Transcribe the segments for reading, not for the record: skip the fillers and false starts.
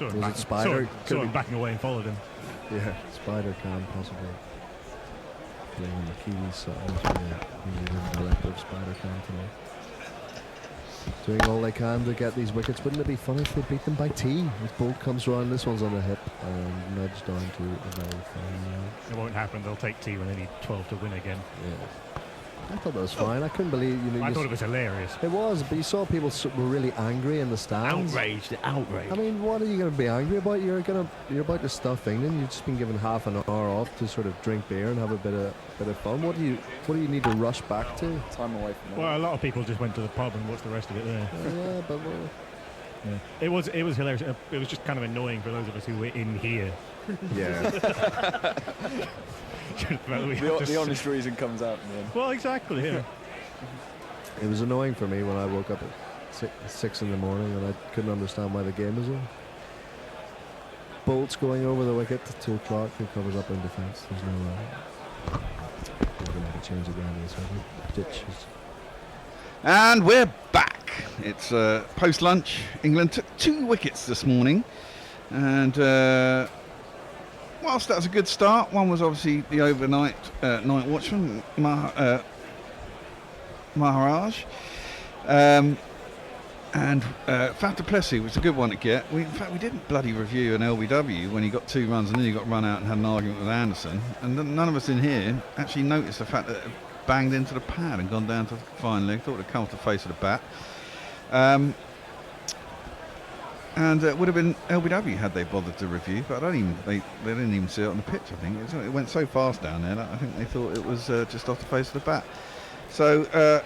Was it Spider? Could have been backing away and followed him. Yeah, Spider can possibly. Playing on the Kiwis side, the collective Spider can tonight. Doing all they can to get these wickets. Wouldn't it be funny if they beat them by tee? If Bolt comes round, this one's on the hip and nudged down to a very fine. It won't happen. They'll take tee when they need 12 to win again. Yeah. I thought that was fine. I couldn't believe, I thought it was hilarious. It was, but you saw people were really angry in the stands. Outraged. I mean, what are you going to be angry about? You're about to stuff England. You've just been given half an hour off to sort of drink beer and have a bit of fun. What do you need to rush back to? Time away from that. Well, a lot of people just went to the pub and watched the rest of it there. Yeah, but yeah. It was hilarious. It was just kind of annoying for those of us who were in here. Yeah. The honest reason comes out in the end. Well, exactly. Yeah. It was annoying for me when I woke up at 6 in the morning and I couldn't understand why the game was on. Bolt's going over the wicket to Clark, who covers up in defence. There's no we're going to have a change at the end of this, haven't we? Ditches. And we're back. It's post-lunch. England took 2 wickets this morning, and whilst that was a good start, one was obviously the overnight night watchman, Maharaj. And Faf du Plessis was a good one to get. In fact, we didn't bloody review an LBW when he got 2 runs and then he got run out and had an argument with Anderson. And none of us in here actually noticed the fact that it banged into the pad and gone down to the fine leg. Thought it would come off the face of the bat. And it would have been LBW had they bothered to review, but they didn't even see it on the pitch. I think it went so fast down there that I think they thought it was just off the face of the bat. So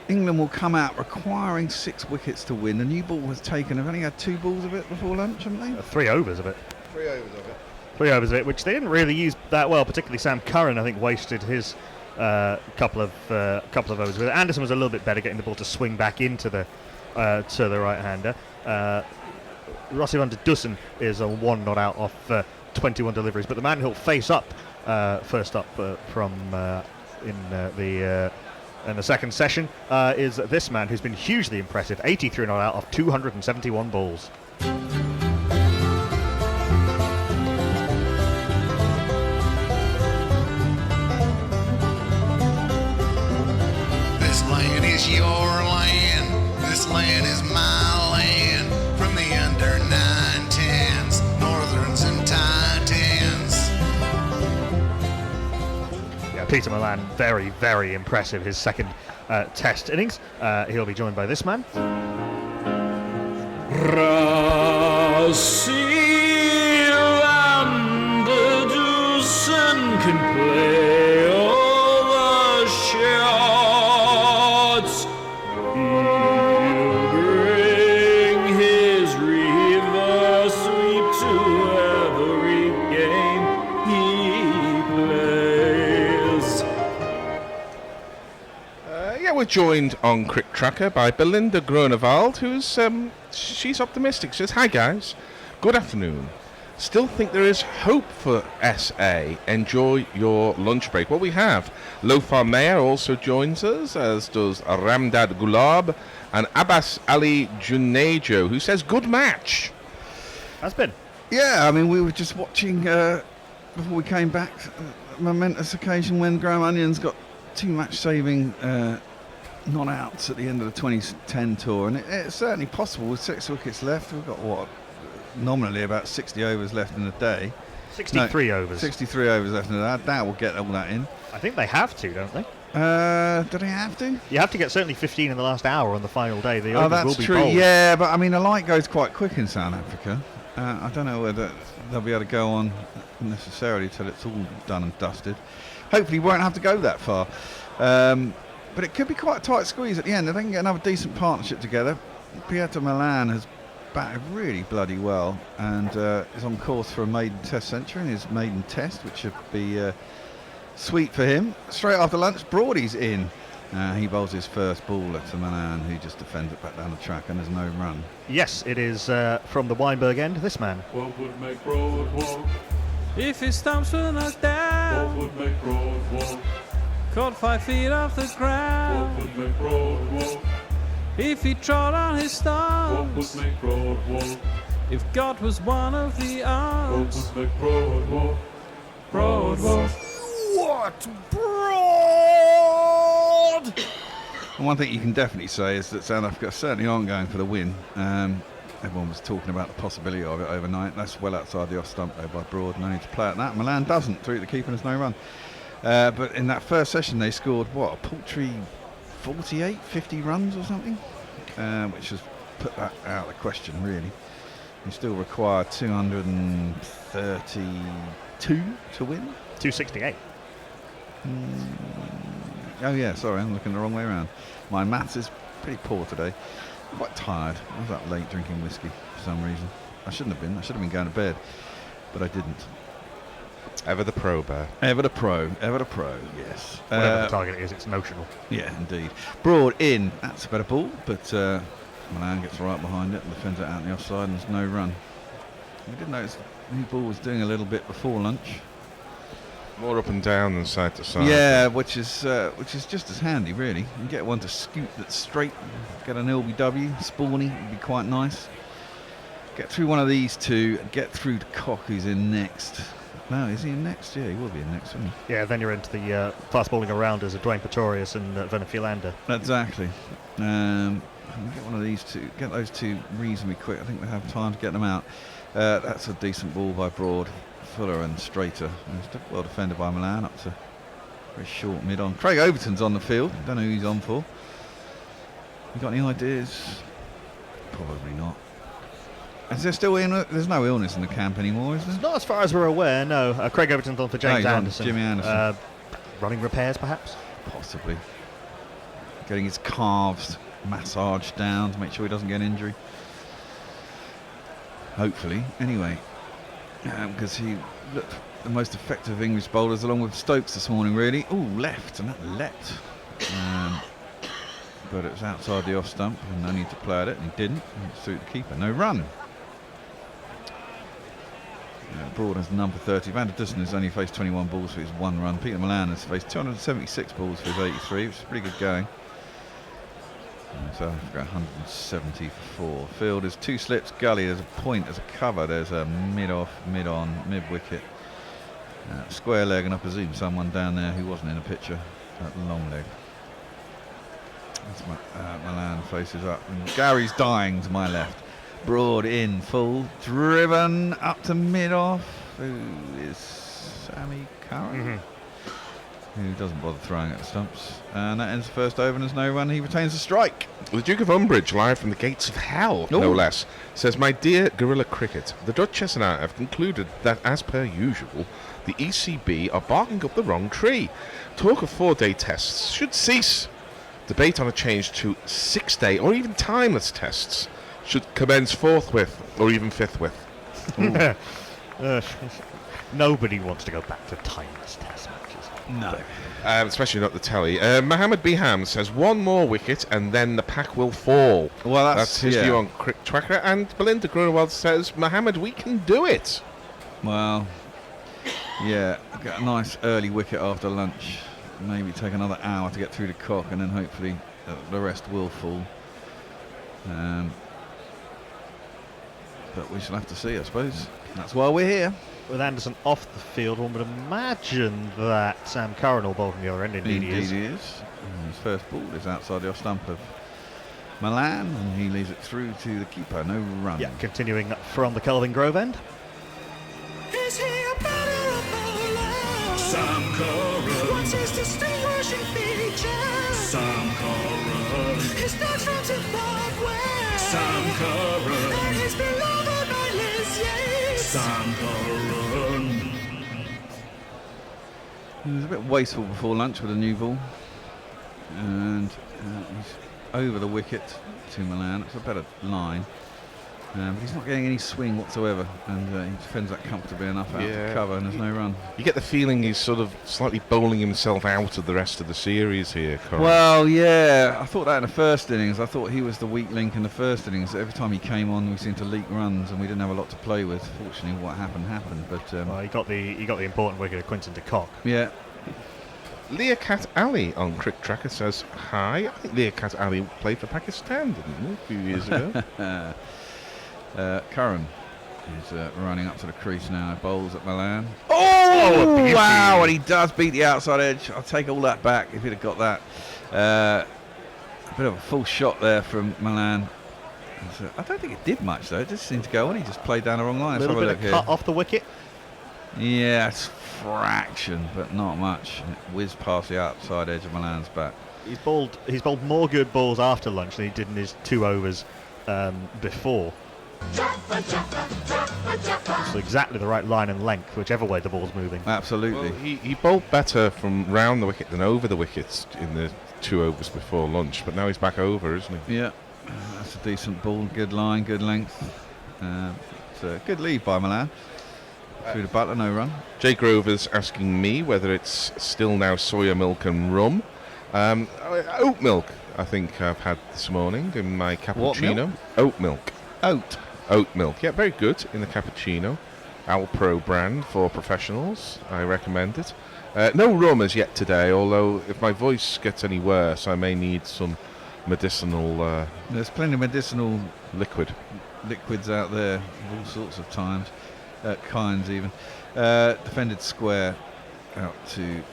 England will come out requiring 6 wickets to win. The new ball has taken. They've only had 2 balls of it before lunch, haven't they? 3 overs of it. 3 overs of it. 3 overs of it, which they didn't really use that well. Particularly Sam Curran, I think, wasted his couple of overs with it. Anderson was a little bit better getting the ball to swing back into the right-hander. Rossi van der Dussen is a 1 not out off 21 deliveries, but the man who'll face up first up in the second session is this man who's been hugely impressive. 83 not out off 271 balls. This land is your land. This land is my land. From the under 9-10s, Northerns and Titans. Yeah, Peter Milan, very, very impressive. His second Test innings. He'll be joined by this man. Rossi van der Dussen can play all the shots. He'll bring his reverse sweep to every game he plays. We're joined on Crick Tracker by Belinda Gronewald, who's she's optimistic. She says, "Hi guys, good afternoon. Still think there is hope for SA. Enjoy your lunch break." Well, we have. Lofar Mayer also joins us, as does Ramdad Gulab and Abbas Ali Junejo, who says, "Good match." Has been. Yeah, I mean, we were just watching before we came back, a momentous occasion when Graham Onions got 2 match-saving not-outs at the end of the 2010 tour, and it's certainly possible with 6 wickets left. We've got, nominally about 60 overs left in the day. 63 overs. 63 overs left in the day. That will get all that in. I think they have to, don't they? Do they have to? You have to get certainly 15 in the last hour on the final day. The overs that's will be true. bowled. Yeah, but I mean, the light goes quite quick in South Africa. I don't know whether they'll be able to go on necessarily till it's all done and dusted. Hopefully, we won't have to go that far. But it could be quite a tight squeeze at the end. If they can get another decent partnership together. Pieter Milan has batted really bloody well and is on course for a maiden Test century in his maiden Test, which should be sweet for him. Straight after lunch, Broady's in. He bowls his first ball to Milan, who just defends it back down the track, and there's no run. Yes, it is from the Weinberg end, this man. What would make Broad walk? If his stumps were knocked down. What would make Broad walk? Caught 5 feet off the ground. What would make Broad walk? if he trod on his What would stars, make Broad walk? if God was one of the What odds. would make Broad walk? Broad walk. And one thing you can definitely say is that South Africa certainly aren't going for the win. Everyone was talking about the possibility of it overnight. That's well outside the off stump there by Broad. No need to play at that. Milan doesn't. Through the keeper, there's no run. But in that first session, they scored, what, a paltry 48, 50 runs or something? Which has put that out of the question, really. You still require 232 to win. 268. Oh yeah, sorry, I'm looking the wrong way around. My maths is pretty poor today. I'm quite tired. I was up late drinking whiskey for some reason. I shouldn't have been. I should have been going to bed, but I didn't. Ever the pro, Bear. Ever the pro, yes. Whatever the target is, it's notional. Yeah, indeed. Broad in. That's a better ball, but Milan gets right behind it and defends it out in the offside, and there's no run. We did notice the new ball was doing a little bit before lunch. More up and down than side to side. Yeah, which is just as handy, really. You can get one to scoot that's straight, get an LBW, spawny, would be quite nice. Get through one of these two, get through to Cock, who's in next. No, is he in next? Yeah, he will be in next, won't he? Yeah, then you're into the fast bowling arounders of Dwayne Pretorius and Venefilander. Exactly. Get one of these two, get those two reasonably quick. I think they have time to get them out. That's a decent ball by Broad. Fuller and straighter. And it's well defended by Milan up to very short mid on. Craig Overton's on the field. Don't know who he's on for. You got any ideas? Probably not. Is there still there's no illness in the camp anymore, is there? Not as far as we're aware, no. Craig Overton's on for James he's on Anderson. Jimmy Anderson. Running repairs, perhaps? Possibly. Getting his calves massaged down to make sure he doesn't get an injury. Hopefully. Anyway. Because he looked the most effective of English bowlers along with Stokes this morning, really. Oh, left, and that leapt. But it was outside the off stump and no need to play at it, and he didn't. And it's through the keeper, no run. Broad has number 30. Van der Dussen has only faced 21 balls for his 1 run. Peter Milan has faced 276 balls for his 83, which is pretty good going. So I've got 170 for 4. Field is 2 slips, gully, there's a point, there's a cover, there's a mid-off, mid-on, mid-wicket. Square leg, and I presume someone down there who wasn't in the picture at long leg. That's Milan faces up, and Gary's dying to my left. Broad in, full, driven up to mid-off. Who is Sammy Curran? Who doesn't bother throwing at the stumps. And that ends the first over, and there's no run. He retains the strike. The Duke of Umbridge, live from the gates of hell, no less, says, "My dear Gorilla Cricket, the Duchess and I have concluded that, as per usual, the ECB are barking up the wrong tree. Talk of 4-day tests should cease. Debate on a change to 6-day or even timeless tests should commence forthwith or even fifthwith." Nobody wants to go back to timeless test matches. No. Especially not the telly. Mohammed Biham says, "1 more wicket and then the pack will fall." Well, that's his view on Cricket Tracker. And Belinda Grunewald says, "Mohammed, we can do it." Well, yeah, get a nice early wicket after lunch. Maybe take another hour to get through the Cock, and then hopefully the rest will fall. But we shall have to see, I suppose. That's why we're here. With Anderson off the field, one would imagine that Sam Curran will bowl from the other end. Indeed, he is. And his first ball is outside the off stump of Milan, and he leaves it through to the keeper. No run. Yeah, continuing from the Kelvin Grove end. Is he a batter or bowler? Sam Curran. What's his distinguishing feature? Sam Curran. His dad's from Zimbabwe. Sam Curran. And he's beloved by Liz Yates. Sam Curran. He was a bit wasteful before lunch with a new ball, and he's over the wicket to Milan. It's a better line, but he's not getting any swing whatsoever, and he defends that comfortably enough out to cover, and there's no run. You get the feeling he's sort of slightly bowling himself out of the rest of the series here, Curran. Well, yeah, I thought that in the first innings. I thought he was the weak link in the first innings. Every time he came on, we seemed to leak runs, and we didn't have a lot to play with. Fortunately, what happened. But he got the important wicket of Quinton de Kock. Yeah. Learcat Ali on Crick Tracker says hi. I think Learcat Ali played for Pakistan, didn't he, a few years ago? Curran is running up to the crease now. Bowls at Milan. Oh, a beauty. Wow! And he does beat the outside edge. I'll take all that back if he'd have got that. A bit of a full shot there from Milan. I don't think it did much though. It just seemed to go on. He just played down the wrong line. A little bit of cut off the wicket. Yeah, it's fraction, but not much. It whizzed past the outside edge of Milan's back. He's bowled more good balls after lunch than he did in his 2 overs before. So exactly the right line and length, whichever way the ball's moving. Absolutely. Well, he bowled better from round the wicket than over the wickets in the 2 overs before lunch, but now he's back over, isn't he? Yeah, that's a decent ball. Good line, good length. It's a good lead by Milan. Through the butler, no run. Jay Grover's asking me whether it's still now soya milk and rum. Oat milk, I think I've had this morning in my cappuccino. Oat milk. Oat milk. Yeah, very good in the cappuccino. Alpro brand for professionals. I recommend it. No rum as yet today, although if my voice gets any worse, I may need some medicinal There's plenty of medicinal liquids out there, of all sorts of kinds even. Defended square out to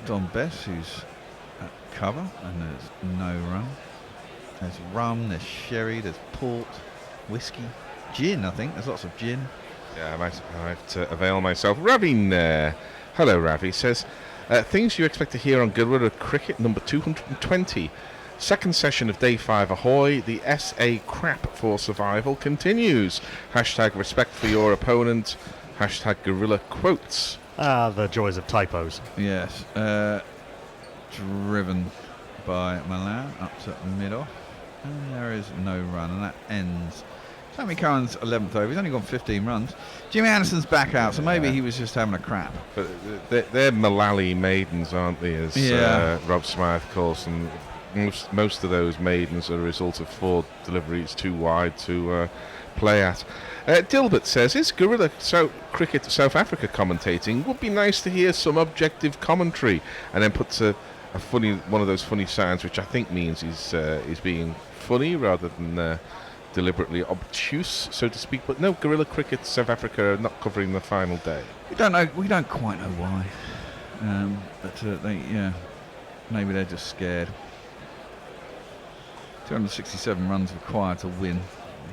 Don Bess, who's at cover, and there's no run. There's rum, there's sherry, there's port, whiskey, gin. I think there's lots of gin. Yeah, I might have to avail myself. Ravin, hello Ravi, says things you expect to hear on Guerrilla Cricket number 220. Second session of day 5 ahoy. The SA crap for survival continues. Hashtag respect for your opponent. Hashtag Guerrilla quotes. The joys of typos. Yes. Driven by Milan up to mid-off. And there is no run, and that ends Sammy Curran's 11th over. He's only gone 15 runs. Jimmy Anderson's back out, so maybe he was just having a crap. But they're Malali maidens, aren't they, as Rob Smythe calls them. Most of those maidens are a result of 4 deliveries too wide to play at. Dilbert says, is Guerrilla Cricket South Africa commentating? Would be nice to hear some objective commentary. And then puts a funny, one of those funny sounds, which I think means he's being funny rather than deliberately obtuse, so to speak. But no, Guerrilla Cricket South Africa are not covering the final day. We don't know. We don't quite know why. But maybe they're just scared. 267 runs required to win.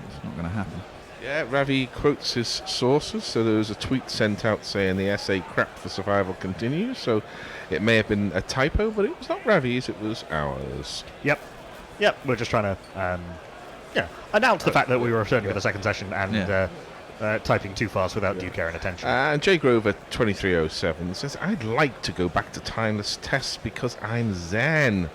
It's not going to happen. Yeah, Ravi quotes his sources. So there was a tweet sent out saying the SA crap for survival continues. So it may have been a typo, but it was not Ravi's, it was ours. Yep. We're just trying to announce the fact that we were returning for the second session and typing too fast without due care and attention. And Jay Grover 2307 says, I'd like to go back to timeless tests because I'm zen.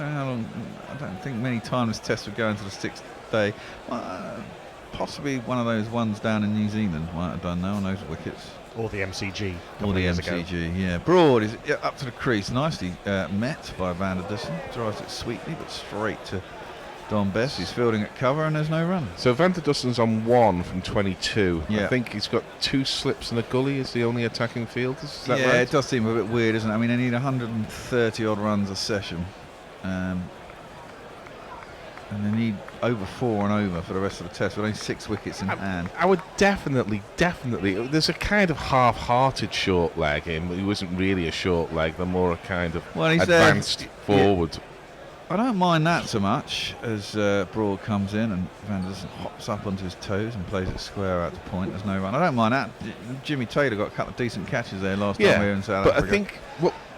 I don't think many timeless tests would go into the 6th day. Well, possibly one of those ones down in New Zealand might have done now on those wickets. Or the MCG. Or the MCG, yeah. Broad is up to the crease, nicely met by Van der Dussen. Drives it sweetly, but straight to Don Bess. He's fielding at cover and there's no run. So Van der Dussen's on 1 from 22. Yeah. I think he's got 2 slips and a gully as the only attacking field. Is that right? Yeah, it does seem a bit weird, isn't it? I mean, they need 130 odd runs a session. And they need over 4 and over for the rest of the test with only 6 wickets in hand. I would definitely, there's a kind of half-hearted short leg in. He wasn't really a short leg, they're more a kind of advanced forward. Yeah. I don't mind that so much as Broad comes in and Van der Dussen hops up onto his toes and plays it square out to point. There's no run. I don't mind that. Jimmy Taylor got a couple of decent catches there last time we were in South Africa. But I think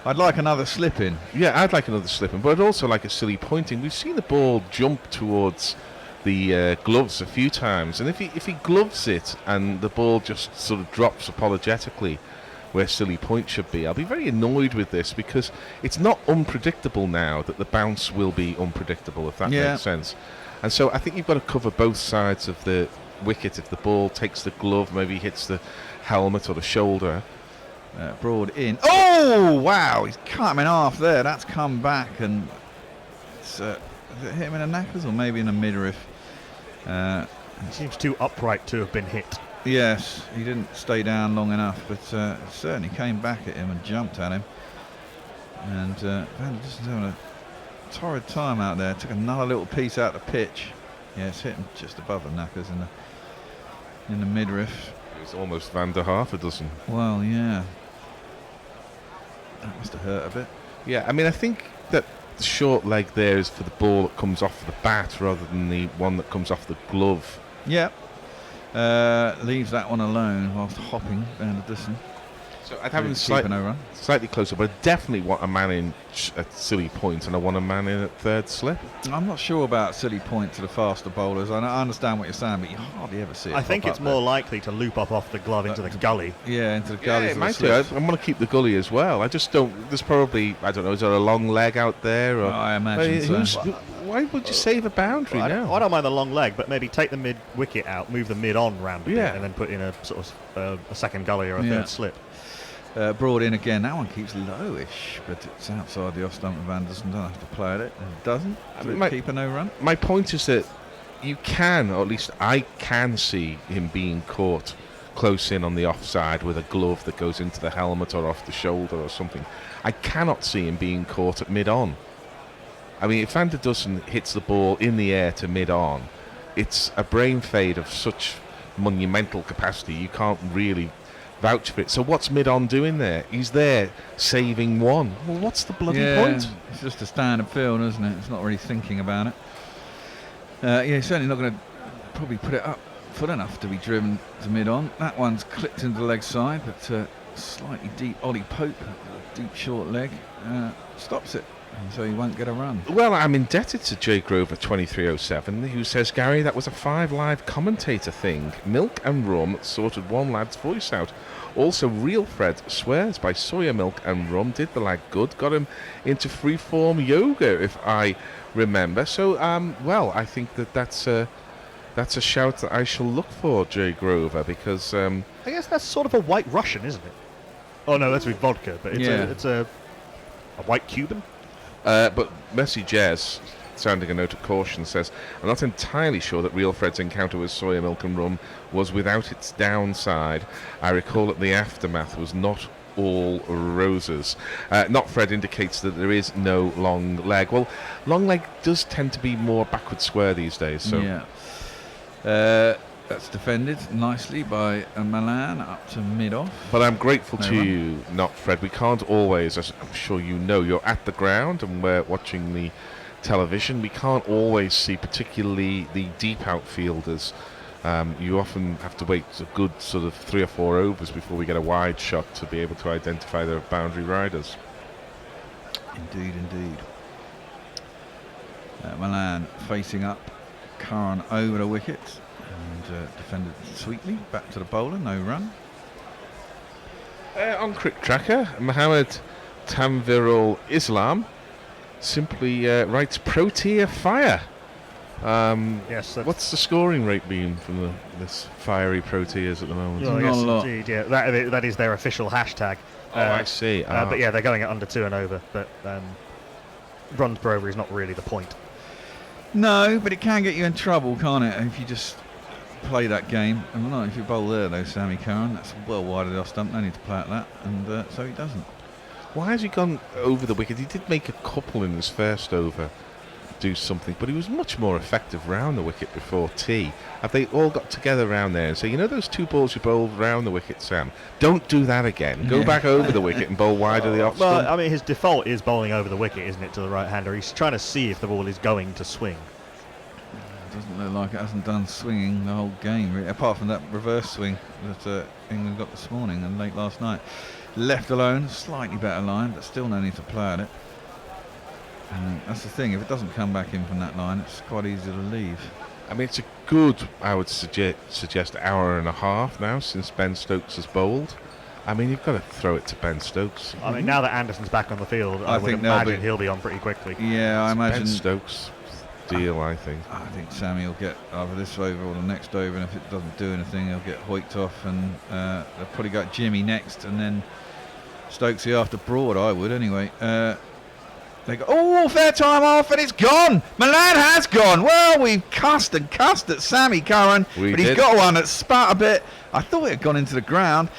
I'd like another slip in. Yeah, I'd like another slip in, but I'd also like a silly pointing. We've seen the ball jump towards the gloves a few times, and if he gloves it and the ball just sort of drops apologetically where silly point should be, I'll be very annoyed with this because it's not unpredictable now that the bounce will be unpredictable, if that makes sense. And so I think you've got to cover both sides of the wicket. If the ball takes the glove, maybe hits the helmet or the shoulder. Broad in. Oh, wow. He's cut him in half there. That's come back and it's, hit him in the knackers or maybe in the midriff. He seems too upright to have been hit. Yes, he didn't stay down long enough, but certainly came back at him and jumped at him. And Van der Dussen's having a torrid time out there. Took another little piece out of the pitch. Yeah, it's hitting just above the knackers in the midriff. It's almost Van der half a dozen. Well, yeah. That must have hurt a bit. Yeah, I mean, I think that the short leg there is for the ball that comes off the bat rather than the one that comes off the glove. Yeah. Leaves that one alone whilst hopping Van der Dussen. So I'd have him Keeping no run. slightly closer, but I definitely want a man in at silly point, and I want a man in at third slip. I'm not sure about silly point to the faster bowlers. I understand what you're saying, but you hardly ever see it. I think pop it's up more there. likely to loop up off the glove into the gully. Yeah, into the Yeah, gullies. it of the might do. I slips. want to keep the gully as well. I just don't. There's probably, I don't know, is there a long leg out there? Or, I imagine so. Why would you save a boundary I now? don't mind the long leg, but maybe take the mid wicket out, move the mid on round a bit, Yeah. and then put in a sort of a second gully or a Yeah. third slip. Broad in again. That one keeps lowish, but it's outside the off stump of Anderson. Don't have to play at it. And it doesn't. I mean, Keeper no run. My point is that you can, or at least I can see him being caught close in on the offside with a glove that goes into the helmet or off the shoulder or something. I cannot see him being caught at mid-on. I mean, if Van der Dussen hits the ball in the air to mid-on, it's a brain fade of such monumental capacity, you can't really vouch for it. So what's mid-on doing there? He's there saving one. Well, what's the bloody point? It's just a standard field, isn't it? It's not really thinking about it. Yeah, he's certainly not going to probably put it up full enough to be driven to mid-on. That one's clipped into the leg side, but slightly deep Ollie Pope, deep short leg, stops it. And so he won't get a run. Well, I'm indebted to J Grover 2307, who says, Gary, that was a 5 Live commentator thing. Milk and rum sorted one lad's voice out. Also, Real Fred swears by soya milk and rum did the lad good, got him into freeform yoga, if I remember. So, well, I think that's a shout that I shall look for, J Grover, because I guess that's sort of a white Russian, isn't it? Oh no, that's with vodka, but it's a white Cuban. But Messi Jazz, sounding a note of caution, says, I'm not entirely sure that Real Fred's encounter with soya milk and rum was without its downside. I recall that the aftermath was not all roses. Not Fred indicates that there is no long leg. Well, long leg does tend to be more backward square these days. So. Yeah. That's defended nicely by Milan up to mid-off. But I'm grateful No to run. you, not Fred. We can't always, as I'm sure you know, you're at the ground and we're watching the television. We can't always see particularly the deep outfielders. You often have to wait a good sort of 3 or 4 overs before we get a wide shot to be able to identify the boundary riders. Indeed. Milan facing up, Curran over the wicket. And defended sweetly, back to the bowler, no run. On Crick Tracker, Mohammed Tamvirul Islam simply writes Protea Fire. Yes. What's the scoring rate been from this fiery Proteas at the moment? Oh, Not yes, a lot. indeed. Yeah, that is their official hashtag. I see. But yeah, they're going at under 2 and over. But runs per over is not really the point. No, but it can get you in trouble, can't it, if you just play that game. And not if you bowl there, though, Sammy Curran. That's well wide of the off stump. No need to play at that. And so he doesn't. Why has he gone over the wicket? He did make a couple in his first over do something, but he was much more effective round the wicket before tea. Have they all got together round there and say, you know those 2 balls you bowled round the wicket, Sam? Don't do that again. Go back over the wicket and bowl wide of the off Well, stump. I mean, his default is bowling over the wicket, isn't it, to the right-hander? He's trying to see if the ball is going to swing. Doesn't look like it hasn't done swinging the whole game, really, apart from that reverse swing that England got this morning and late last night. Left alone, slightly better line, but still no need to play at it. And that's the thing, if it doesn't come back in from that line, it's quite easy to leave. I mean, it's a good, I would suggest, hour and a half now since Ben Stokes has bowled. I mean, you've got to throw it to Ben Stokes. I mean, now that Anderson's back on the field, I would think they'll imagine be- he'll be on pretty quickly. Yeah, I imagine. Ben Stokes deal, I think. I think Sammy will get either this over or the next over, and if it doesn't do anything, he'll get hoiked off, and they'll probably got Jimmy next, and then Stokesy after Broad. I would anyway. They go, oh, fair time off, and it's gone. Milan has gone. Well, we've cussed and cussed at Sammy Curran, but he's got one that spat a bit. I thought it had gone into the ground,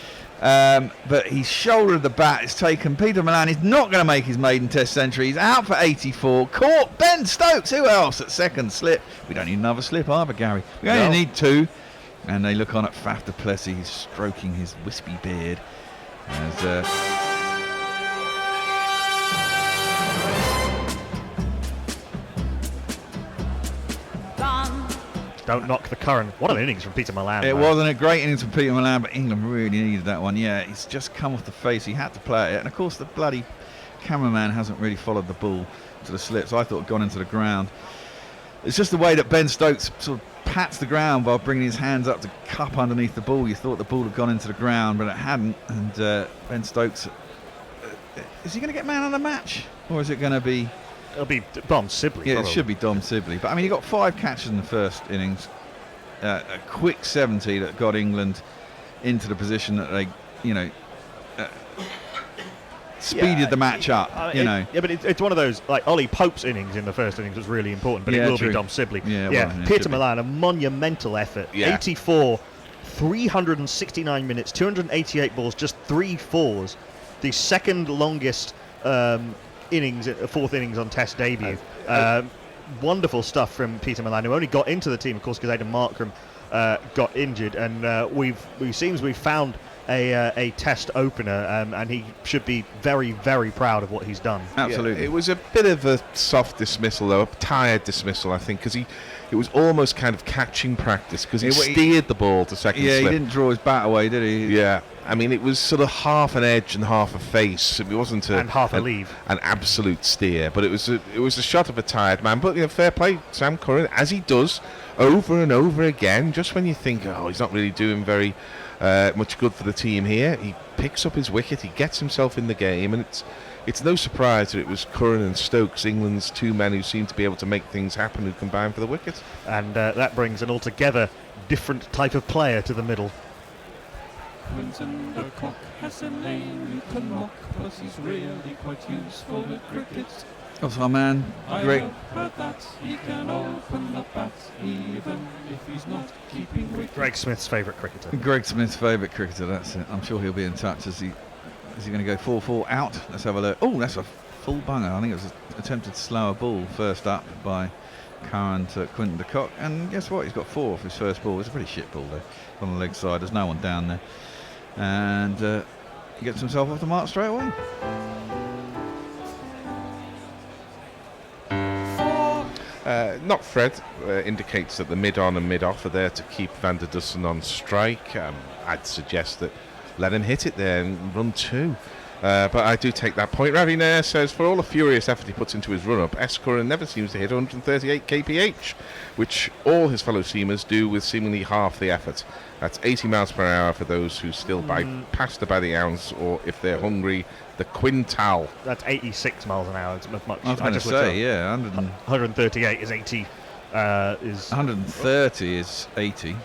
but his shoulder of the bat is taken. Peter Milan is not going to make his maiden Test century. He's out for 84. Caught Ben Stokes. Who else at second slip? We don't need another slip either, Gary. We only need 2. And they look on at Faf du Plessis. He's stroking his wispy beard as. Don't knock the Curran. What an innings from Peter Milan. It wasn't a great innings from Peter Milan, but England really needed that one. Yeah, he's just come off the face. He had to play it. And, of course, the bloody cameraman hasn't really followed the ball to the slip, so I thought it had gone into the ground. It's just the way that Ben Stokes sort of pats the ground while bringing his hands up to cup underneath the ball. You thought the ball had gone into the ground, but it hadn't. And Ben Stokes, is he going to get man of the match? Or is it going to be... It'll be Dom Sibley. Yeah, probably. It should be Dom Sibley. But, I mean, he got 5 catches in the first innings. A quick 70 that got England into the position that they, speeded the match up, Yeah, but it's one of those, like Ollie Pope's innings in the first innings was really important, but it will be Dom Sibley. Peter Milan, a monumental effort. 84, 369 minutes, 288 balls, just 3 fours. The second longest innings, 4th innings on Test debut. Wonderful stuff from Peter Milan, who only got into the team, of course, because Aidan Markram got injured, and we've found a Test opener, and he should be very, very proud of what he's done. Absolutely. It was a bit of a soft dismissal, though, a tired dismissal, I think, because it was almost kind of catching practice, because he steered the ball to second slip. Yeah, he didn't draw his bat away, did he? Yeah. I mean, it was sort of half an edge and half a face. It wasn't and half a leave. An absolute steer, but it was a shot of a tired man. But fair play, Sam Curran, as he does over and over again. Just when you think, oh, he's not really doing very much good for the team here, he picks up his wicket, he gets himself in the game, and it's no surprise that it was Curran and Stokes, England's 2 men who seem to be able to make things happen, who combine for the wicket. And that brings an altogether different type of player to the middle. Quinton the cock has a name you can mock, but he's really quite useful at cricket. Also, our man, Greg. I heard that he can open the bat, even if he's not keeping wicket. Greg Smith's favourite cricketer. Greg Smith's favourite cricketer, that's it. I'm sure he'll be in touch. Is he going to go 4-4 out? Let's have a look. Oh, that's a full bunger. I think it was an attempted slower ball first up by Curran to Quinton de Kock. And guess what? He's got 4 off his first ball. It's a pretty shit ball, though, on the leg side. There's no one down there. And he gets himself off the mark straight away. Not Fred indicates that the mid-on and mid-off are there to keep Van der Dussen on strike. I'd suggest that let him hit it there and run 2. But I do take that point. Ravi Nair says, for all the furious effort he puts into his run-up, S. Curran never seems to hit 138 kph, which all his fellow seamers do with seemingly half the effort. That's 80 miles per hour for those who still buy pasta by the ounce, or if they're hungry, the quintal. That's 86 miles an hour. It's much. I was going to say, 138 is 80. 130 is 80.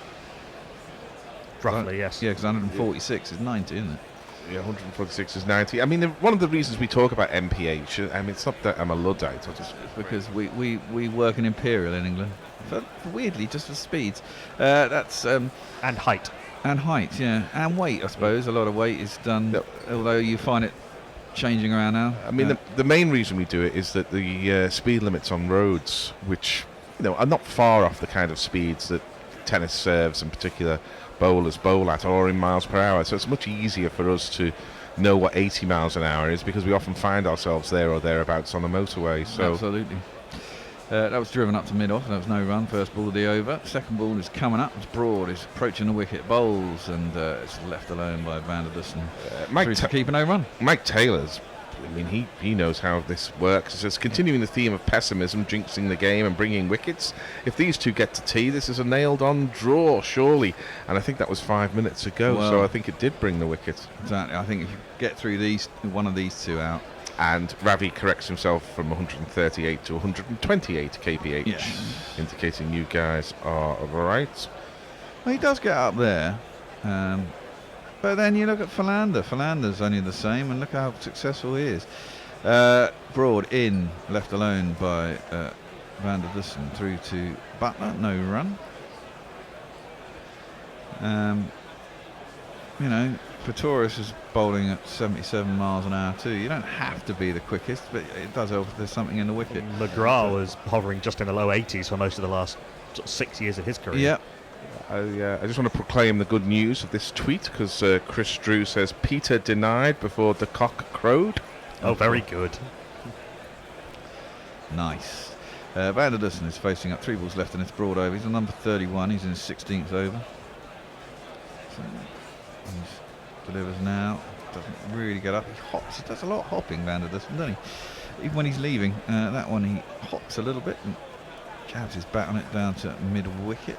Roughly, yes. Yeah, because 146 is 90, isn't it? Yeah, 146 is 90. I mean, one of the reasons we talk about MPH, I mean, it's not that I'm a Luddite. Because we work in Imperial in England. Weirdly, just for speeds. That's and height. And height, yeah. And weight, I suppose. A lot of weight is done, although you find it changing around now. I mean, the main reason we do it is that the speed limits on roads, which are not far off the kind of speeds that tennis serves in particular bowlers bowl at, or in miles per hour. So it's much easier for us to know what 80 miles an hour is, because we often find ourselves there or thereabouts on the motorway. So absolutely. That was driven up to mid-off. That was no run. First ball of the over. Second ball is coming up. It's broad. It's approaching the wicket. Bowls, and it's left alone by Van der Dussen. Mike to keep a no run. Mike Taylor's, I mean, he knows how this works. It's just continuing the theme of pessimism, jinxing the game and bringing wickets. If these two get to tee, this is a nailed-on draw, surely. And I think that was 5 minutes ago, so I think it did bring the wicket. Exactly. I think if you get through one of these two out. And Ravi corrects himself from 138 to 128 kph, yes, indicating you guys are right. Well, he does get up there. But then you look at Philander. Philander's only the same, and look how successful he is. Broad in, left alone by Van der Dussen through to Butler, no run. You know, Pretorius is bowling at 77 miles an hour too. You don't have to be the quickest, but it does help if there's something in the wicket. McGrath was hovering just in the low 80s for most of the last 6 years of his career. Yep. I just want to proclaim the good news of this tweet because Chris Drew says Peter denied before the cock crowed. Oh, very good. Nice. Van der Dussen is facing up, 3 balls left and it's Broad over. He's on number 31, he's in his 16th over. So he delivers now, doesn't really get up, he hops, he does a lot of hopping, Van der Dussen, doesn't he? Even when he's leaving, that one he hops a little bit and jabs his bat on it down to mid-wicket,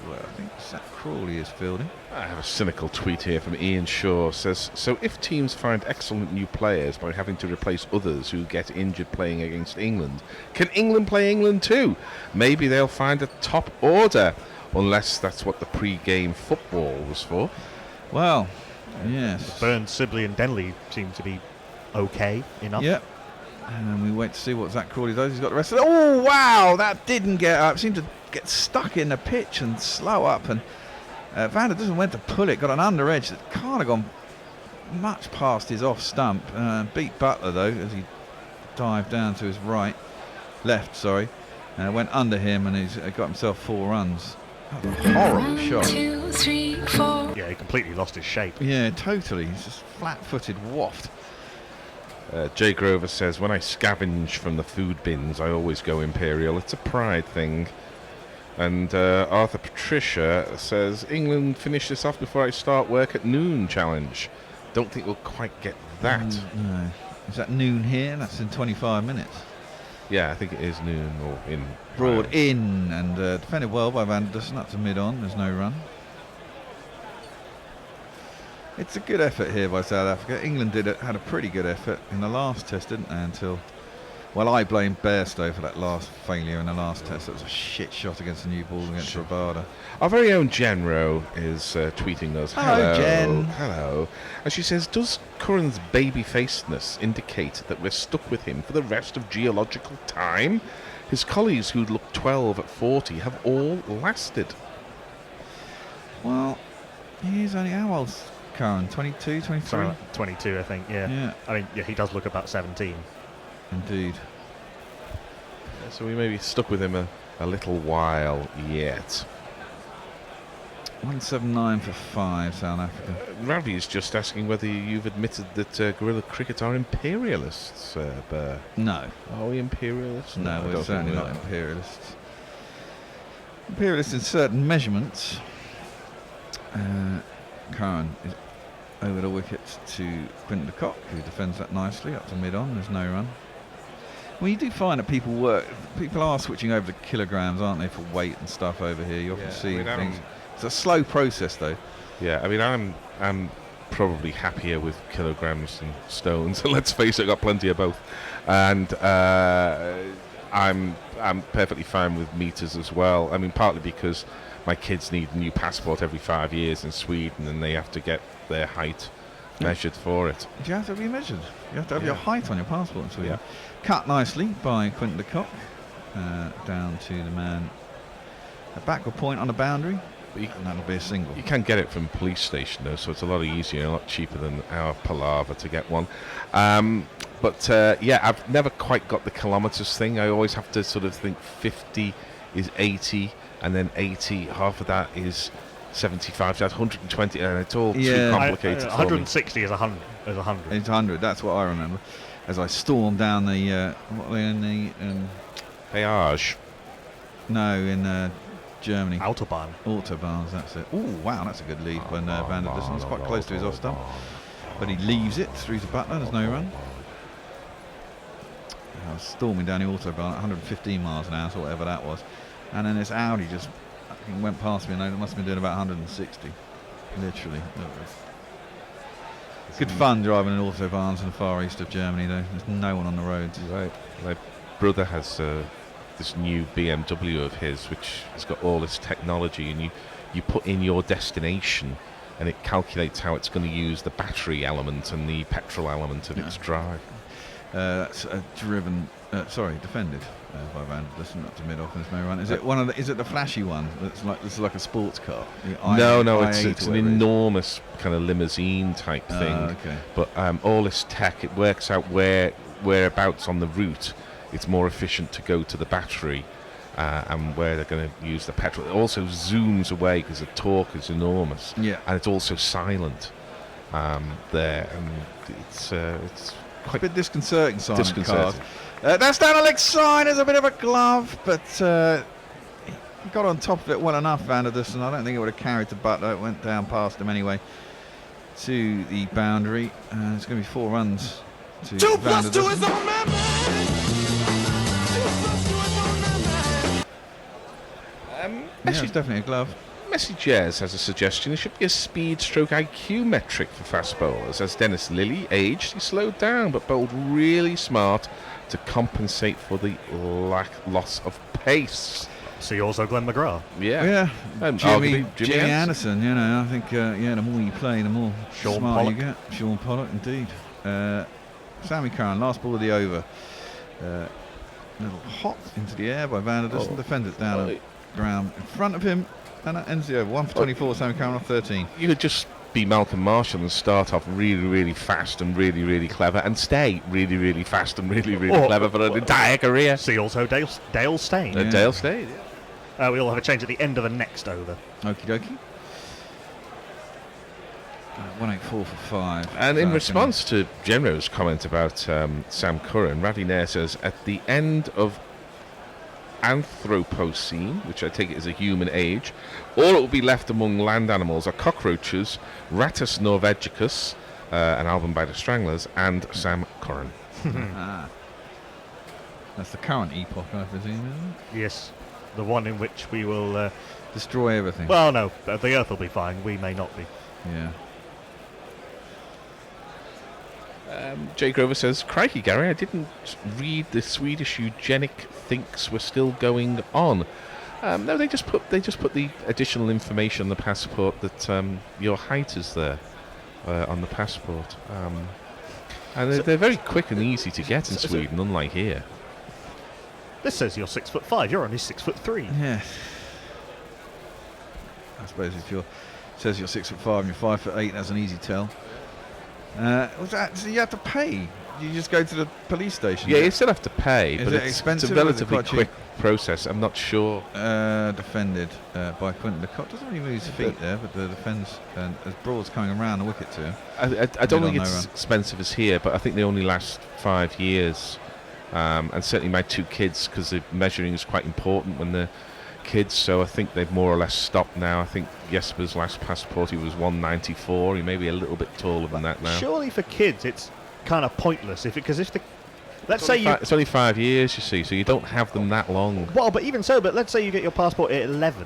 where I think Zach Crawley is fielding. I have a cynical tweet here from Ian Shaw. Says, so if teams find excellent new players by having to replace others who get injured playing against England, can England play England too? Maybe they'll find a top order, unless that's what the pre-game football was for. Well, yes. Burns, Sibley and Denley seem to be okay enough. Yep. And we wait to see what Zach Crawley does. He's got the rest of it. Oh, wow, that didn't get up. Seemed to get stuck in the pitch and slow up. And Van der Dussen went to pull it, got an under edge that can't have gone much past his off stump. Beat Butler, though, as he dived down to his left, sorry. Went under him and he's got himself 4 runs. Horrible shot. 2, 3, 4. Yeah, he completely lost his shape. Yeah, totally. He's just flat-footed waft. Jay Grover says, when I scavenge from the food bins, I always go Imperial. It's a pride thing. And Arthur Patricia says, England finish this off before I start work at noon challenge. Don't think we'll quite get that. No. Is that noon here? That's in 25 minutes. Yeah, I think it is noon or in. Broad in and defended well by Van der Dussen up to mid-on. There's no run. It's a good effort here by South Africa. England had a pretty good effort in the last test, didn't they? Until, well, I blame Bairstow for that last failure in the last test. It was a shit shot against the new ball against Rabada. Our very own Genro is tweeting us. Hello, Jen. Hello. And she says, does Curran's baby-facedness indicate that we're stuck with him for the rest of geological time? His colleagues who look 12 at 40 have all lasted. Well, he's only how old's Curran? 22, 23? Something like 22, I think, yeah. I mean, yeah, he does look about 17. Indeed. Yeah, so we may be stuck with him a little while yet. 179 for 5, South Africa. Ravi is just asking whether you've admitted that Guerrilla Cricket are imperialists, Burr. No. Are we imperialists? No, I we're don't certainly think we not are. imperialists. Imperialists in certain measurements. Curran is over the wicket to Quinton de Kock, who defends that nicely up to mid-on. There's no run. Well, you do find that people are switching over to kilograms, aren't they, for weight and stuff over here. You often see things. It's a slow process, though. Yeah, I mean, I'm probably happier with kilograms than stones. Let's face it, I've got plenty of both. And I'm perfectly fine with meters as well. I mean, partly because my kids need a new passport every 5 years in Sweden, and they have to get their height measured for it. Do you have to be measured? You have to have your height on your passport in Sweden. Yeah. Cut nicely by Quinton de Kock. Down to the man. A backward point on the boundary. And that'll be a single. You can get it from police station though, so it's a lot easier, a lot cheaper than our palaver to get one. Yeah, I've never quite got the kilometres thing. I always have to sort of think 50 is 80, and then 80, half of that is 75, so that's 120, and it's all too complicated. 160 is 100. It's 100. That's what I remember. As I stormed down the Péage. No, in Germany. Autobahns, that's it. Oh, wow, that's a good lead when Van der Dussen was quite close to his off stump. But he leaves it through to Butler, there's no run. I was storming down the Autobahn at 115 miles an hour, so whatever that was. And then this Audi just went past me, and it must have been doing about 160. Literally. Good fun driving in Autobahns in the far east of Germany, though. There's no one on the roads. Right. My brother has this new BMW of his, which has got all this technology, and you put in your destination, and it calculates how it's going to use the battery element and the petrol element of its drive. That's defended by Van der Dussen up to mid-off in this merry run. Is it one of the? Is it the flashy one? That's like this is like a sports car. No, I8 it's or an whatever it is. enormous kind of limousine type thing. Okay. But all this tech, it works out whereabouts on the route it's more efficient to go to the battery, and where they're going to use the petrol. It also zooms away because the torque is enormous. Yeah. And it's also silent there, and it's Quite a bit disconcerting, silent disconcerting. cars. That's down a leg side. There's a bit of a glove, but he got on top of it well enough, Van der Dussen. I don't think it would have carried the Butler. It went down past him anyway to the boundary. It's going to be 4 runs to 2 Van der plus 2 Dussen. is on my mind. 2 plus 2 is on my mind. Yeah, it's definitely a glove. Messi Jazz has a suggestion. It should be a speed stroke IQ metric for fast bowlers. As Dennis Lilly aged, he slowed down but bowled really smart to compensate for the loss of pace. See also Glenn McGrath. Yeah. And Jimmy arguably Jimmy Anderson, you know, I think the more you play, the more Sean smart Pollock. you get. Sean Pollock, indeed. Sammy Curran, last ball of the over. Little hop into the air by Van der Dussen. Defenders down on ground in front of him, and that ends the over. 1 for 24. Sammy Curran off 13. You could just be Malcolm Marshall and start off really, really fast and really, really clever, and stay really, really fast and really, really clever for an entire career. See also Dale Steyn. Yeah. Dale stayed. We all have a change at the end of the next over. Okie dokie. 184 for 5. And in response to Genro's comment about Sam Curran, Ravi Nair says, at the end of Anthropocene, which I take it is a human age, all that will be left among land animals are cockroaches, Rattus norvegicus, an album by the Stranglers, and Sam Curran. That's the current epoch, I presume, isn't Yes, the one in which we will. it? Destroy everything. Well, no, the Earth will be fine. We may not be. Yeah. Jay Grover says, crikey, Gary, I didn't read the Swedish eugenic thinks were still going on. No, they just put the additional information on the passport that your height is there on the passport. And they're very quick and easy to get in Sweden, unlike here. This says you're 6'5". You're only 6'3". Yeah. I suppose if you're says you're 6'5" and you're 5'8", that's an easy tell. Was that? So you have to pay? You just go to the police station? Yeah, you still have to pay, Is but it it's expensive a or is it relatively quite cheap? quick process. I'm not sure. Defended by Quinton de Kock. Doesn't really move his feet there, but the defence as Broad's coming around the wicket to him. I don't think Mid-on, it's no as run. expensive as here, but I think they only last 5 years. And certainly my 2 kids, because the measuring is quite important when they're kids, so I think they've more or less stopped now. I think Jesper's last passport, he was 194. He may be a little bit taller than that now. Surely for kids it's kind of pointless because if the let's say you It's only 5 years, you see, so you don't have them that long. well, but even so, but let's say you get your passport at 11.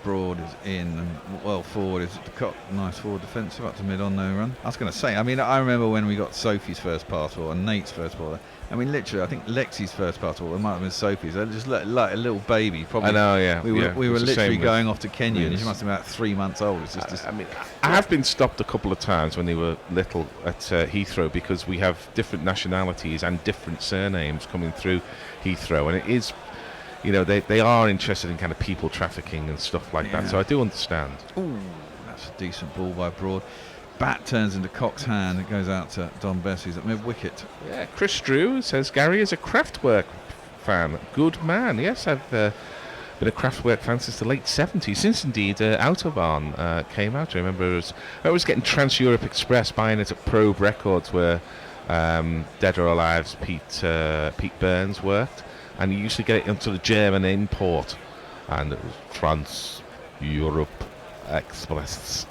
Broad is in, and well forward is the Kock. Nice forward defensive up to mid-on, no run. I was going to say, I mean, I remember when we got Sophie's first passport and Nate's first passport. I mean, literally, I think Lexi's first passport, it might have been Sophie's. They just like a little baby. Probably. I know, yeah. We were yeah, we were it's the literally same going off to Kenya, and Yes. she must have been about 3 months old. It's just I mean, I have been stopped a couple of times when they were little at Heathrow because we have different nationalities and different surnames coming through Heathrow, and it is, you know, they are interested in kind of people trafficking and stuff like that. So I do understand. Ooh, that's a decent ball by Broad. Bat turns into Cock's hand. It goes out to Don Bess, who's at mid-wicket. Yeah, Chris Drew says Gary is a Kraftwerk fan. Good man. Yes, I've been a Kraftwerk fan since the late 70s, since indeed Autobahn came out. I remember I was getting Trans-Europe Express, buying it at Probe Records, where Dead or Alive's Pete Burns worked, and you used to get it into the German import, and it was Trans-Europe Express.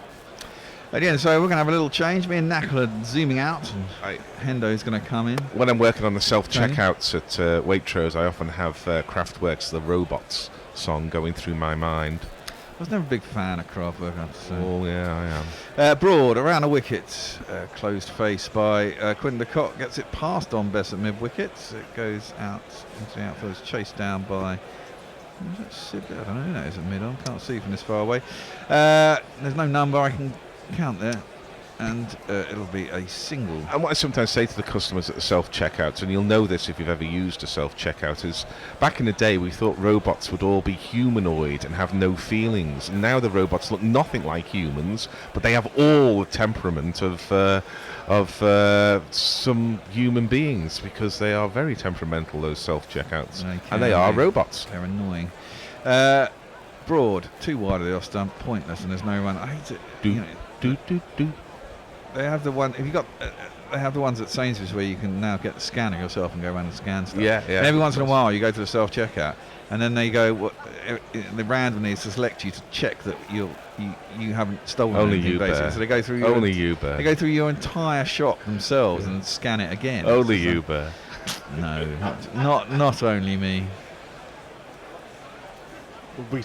Again, so we're going to have a little change. Me and Knackle are zooming out, and Hendo's going to come in. When I'm working on the self-checkouts at Waitrose, I often have Kraftwerk's The Robots song going through my mind. I was never a big fan of Kraftwerk, I have to say. Oh, yeah, I am. Broad around a wicket, closed face by Quinton de Kock, gets it past Don Bess at mid-wicket. It goes out into the outfield, it's chased down by... Is that Sid? I don't know who that is at mid-on, can't see from this far away. There's no number I can count there. and it'll be a single. And what I sometimes say to the customers at the self-checkouts, and you'll know this if you've ever used a self-checkout, is back in the day we thought robots would all be humanoid and have no feelings. And now the robots look nothing like humans, but they have all the temperament of some human beings, because they are very temperamental, those self-checkouts. And they are robots. They're annoying. Broad, too wide of the off stump, pointless, and there's no run. I hate it. They have the one. If you got, they have the ones at Sainsbury's where you can now get the scanner yourself and go around and scan stuff. Yeah. And every once in a while, you go to the self checkout, and then they go. They randomly select you to check that you haven't stolen Only anything, you, basically. Bear. So they go through. Only you, Bear. They go through your entire shop themselves and scan it again. Only you, Bear. No, not only me. We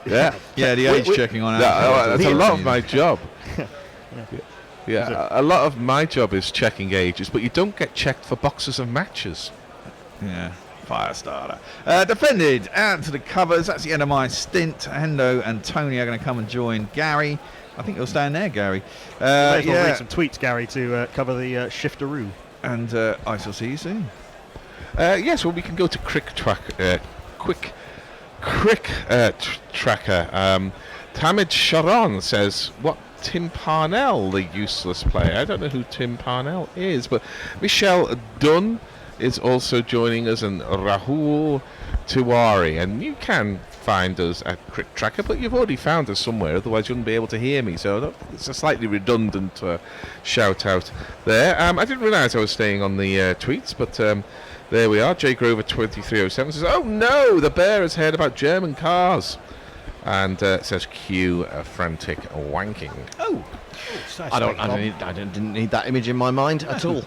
Yeah. Yeah, the age checking on. That's a lot of my job. Yeah, a lot of my job is checking ages, but you don't get checked for boxes of matches. Yeah, fire starter. Defended out to the covers. That's the end of my stint. Hendo and Tony are going to come and join Gary. I think you'll stand there, Gary. may as well read some tweets, Gary, to cover the shifteroo. And I shall see you soon. Yes, well, we can go to Crick Tracker. Tamid Sharon says, what Tim Parnell, the useless player? I don't know who Tim Parnell is, but Michelle Dunn is also joining us, and Rahul Tiwari. And you can find us at Crick Tracker, but you've already found us somewhere, otherwise you wouldn't be able to hear me, so it's a slightly redundant shout out there. I didn't realise I was staying on the tweets, but there we are. J Grover 2307 says, oh no, the bear has heard about German cars. And says cue frantic wanking. Oh, I didn't need that image in my mind at all.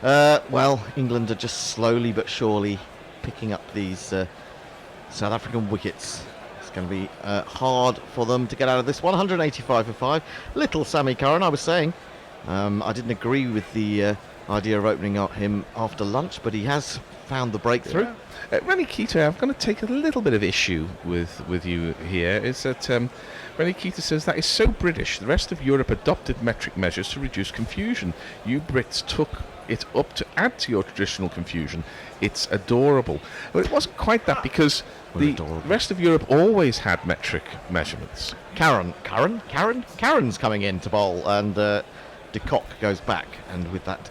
Well, England are just slowly but surely picking up these South African wickets. It's going to be hard for them to get out of this. 185 for 5. Little Sammy Curran, I was saying. I didn't agree with the idea of opening up him after lunch, but he has found the breakthrough. Yeah. Rennie Keita, I'm going to take a little bit of issue with you here. Is that Rennie Keita says that is so British. The rest of Europe adopted metric measures to reduce confusion. You Brits took it up to add to your traditional confusion. It's adorable. Well, it wasn't quite that, because the rest of Europe always had metric measurements. Karen's coming in to bowl, and De Kock goes back, and with that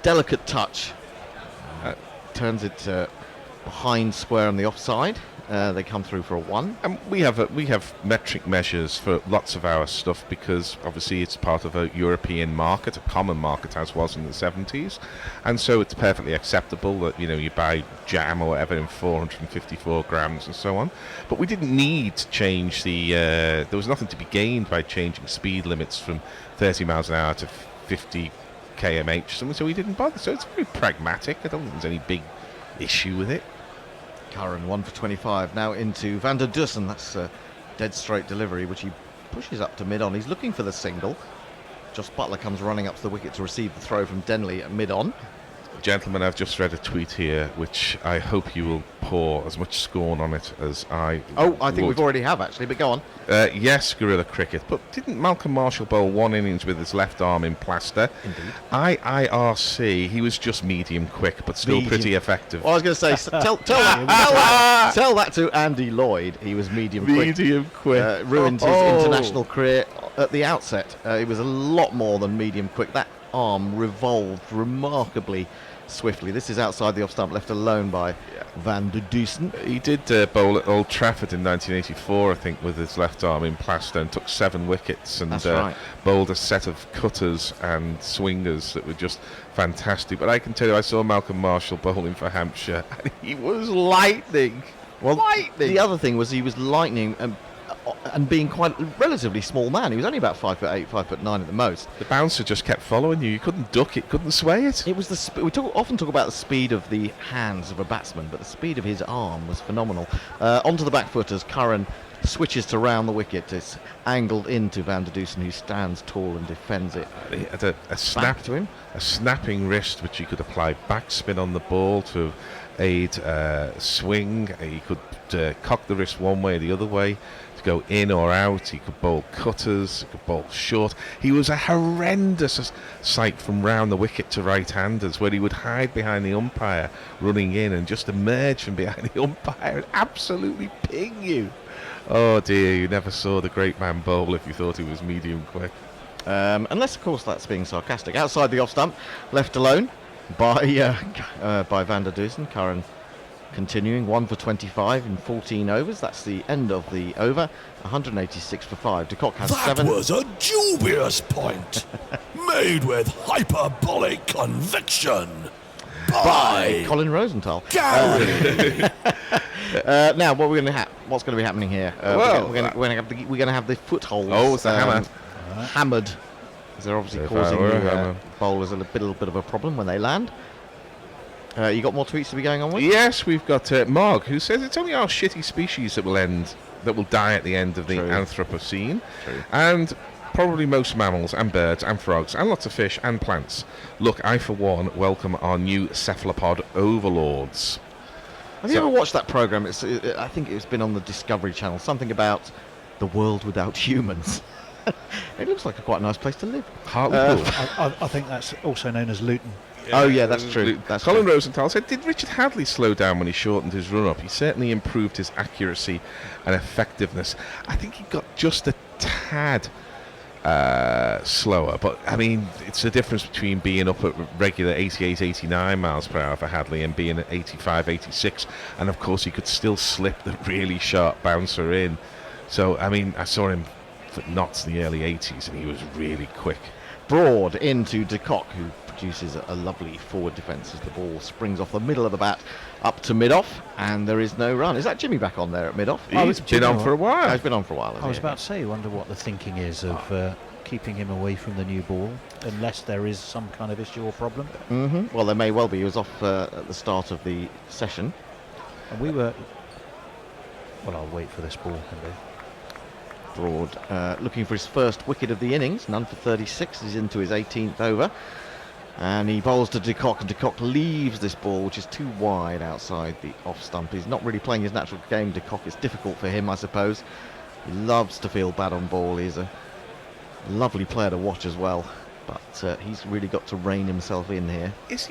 delicate touch, turns it behind square on the offside. They come through for a 1. And we have metric measures for lots of our stuff, because obviously it's part of a European market, a common market, as was in the 70s, and so it's perfectly acceptable that you buy jam or whatever in 454 grams and so on. But we didn't need to change the. There was nothing to be gained by changing speed limits from 30 miles an hour to 50 kmh, so we didn't bother. So it's very pragmatic. I don't think there's any big issue with it. Curran 1 for 25. Now into Van der Dussen. That's a dead straight delivery, which he pushes up to mid-on. He's looking for the single. Joss Butler comes running up to the wicket to receive the throw from Denley at mid-on. Gentlemen, I've just read a tweet here, which I hope you will pour as much scorn on it as I I think we've already have, actually, but go on. Yes, Guerrilla Cricket, but didn't Malcolm Marshall bowl 1 innings with his left arm in plaster? Indeed. IIRC, he was just medium quick, but still pretty effective. Well, I was going to say, tell that to Andy Lloyd. He was medium quick. Ruined his international career at the outset. It was a lot more than medium quick. That arm revolved remarkably swiftly. This is outside the off stump, left alone by Van der Dussen. He did bowl at Old Trafford in 1984, I think, with his left arm in plaster, and took 7 wickets, and bowled a set of cutters and swingers that were just fantastic. But I can tell you, I saw Malcolm Marshall bowling for Hampshire, and he was lightning. The other thing was he was lightning and being quite a relatively small man. He was only about 5'8", 5'9" at the most. The bouncer just kept following you. You couldn't duck it, couldn't sway it. It was we often talk about the speed of the hands of a batsman, but the speed of his arm was phenomenal. Onto the back foot as Curran switches to round the wicket. It's angled into Van der Dusen, who stands tall and defends it. He had a snap Back to him. a snapping wrist which he could apply backspin on the ball to aid swing. He could cock the wrist one way or the other way to go in or out. He could bowl cutters, he could bowl short. He was a horrendous sight from round the wicket to right-handers, where he would hide behind the umpire running in and just emerge from behind the umpire and absolutely ping you. Oh dear, you never saw the great man bowl if you thought he was medium quick. Unless, of course, that's being sarcastic. Outside the off stump, left alone by Van der Dusen. Curran continuing 1 for 25 in 14 overs. That's the end of the over. 186 for 5. De Kock has That 7. was a dubious point, made with hyperbolic conviction by Colin Rosenthal. Gary. Now, what we're going to what's going to be happening here? We're going to have the footholds. Oh, it's the hammer. Hammered. They're obviously So causing far, we're the hammered. bowlers a little bit of a problem when they land. You got more tweets to be going on with? Yes, we've got Mog, who says it's only our shitty species that will die at the end of the True. Anthropocene, True. and probably most mammals and birds and frogs and lots of fish and plants. Look, I for one welcome our new cephalopod overlords. Have you ever watched that program? I think it's been on the Discovery Channel. Something about the world without humans. It looks like a quite nice place to live. Hartlepool. I think that's also known as Luton. Oh yeah, that's true. That's Colin true. Rosenthal said, did Richard Hadley slow down when he shortened his run-up? He certainly improved his accuracy and effectiveness. I think he got just a tad slower, but I mean, it's the difference between being up at regular 88, 89 miles per hour for Hadley and being at 85, 86, and of course he could still slip the really sharp bouncer in. So, I mean, I saw him for knots in the early 80s and he was really quick. Broad into De Kock, who produces a lovely forward defence as the ball springs off the middle of the bat up to mid-off, and there is no run. Is that Jimmy back on there at mid-off? He's been on for a while. He's been on for a while. I was about to say, I wonder what the thinking is of keeping him away from the new ball, unless there is some kind of issue or problem. Mm-hmm. Well, there may well be. He was off at the start of the session. And we were... Well, I'll wait for this ball, Henry. Broad looking for his first wicket of the innings, none for 36. He's into his 18th over, and he bowls to De Kock, and De Kock leaves this ball, which is too wide outside the off stump. He's not really playing his natural game, De Kock. It's difficult for him, I suppose. He loves to feel bad on ball. He's a lovely player to watch as well, but he's really got to rein himself in here. Is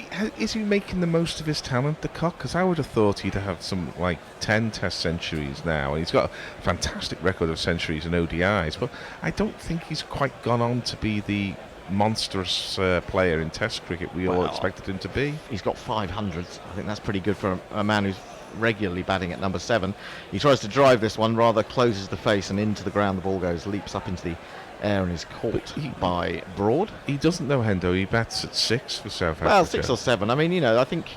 he making the most of his talent, De Kock? Because I would have thought he'd have some like 10 Test centuries now, and he's got a fantastic record of centuries and ODIs. But I don't think he's quite gone on to be the monstrous player in Test cricket we all expected him to be. He's got 500s. I think that's pretty good for a man who's regularly batting at number 7. He tries to drive this one, rather closes the face and into the ground. The ball goes, leaps up into the air and is caught by Broad. He doesn't know, Hendo. He bats at 6 for South Africa. Well, 6 or 7. I mean, you know, I think,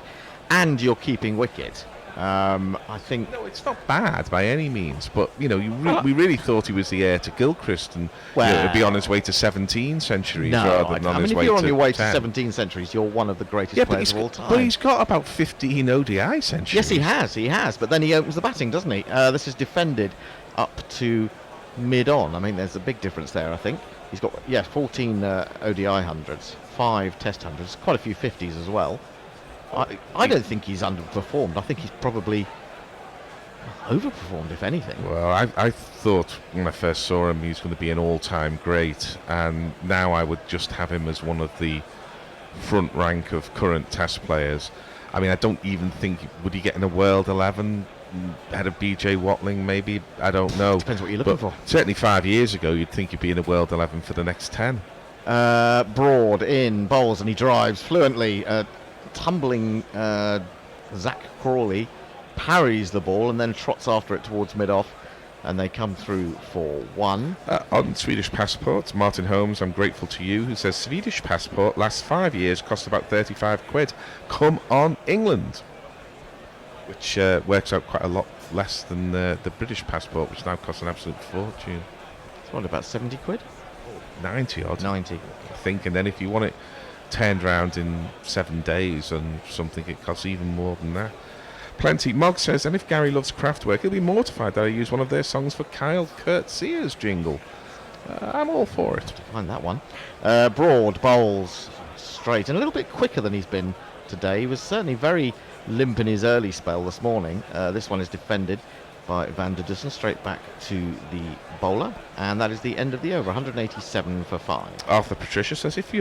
and you're keeping wicket. I think. No, it's not bad by any means, but you know, we really thought he was the heir to Gilchrist, and he'd be on his way to 17 centuries rather than on his way to 10. If you're on your way to 17 centuries, you're one of the greatest players of all time. But he's got about 15 ODI centuries. Yes, he has. But then he opens the batting, doesn't he? This is defended up to mid-on. I mean, there's a big difference there, I think. He's got, 14 ODI hundreds, 5 Test hundreds, quite a few 50s as well. I don't think he's underperformed. I think he's probably overperformed, if anything. Well, I thought when I first saw him he was going to be an all-time great, and now I would just have him as one of the front rank of current Test players. I mean, I don't even think, would he get in a World 11 ahead of BJ Watling, maybe? I don't know. Depends what you're looking for. Certainly 5 years ago, you'd think he'd be in a World 11 for the next 10. Broad in, bowls, and he drives fluently. Tumbling Zach Crawley parries the ball and then trots after it towards mid-off, and they come through for 1. On Swedish Passport, Martin Holmes, I'm grateful to you, who says Swedish Passport last 5 years cost about 35 quid. Come on, England. Which works out quite a lot less than the British Passport, which now costs an absolute fortune. It's what, about 70 quid? 90 odd. 90. I think, and then if you want it turned round in 7 days and something, it costs even more than that. Plenty. Mog says, and if Gary loves Kraftwerk, he'll be mortified that I use one of their songs for Kyle Kurt Sears jingle. I'm all for it. Find that one. Broad bowls straight and a little bit quicker than he's been today. He was certainly very limp in his early spell this morning. This one is defended by Van der Dussen straight back to the bowler, and that is the end of the over. 187 for 5. Arthur Patricia says, if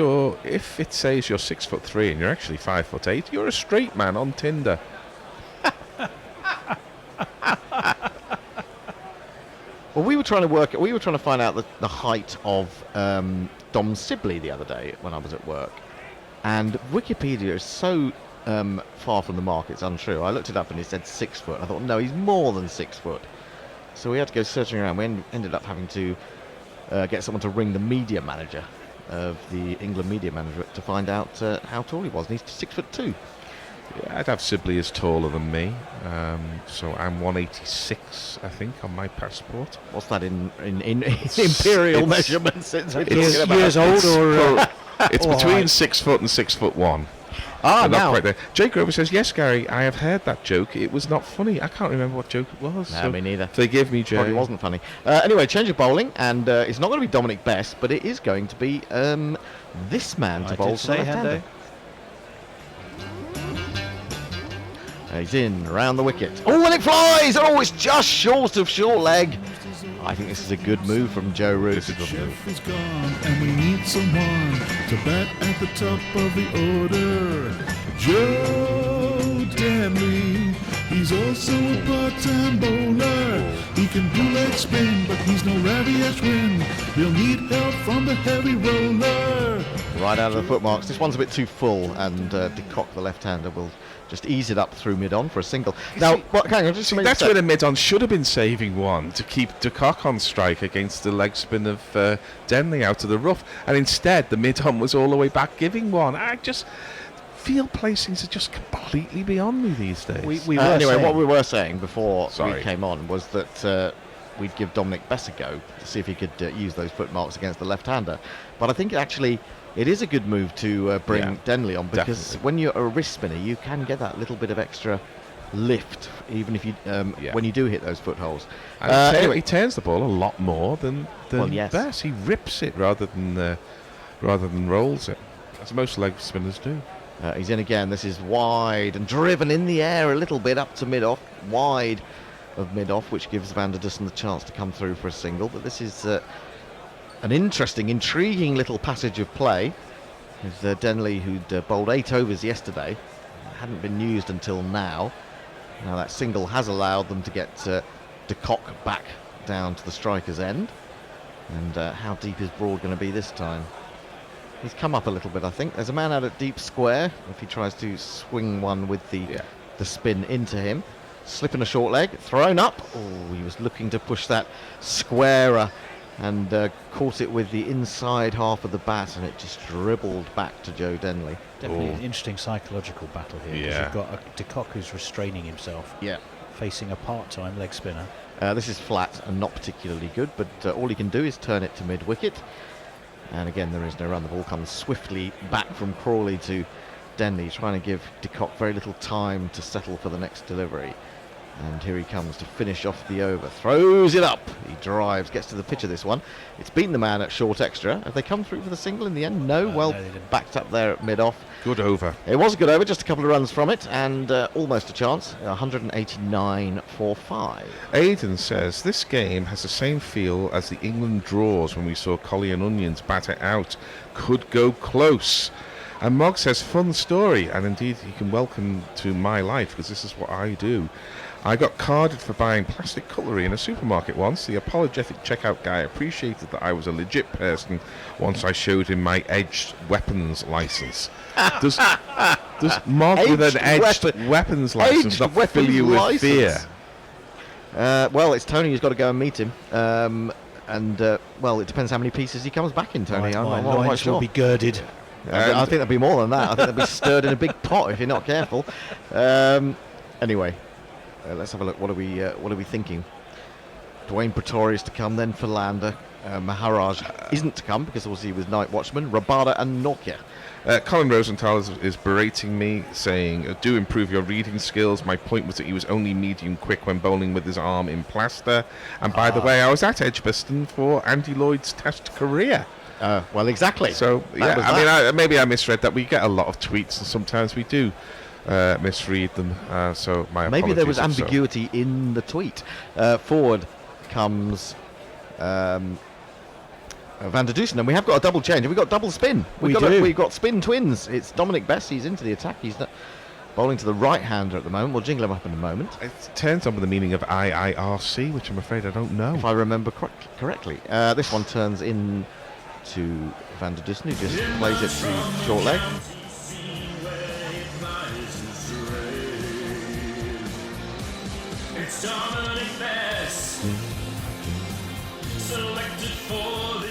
it says you're 6'3" and you're actually 5'8", you're a straight man on Tinder. Well, we were trying to find out the height of Dom Sibley the other day when I was at work, and Wikipedia is so far from the mark, it's untrue. I looked it up and it said 6 foot. I thought, no, he's more than 6 foot. So we had to go searching around. We ended up having to get someone to ring the media manager of the England media manager to find out how tall he was. And he's 6'2". Yeah, I'd have Sibley as taller than me, so I'm 186, I think, on my passport. What's that in imperial measurements? It's years old, or it's between 6 foot and 6'1". Ah, not now. quite there. Jake Grover says, yes, Gary, I have heard that joke. It was not funny. I can't remember what joke it was. No, me neither. Forgive me, Jay. Probably wasn't funny. Anyway, change of bowling, and it's not going to be Dominic Best, but it is going to be this man to bowl to the left-hander. He's in, around the wicket. Oh, and it flies! Oh, it's just short of short leg. I think this is a good move from Joe Root. The chef is gone, and we need someone to bat at the top of the order. Joe Denley, he's also a part-time bowler. He can do leg spin, but he's no Ravi Ashwin. He'll need help from the heavy roller. Right out of the footmarks. This one's a bit too full, and De Kock, the left-hander, will just ease it up through mid-on for a single. Now, hang on, just that's where the mid-on should have been saving one to keep De Kock on strike against the leg spin of Denley out of the rough, and instead the mid-on was all the way back giving one. I just field placings are just completely beyond me these days. Anyway, what we were saying before we came on was that we'd give Dominic Bess a go to see if he could use those footmarks against the left-hander. But I think actually it is a good move to bring Denley on, because when you're a wrist spinner, you can get that little bit of extra lift, even if you when you do hit those footholds. Anyway, he turns the ball a lot more than yes. Bess. He rips it rather than rolls it, as most leg spinners do. He's in again. This is wide and driven in the air a little bit up to mid-off, wide of mid-off, which gives Van der Dussen the chance to come through for a single. But this is an interesting, intriguing little passage of play. With Denley, who'd bowled 8 overs yesterday, hadn't been used until now. Now that single has allowed them to get De Kock back down to the striker's end. And how deep is Broad going to be this time? He's come up a little bit, I think. There's a man out at deep square. If he tries to swing one with the spin into him. Slipping a short leg, thrown up. Oh, he was looking to push that squarer and caught it with the inside half of the bat, and it just dribbled back to Joe Denley. Definitely an interesting psychological battle here. Yeah. You've got a De Kock who's restraining himself. Yeah. Facing a part-time leg spinner. This is flat and not particularly good, but all he can do is turn it to mid-wicket. And again, there is no run. The ball comes swiftly back from Crawley to Denley, trying to give De Kock very little time to settle for the next delivery. And here he comes to finish off the over. Throws it up. He drives, gets to the pitch of this one. It's beaten the man at short extra. Have they come through for the single in the end? No. No, they didn't. Backed up there at mid-off. Good over. It was a good over, just a couple of runs from it, and almost a chance. 189 for 5. Aidan says, this game has the same feel as the England draws when we saw Collie and Onions batter out. Could go close. And Mog says, fun story, and indeed you can welcome to my life, because this is what I do. I got carded for buying plastic cutlery in a supermarket once. The apologetic checkout guy appreciated that I was a legit person once I showed him my edged weapons license. Does Mog with an edged weapons license not fill you with fear? Well, it's Tony who's got to go and meet him. Well, it depends how many pieces he comes back in, Tony. I'm not quite sure. Will be girded. I think there'll be more than that. I think they'll be stirred in a big pot if you're not careful. Anyway, let's have a look. What are we thinking? Dwayne Pretorius to come, then Philander. Maharaj isn't to come because obviously he was Night Watchman. Rabada and Nokia. Colin Rosenthal is berating me, saying, do improve your reading skills. My point was that he was only medium quick when bowling with his arm in plaster. And by the way, I was at Edgbaston for Andy Lloyd's Test career. Well, exactly. So, yeah, I mean, maybe I misread that. We get a lot of tweets, and sometimes we do misread them. So, my apologies. Maybe there was if so. ambiguity in the tweet. Forward comes Van der Dusen, and we have got a double change. We've got double spin. We've got spin twins. It's Dominic Best. He's into the attack. He's bowling to the right-hander at the moment. We'll jingle him up in a moment. It turns on with the meaning of IIRC, which I'm afraid I don't know. If I remember correctly. This one turns in to Van der Dusen, who just plays it to short leg. It's Dominic Best, selected for the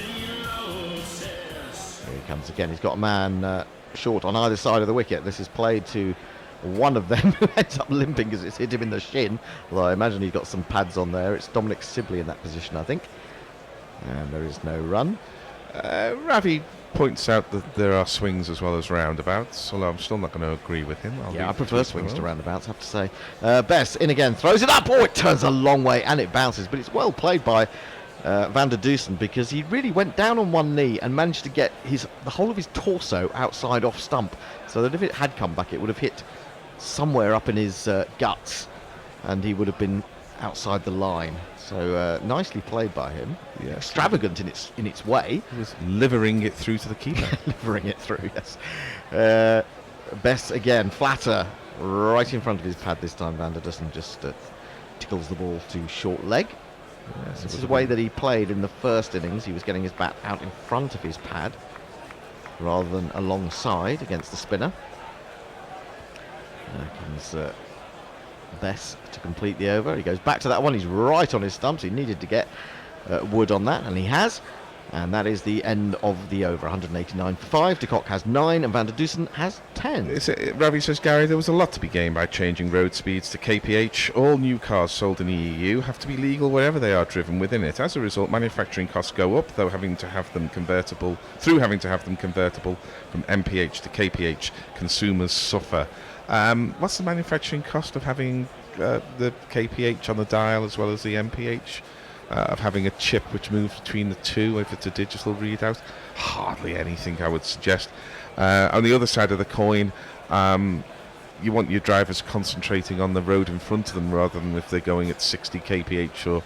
Here he comes again. He's got a man short on either side of the wicket. This is played to one of them who ends up limping because it's hit him in the shin. Although I imagine he's got some pads on there. It's Dominic Sibley in that position, I think. And there is no run. Ravi points out that there are swings as well as roundabouts, although I'm still not going to agree with him. I prefer swings to roundabouts, I have to say. Best in again, throws it up. Oh, it turns a long way and it bounces, but it's well played by Van der Dusen because he really went down on one knee and managed to get the whole of his torso outside off stump, so that if it had come back, it would have hit somewhere up in his guts, and he would have been outside the line. So nicely played by him. Yes. Extravagant in its way. He was livering it through to the keeper. Livering it through, yes. Best again, flatter, right in front of his pad this time. Van der Dusen just tickles the ball to short leg. Yes, this is the way that he played in the first innings. He was getting his bat out in front of his pad rather than alongside against the spinner. There comes Bess to complete the over. He goes back to that one. He's right on his stumps. He needed to get wood on that, and he has. And that is the end of the over. 189 for 5. De Kock has 9, and Van der Dusen has 10. Ravi says, Gary, there was a lot to be gained by changing road speeds to KPH. All new cars sold in the EU have to be legal wherever they are driven within it. As a result, manufacturing costs go up, though having to have them convertible from MPH to KPH, consumers suffer. What's the manufacturing cost of having the KPH on the dial as well as the MPH? Of having a chip which moves between the two if it's a digital readout? Hardly anything, I would suggest. On the other side of the coin, you want your drivers concentrating on the road in front of them rather than if they're going at 60 kph or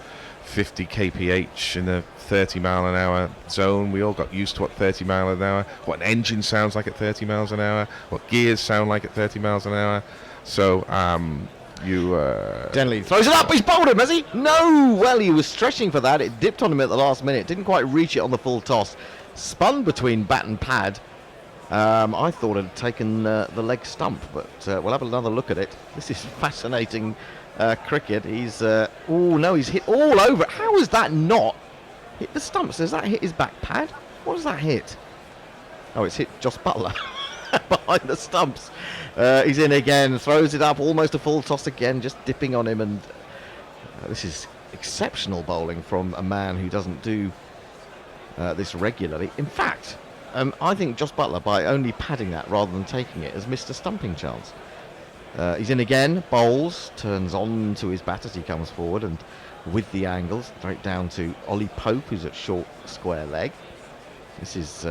50 kph in a 30 mile an hour zone. We all got used to what 30 mile an hour, what an engine sounds like at 30 miles an hour, what gears sound like at 30 miles an hour. So Denley throws it up. He's bowled him, has he? No! Well, he was stretching for that. It dipped on him at the last minute. Didn't quite reach it on the full toss. Spun between bat and pad. I thought it had taken the leg stump, but we'll have another look at it. This is fascinating cricket. He's he's hit all over. How has that not hit the stumps? Does that hit his back pad? What does that hit? Oh, it's hit Joss Butler behind the stumps. He's in again, throws it up, almost a full toss again, just dipping on him, and this is exceptional bowling from a man who doesn't do this regularly. In fact, I think Joss Butler, by only padding that rather than taking it, has missed a stumping chance. He's in again, bowls, turns on to his bat as he comes forward, and with the angles, straight down to Ollie Pope, who's at short square leg. This is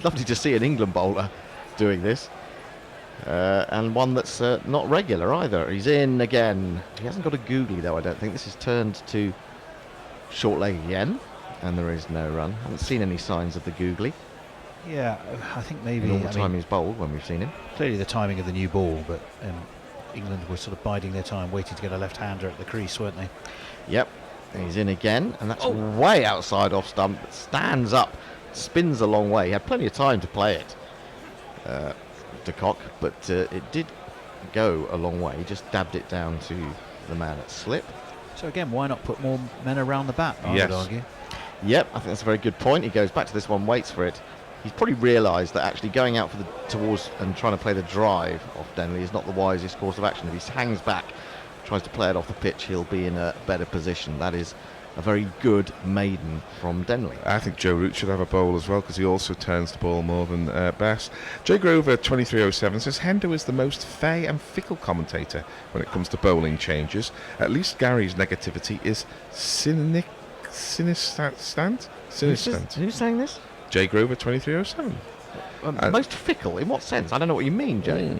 lovely to see an England bowler doing this. And one that's not regular either. He's in again. He hasn't got a googly though, I don't think. This is turned to short leg again, and there is no run. Haven't seen any signs of the googly. Yeah, I think maybe. All the time he's bowled when we've seen him. Clearly the timing of the new ball, but England were sort of biding their time, waiting to get a left-hander at the crease, weren't they? Yep. He's in again, and that's way outside off stump. Stands up, spins a long way. He had plenty of time to play it. De Kock, but it did go a long way. He just dabbed it down to the man at slip. So again, why not put more men around the bat, I would argue. Yep, I think that's a very good point. He goes back to this one, waits for it. He's probably realised that actually going out towards and trying to play the drive off Denley is not the wisest course of action. If he hangs back, tries to play it off the pitch, he'll be in a better position. That is a very good maiden from Denley. I think Joe Root should have a bowl as well because he also turns the ball more than Bess. Jay Grover 2307 says Hendo is the most fey and fickle commentator when it comes to bowling changes. At least Gary's negativity is sinistant. Who's saying this? Jay Grover 2307. Most fickle? In what sense? I don't know what you mean, Jay.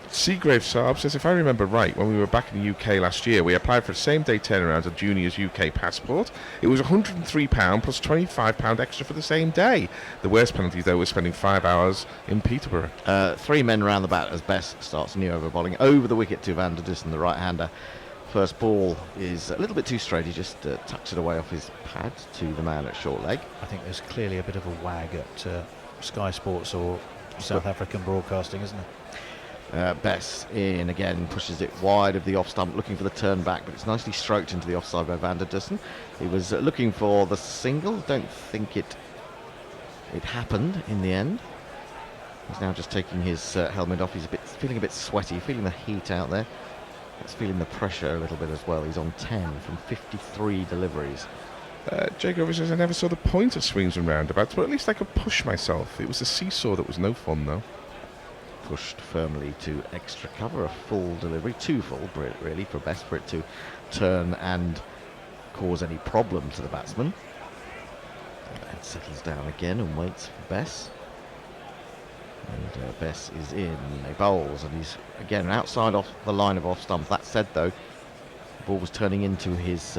Seagrave Saab says, if I remember right, when we were back in the UK last year, we applied for a same-day turnaround of Junior's UK passport. It was £103 plus £25 extra for the same day. The worst penalty, though, was spending 5 hours in Peterborough. 3 men round the bat as Bess starts new over bowling over the wicket to Van der Dussen, the right-hander. First ball is a little bit too straight. He just tucks it away off his pad to the man at short leg. I think there's clearly a bit of a wag at Sky Sports or South African Broadcasting, isn't there? Bess in again, pushes it wide of the off stump, looking for the turn back, but it's nicely stroked into the offside by Van der Dussen. He was looking for the single. Don't think it happened in the end. He's now just taking his helmet off. He's feeling a bit sweaty, feeling the heat out there. He's feeling the pressure a little bit as well. He's on 10 from 53 deliveries. Jay Grover says, I never saw the point of swings and roundabouts, but at least I could push myself. It was the seesaw that was no fun, though. Pushed firmly to extra cover, a full delivery, too full really for Bess for it to turn and cause any problem to the batsman. And settles down again and waits for Bess. And Bess is in, he bowls, and he's again outside off the line of off stump. That said though, the ball was turning into his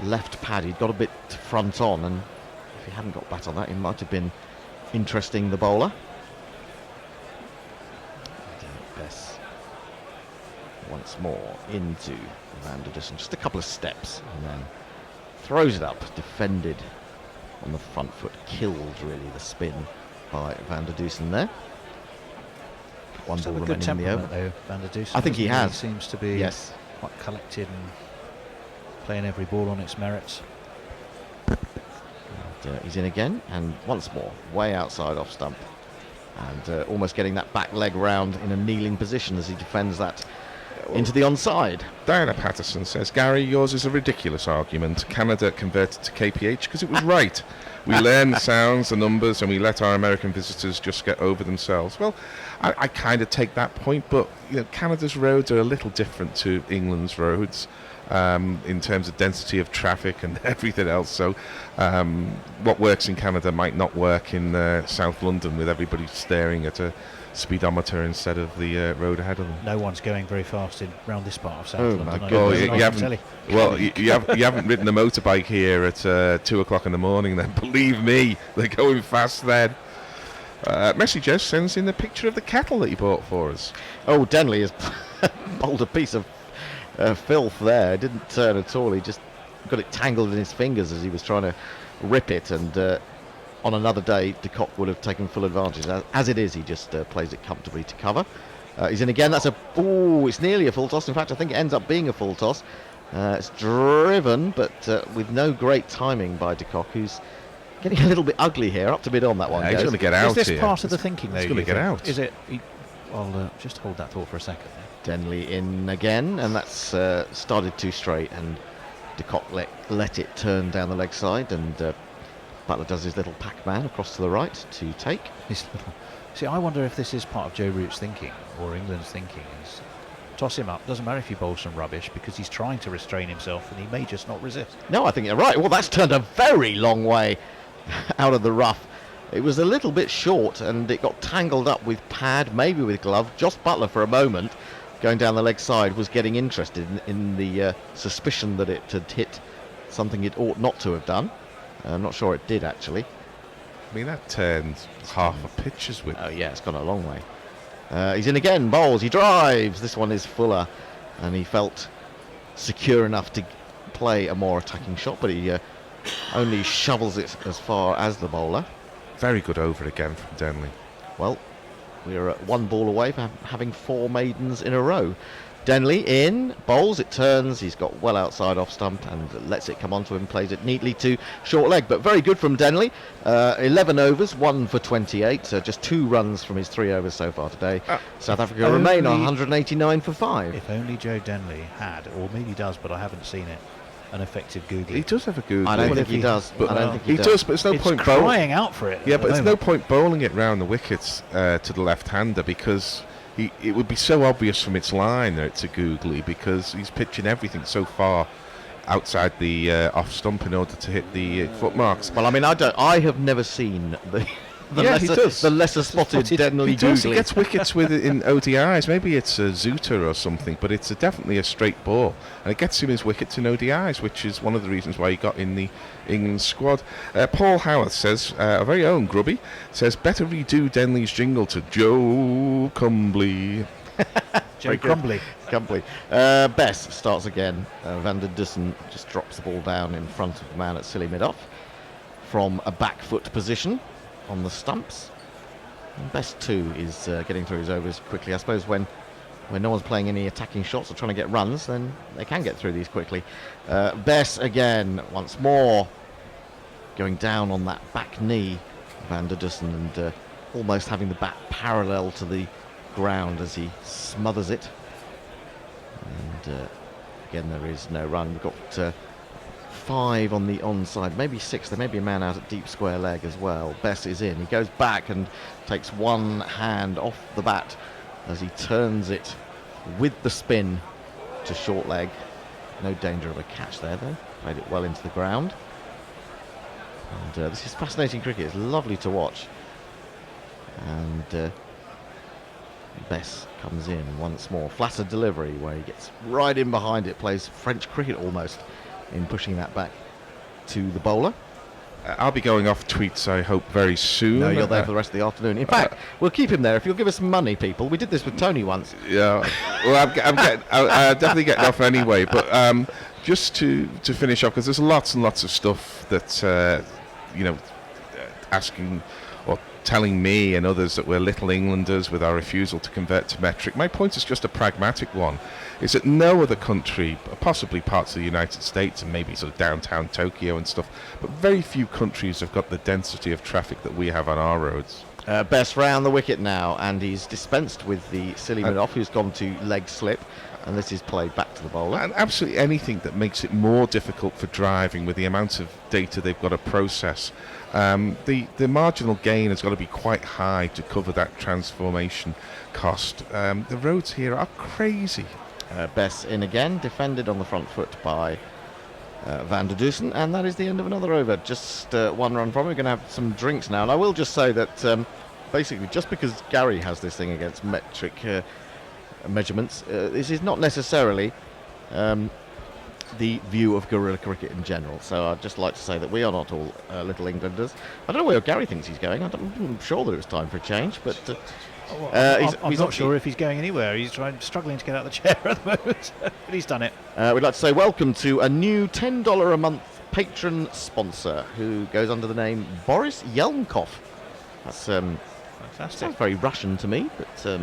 left pad. He'd got a bit front on, and if he hadn't got bat on that, it might have been interesting, the bowler. Bess once more into Van der Dussen, just a couple of steps, and then throws it up, defended on the front foot, killed really the spin by Van der Dussen there. One ball a good remaining in the over. temperament though, Van der Dussen. I think he has. He seems to be quite collected and playing every ball on its merits. And, he's in again, and once more, way outside off stump. And almost getting that back leg round in a kneeling position as he defends that into the onside. Diana Patterson says, Gary, yours is a ridiculous argument. Canada converted to KPH because it was right. We learn the sounds, the numbers, and we let our American visitors just get over themselves. Well, I kind of take that point, but Canada's roads are a little different to England's roads. In terms of density of traffic and everything else. So what works in Canada might not work in South London with everybody staring at a speedometer instead of the road ahead of them. No one's going very fast around this part of South London. My Oh, goodness. you haven't ridden a motorbike here at 2 o'clock in the morning then. Believe me, they're going fast then. Messi just sends in the picture of the kettle that he bought for us. Oh, Denley has bowled a piece of filth there. Didn't turn at all. He just got it tangled in his fingers as he was trying to rip it, and on another day de Kock would have taken full advantage. As it is, he just plays it comfortably to cover. He's in again. That's it's nearly a full toss. In fact, I think it ends up being a full toss. It's driven, but with no great timing by de Kock, who's getting a little bit ugly here. Up to mid on that one. He's going to get out. Is this part of the thinking though? He's going to get out. Is it? I'll just hold that thought for a second. Denley in again, and that's started too straight, and de Kock let it turn down the leg side, and Butler does his little Pac-Man across to the right to take. See, I wonder if this is part of Joe Root's thinking, or England's thinking, is toss him up, doesn't matter if he bowls some rubbish, because he's trying to restrain himself, and he may just not resist. No, I think you're right. Well, that's turned a very long way out of the rough. It was a little bit short, and it got tangled up with pad, maybe with glove. Joss Butler, for a moment, going down the leg side, was getting interested in the suspicion that it had hit something it ought not to have done. I'm not sure it did, actually. I mean, that turned half a pitcher's width. Oh, yeah, it's gone a long way. He's in again, bowls, he drives. This one is fuller, and he felt secure enough to play a more attacking shot, but he only shovels it as far as the bowler. Very good over again from Denley. Well, we're at one ball away from having 4 maidens in a row. Denley in, bowls, it turns, he's got well outside off stump and lets it come onto him, plays it neatly to short leg, but very good from Denley. 11 overs, 1 for 28, just 2 runs from his 3 overs so far today. South Africa remain on 189 for 5. If only Joe Denley had, or maybe he does, but I haven't seen it, an effective googly. He does have a googly. I don't think he does. But I don't think he does, but it's no It's point crying out for it. Yeah, at but the there's no moment. point bowling it round the wickets to the left-hander because it would be so obvious from its line that it's a googly because he's pitching everything so far outside the off stump in order to hit the footmarks. Well, I mean, I have never seen Yeah, he does. the lesser spotted Denley He does. He googly. gets wickets with it in ODIs. Maybe it's a Zuter or something, but it's definitely a straight ball, and it gets him his wickets in ODIs, which is one of the reasons why he got in the England squad. Paul Howarth says, our very own Grubby says, better redo Denley's jingle to Joe Cumbly. Joe Crumbly. Bess starts again. Van der Dussen just drops the ball down in front of the man at silly mid-off from a back foot position on the stumps. And Bess too is getting through his overs quickly. I suppose when no one's playing any attacking shots or trying to get runs, then they can get through these quickly. Bess again, once more, going down on that back knee, Van der Dussen, and almost having the bat parallel to the ground as he smothers it. And again, there is no run. We've got 5 on the onside, maybe 6. There may be a man out at deep square leg as well. Bess is in. He goes back and takes one hand off the bat as he turns it with the spin to short leg. No danger of a catch there, though. Played it well into the ground. And this is fascinating cricket. It's lovely to watch. And Bess comes in once more. Flatter delivery where he gets right in behind it. Plays French cricket almost in pushing that back to the bowler. I'll be going off tweets, I hope, very soon. No, you're there for the rest of the afternoon. In fact, we'll keep him there if you'll give us some money, people. We did this with Tony once. Yeah, well, I'm definitely getting off anyway. But just to finish off, because there's lots and lots of stuff that asking or telling me and others that we're little Englanders with our refusal to convert to metric. My point is just a pragmatic one. Is that no other country, possibly parts of the United States and maybe sort of downtown Tokyo and stuff, but very few countries have got the density of traffic that we have on our roads. Best round the wicket now, and he's dispensed with the silly mid-off, who's gone to leg slip, and this is played back to the bowler. And absolutely anything that makes it more difficult for driving with the amount of data they've got to process. The marginal gain has got to be quite high to cover that transformation cost. The roads here are crazy. Bess in again, defended on the front foot by Van der Dussen, and that is the end of another over. Just 1 run from it. We're going to have some drinks now, and I will just say that basically just because Gary has this thing against metric measurements, this is not necessarily the view of guerrilla cricket in general. So I'd just like to say that we are not all little Englanders. I don't know where Gary thinks he's going. I'm sure that it was time for a change, but I'm not sure if he's going anywhere. He's struggling to get out of the chair at the moment, but he's done it. We'd like to say welcome to a new $10 a month patron sponsor who goes under the name Boris Yelmkov. That's fantastic. Sounds very Russian to me, but I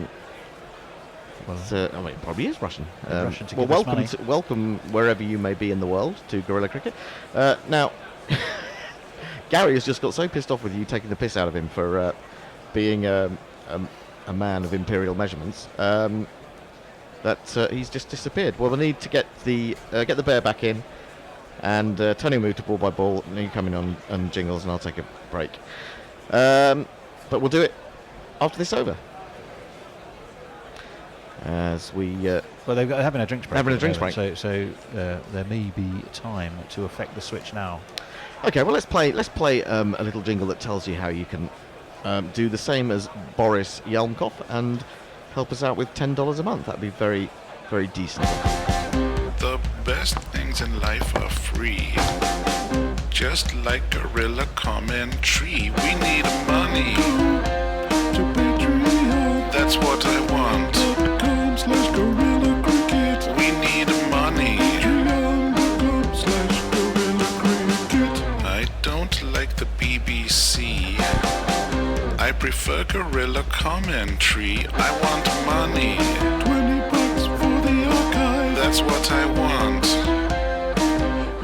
mean, it probably is Russian. Russian to give us money. Welcome wherever you may be in the world to guerrilla cricket. Now, Gary has just got so pissed off with you taking the piss out of him for being a man of imperial measurements that he's just disappeared. Well, we need to get the bear back in, and Tony will move to ball by ball, and you come in on jingles, and I'll take a break. But we'll do it after this over. As we they're having a drinks break. Having a drinks break. So there may be time to affect the switch now. Okay, well let's play a little jingle that tells you how you can do the same as Boris Yelmkov and help us out with $10 a month. That'd be very, very decent. The best things in life are free. Just like guerrilla commentary, we need money. That's what I want. .com/guerrilla cricket. We need money. .com/guerrilla cricket. I don't like the BBC. I prefer guerrilla commentary. I want money. $20 for the archive. That's what I want.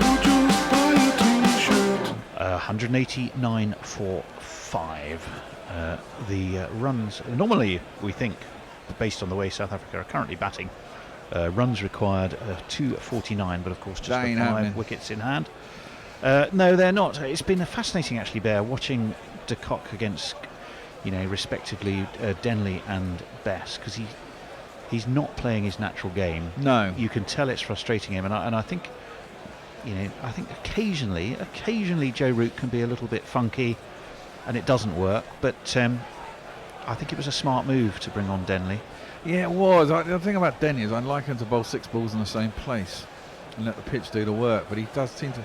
Or just buy a t-shirt. 189 for 5. The runs, normally we think, based on the way South Africa are currently batting, Runs required 249, but of course just That the ain't 5 happening. wickets in hand. No, they're not. It's been a fascinating, actually, Bear, watching de Kock against, respectively Denley and Bess, because he's not playing his natural game. No. You can tell it's frustrating him, and I think, I think occasionally Joe Root can be a little bit funky, and it doesn't work. But I think it was a smart move to bring on Denley. Yeah, it was. The thing about Denny is I'd like him to bowl 6 balls in the same place and let the pitch do the work, but he does seem to...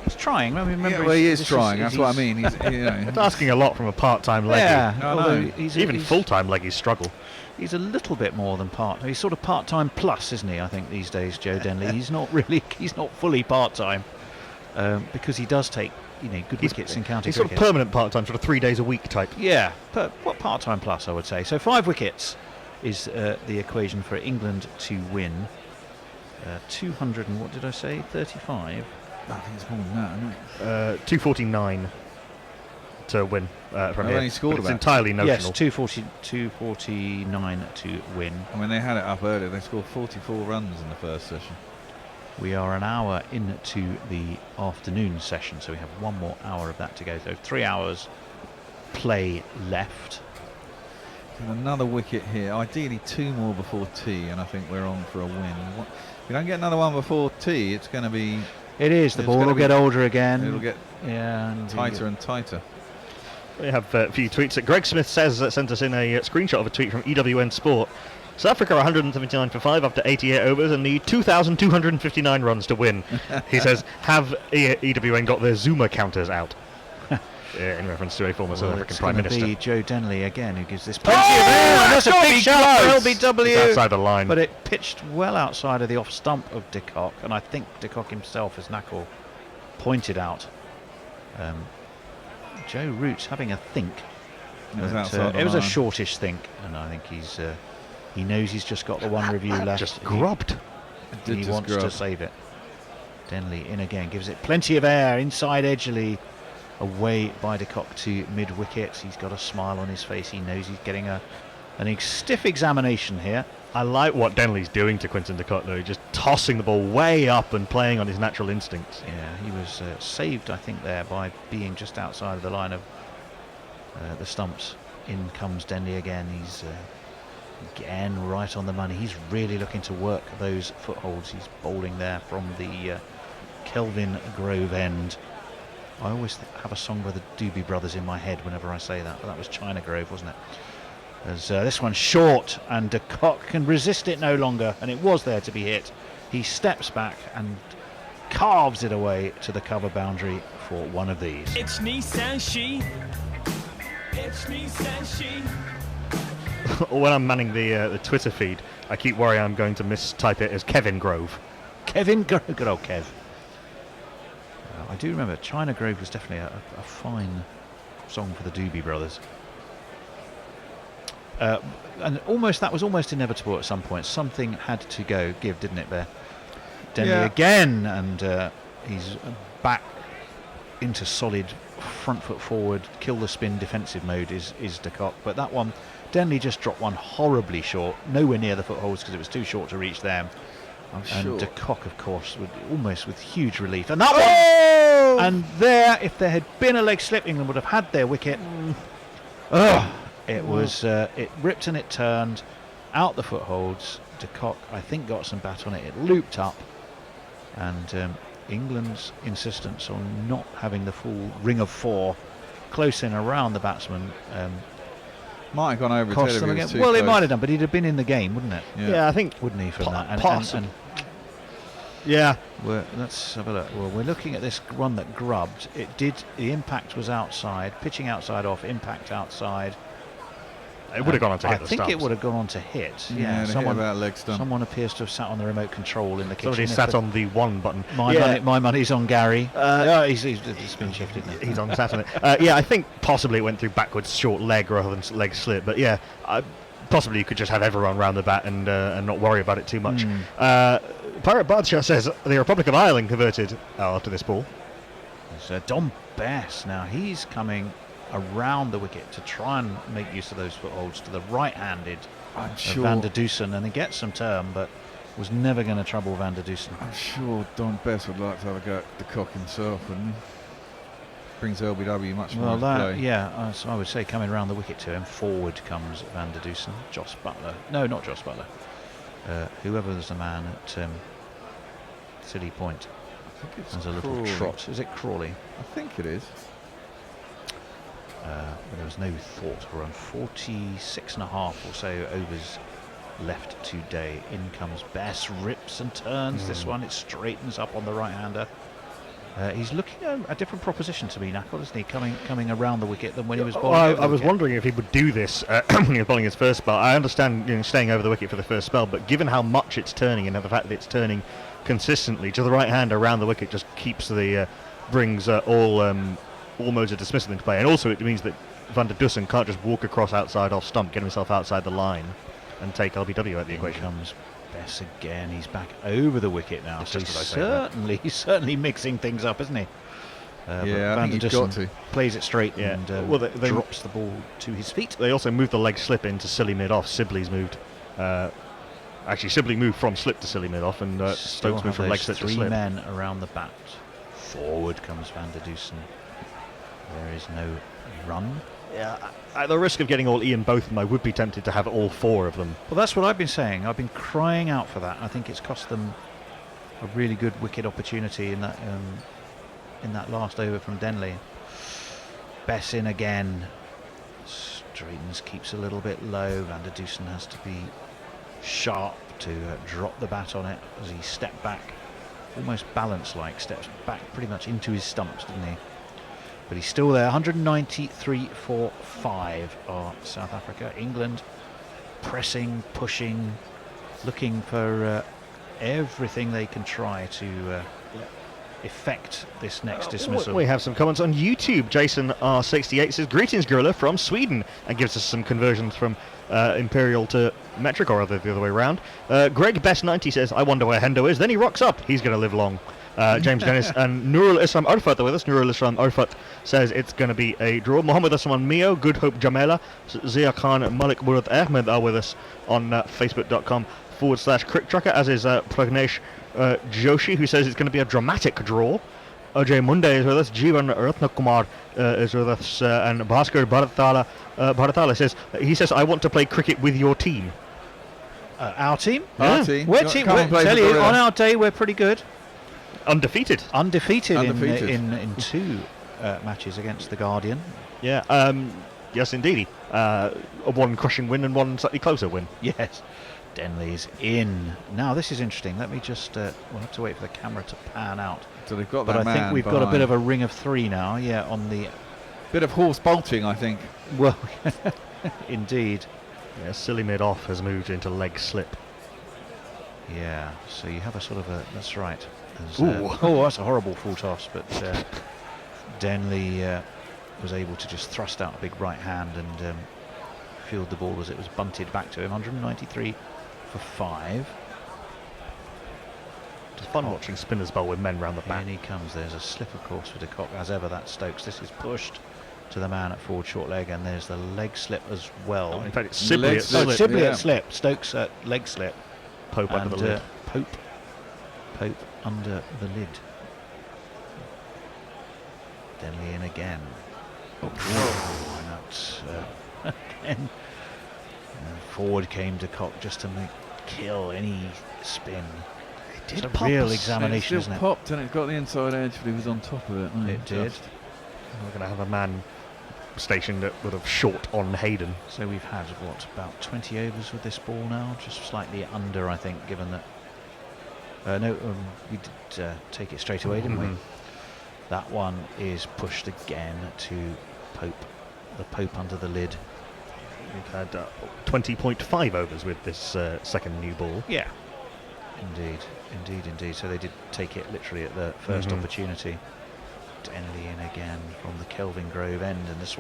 He's trying. I mean, remember, Yeah, well, he is this trying. That's what I mean. He's, It's asking a lot from a part-time leggy. Yeah, I know. although Even full-time leggies struggle. He's a little bit more than part. He's sort of part-time plus, isn't he? I think these days, Joe Denley. He's not fully part-time because he does take good wickets in county He's sort of cricket. permanent part-time, sort of 3 days a week type. Yeah, what part-time plus, I would say. So 5 wickets is the equation for England to win. 200 and what did I say? 35. I think it's more than that, isn't it? 249 to win from They've here. only scored But it's about- entirely notional. Yes, 249 to win. And when they had it up earlier, they scored 44 runs in the first session. We are an hour into the afternoon session, so we have one more hour of that to go. So 3 hours play left. And another wicket here. Ideally 2 more before tea, and I think we're on for a win. If we don't get another one before tea, it's going to be... It is. The It's ball gonna will be- get older again. It'll get and tighter and tighter. We have a few tweets. Greg Smith sent us in a screenshot of a tweet from EWN Sport. South Africa are 179 for 5 after 88 overs and need 2,259 runs to win. He says, have EWN got their Zuma counters out? In reference to a former South African it's Prime going to Minister. be Joe Denley again who gives this plenty of air. And that's a big shot for LBW. It's outside the line. But it pitched well outside of the off stump of de Kock, and I think de Kock himself, as Knuckle pointed out, Joe Root's having a think. It was But, outside the it was a line. shortish think, and I think he knows he's just got the one review left. Just grubbed. Did He just wants to grub. save it. Denley in again, gives it plenty of air inside edgely, away by de Kock to mid wicket. He's got a smile on his face. He knows he's getting a stiff examination here. I like what Denley's doing to Quinton de Kock, though, just tossing the ball way up and playing on his natural instincts. Yeah, he was saved, I think, there by being just outside of the line of the stumps. In comes Denley again. He's again right on the money. He's really looking to work those footholds. He's bowling there from the Kelvin Grove end. I always have a song by the Doobie Brothers in my head whenever I say that, but that was China Grove, wasn't it? As this one's short, and de Kock can resist it no longer, and it was there to be hit. He steps back and carves it away to the cover boundary for one of these. It's Nissan She. It's Nissan She. When I'm manning the Twitter feed, I keep worrying I'm going to mistype it as Kevin Grove. Kevin Grove, good old Kev. I do remember China Grove was definitely a fine song for the Doobie Brothers. And that was almost inevitable at some point. Something had to give, didn't it, Bear? Denley Yeah. again, and he's back into solid front foot forward, kill the spin defensive mode is de Kock. But that one, Denley just dropped one horribly short, nowhere near the footholds because it was too short to reach them. I'm And sure. de Kock, of course, almost with huge relief. And that one! And there, if there had been a leg slip, England would have had their wicket. It was, it ripped and it turned out the footholds. De Kock, I think, got some bat on it. It looped up. And England's insistence on not having the full ring of 4 close in around the batsman Might have gone over his cost head them if he again. was too Well, it close. might have done, but he'd have been in the game, wouldn't it? Yeah, I think. Wouldn't he, from that? Possibly. Yeah. Let's have a look. Well, we're looking at this one that grubbed. The impact was outside, pitching outside off, impact outside. It would have gone on to hit I the think stumps. it would have gone on to hit. Yeah, they hit about leg stump. Someone appears to have sat on the remote control in the kitchen. Somebody sat on the 1 button. My money's on Gary. He's been shifted now. He's on sat on it. Yeah, I think possibly it went through backwards, short leg rather than leg slip. But yeah, possibly you could just have everyone round the bat and not worry about it too much. Pirate Badshah says the Republic of Ireland converted after this ball. It's Dom Bess now. He's coming around the wicket to try and make use of those footholds to the right-handed I'm of sure. Van der Dusen, and he gets some term, but was never going to trouble Van der Dusen. I'm sure Don Bess would like to have a go at the cock himself, wouldn't he? Brings LBW much more Well, into that, play. yeah, so I would say coming around the wicket to him, forward comes Van der Dusen. Joss Butler. No, not Joss Butler. Whoever's the man at City Point. I think it's There's a little Crawley. trot. Is it Crawley? I think it is. But there was no thought to run. 46 and a half or so overs left today. In comes Bess, rips and turns. This one, it straightens up on the right-hander. He's looking at a different proposition to me, Knuckle, isn't he? Coming around the wicket than when he was bowling. over I the was wicket. wondering if he would do this when he was bowling his first spell. I understand staying over the wicket for the first spell, but given how much it's turning and the fact that it's turning consistently to the right hand around the wicket, just keeps the brings all modes of dismissal into play, and also it means that Van der Dusen can't just walk across outside off stump, get himself outside the line, and take LBW out of the In equation. comes Bess again. He's back over the wicket now. It's So just he's as I say that. he's certainly mixing things up, isn't he? But Yeah, I Van think der you've got Dusen to. plays it straight Yeah. and Well, they drops the ball to his feet. They also moved the leg slip into silly mid-off. Sibley's moved. Actually, Sibley moved from slip to silly mid-off, and Still Stokes moved have from those leg slip to three slip. men around the bat. Forward comes Van der Dusen. There is no run. Yeah, at the risk of getting all Ian both of them, I would be tempted to have all four of them. Well, that's what I've been saying. I've been crying out for that. I think it's cost them a really good wicket opportunity in that last over from Denley. Bess in again. Straightens, keeps a little bit low. Van der Dusen has to be sharp to drop the bat on it as he stepped back, almost balance-like, steps back pretty much into his stumps, didn't he? But he's still there. 193 for 5 are South Africa. England pressing, pushing, looking for everything they can try to effect this next dismissal. We have some comments on YouTube. Jason R68 says, "Greetings, Gorilla from Sweden," and gives us some conversions from Imperial to metric, or rather the other way around. Greg Best 90 says, "I wonder where Hendo is." Then he rocks up. He's going to live long. James Dennis and Nurul Islam Arfat are with us. Nurul Islam Arfat says it's going to be a draw. Mohammed Asman Mio, Good Hope Jamela, Zia Khan, Malik Murat Ahmed are with us on Facebook.com/Crick Tracker, as is Pragnesh Joshi, who says it's going to be a dramatic draw. Ajay Munde is with us. Jeevan Ratnakumar is with us, and Bhaskar Bharatala says, "I want to play cricket with your team." Our team? Our team. We're Come team. and play Tell for you, Gorilla. on our day, we're pretty good. Undefeated. Undefeated. Undefeated. In 2 matches against the Guardian. Yeah. Yes, indeed. A one crushing win and one slightly closer win. Yes. Denley's in. Now, this is interesting. Let me just... we'll have to wait for the camera to pan out. So they've got But that I man think we've got a bit behind. of a ring of 3 now. Yeah, on the... Bit of horse bolting, I think. Well, indeed. Yeah, silly mid off has moved into leg slip. Yeah, so you have a sort of a... That's right. There's, Ooh. oh, that's a horrible full toss, but Denley was able to just thrust out a big right hand and field the ball as it was bunted back to him. 193 for 5. It's fun watching spinners bowl with men round the bat. In he comes. There's a slip, of course, for de Kock. As ever, that's Stokes. This is pushed to the man at forward short leg, and there's the leg slip as well. Oh, in fact, it's Sibley Leg at slip. Oh, slip. Sibley yeah. at slip. Stokes at leg slip. Pope under the lid. Pope under the lid. Denley in again. Oh, and that's again. Forward came de Kock just to kill any spin. It's a real examination, It isn't still it? popped and it got the inside edge, but he was on top of it. It did. We're going to have a man stationed at would have short on Hayden. So we've had, what, about 20 overs with this ball now? Just slightly under, I think, given that... we did take it straight away, didn't we? That one is pushed again to Pope. The Pope under the lid. We've had 20.5 overs with this second new ball. Yeah. Indeed. So they did take it literally at the first opportunity. Denley in again from the Kelvin Grove end, and this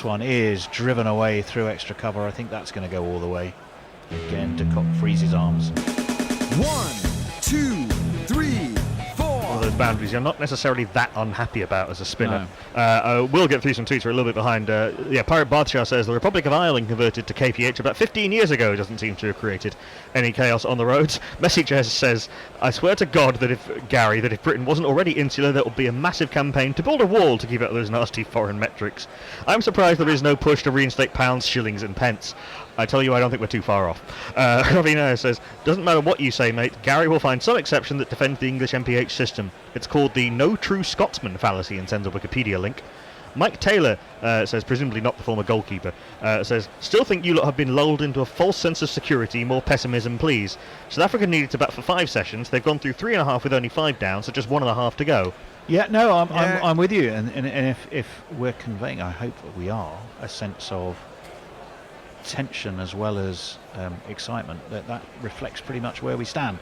one is driven away through extra cover. I think that's going to go all the way. Again, de Kock frees his arms. 1, 2, 3, 4. One of those boundaries you're not necessarily that unhappy about as a spinner. We'll get through some tweets. We're a little bit behind. Pirate Bathshah says the Republic of Ireland converted to KPH about 15 years ago. Doesn't seem to have created any chaos on the roads. Messi says, I swear to God that if Britain wasn't already insular, there would be a massive campaign to build a wall to keep out those nasty foreign metrics. I'm surprised there is no push to reinstate pounds, shillings and pence. I tell you, I don't think we're too far off. Ravina says, doesn't matter what you say, mate, Gary will find some exception that defends the English MPH system. It's called the no true Scotsman fallacy and sends a Wikipedia link. Mike Taylor says, presumably not the former goalkeeper, says, still think you lot have been lulled into a false sense of security, more pessimism please. South Africa needed to bat for 5 sessions, they've gone through 3.5 with only 5 down, so just 1.5 to go. Yeah, no, I'm with you, and if we're conveying, I hope that we are, a sense of tension as well as excitement, that reflects pretty much where we stand.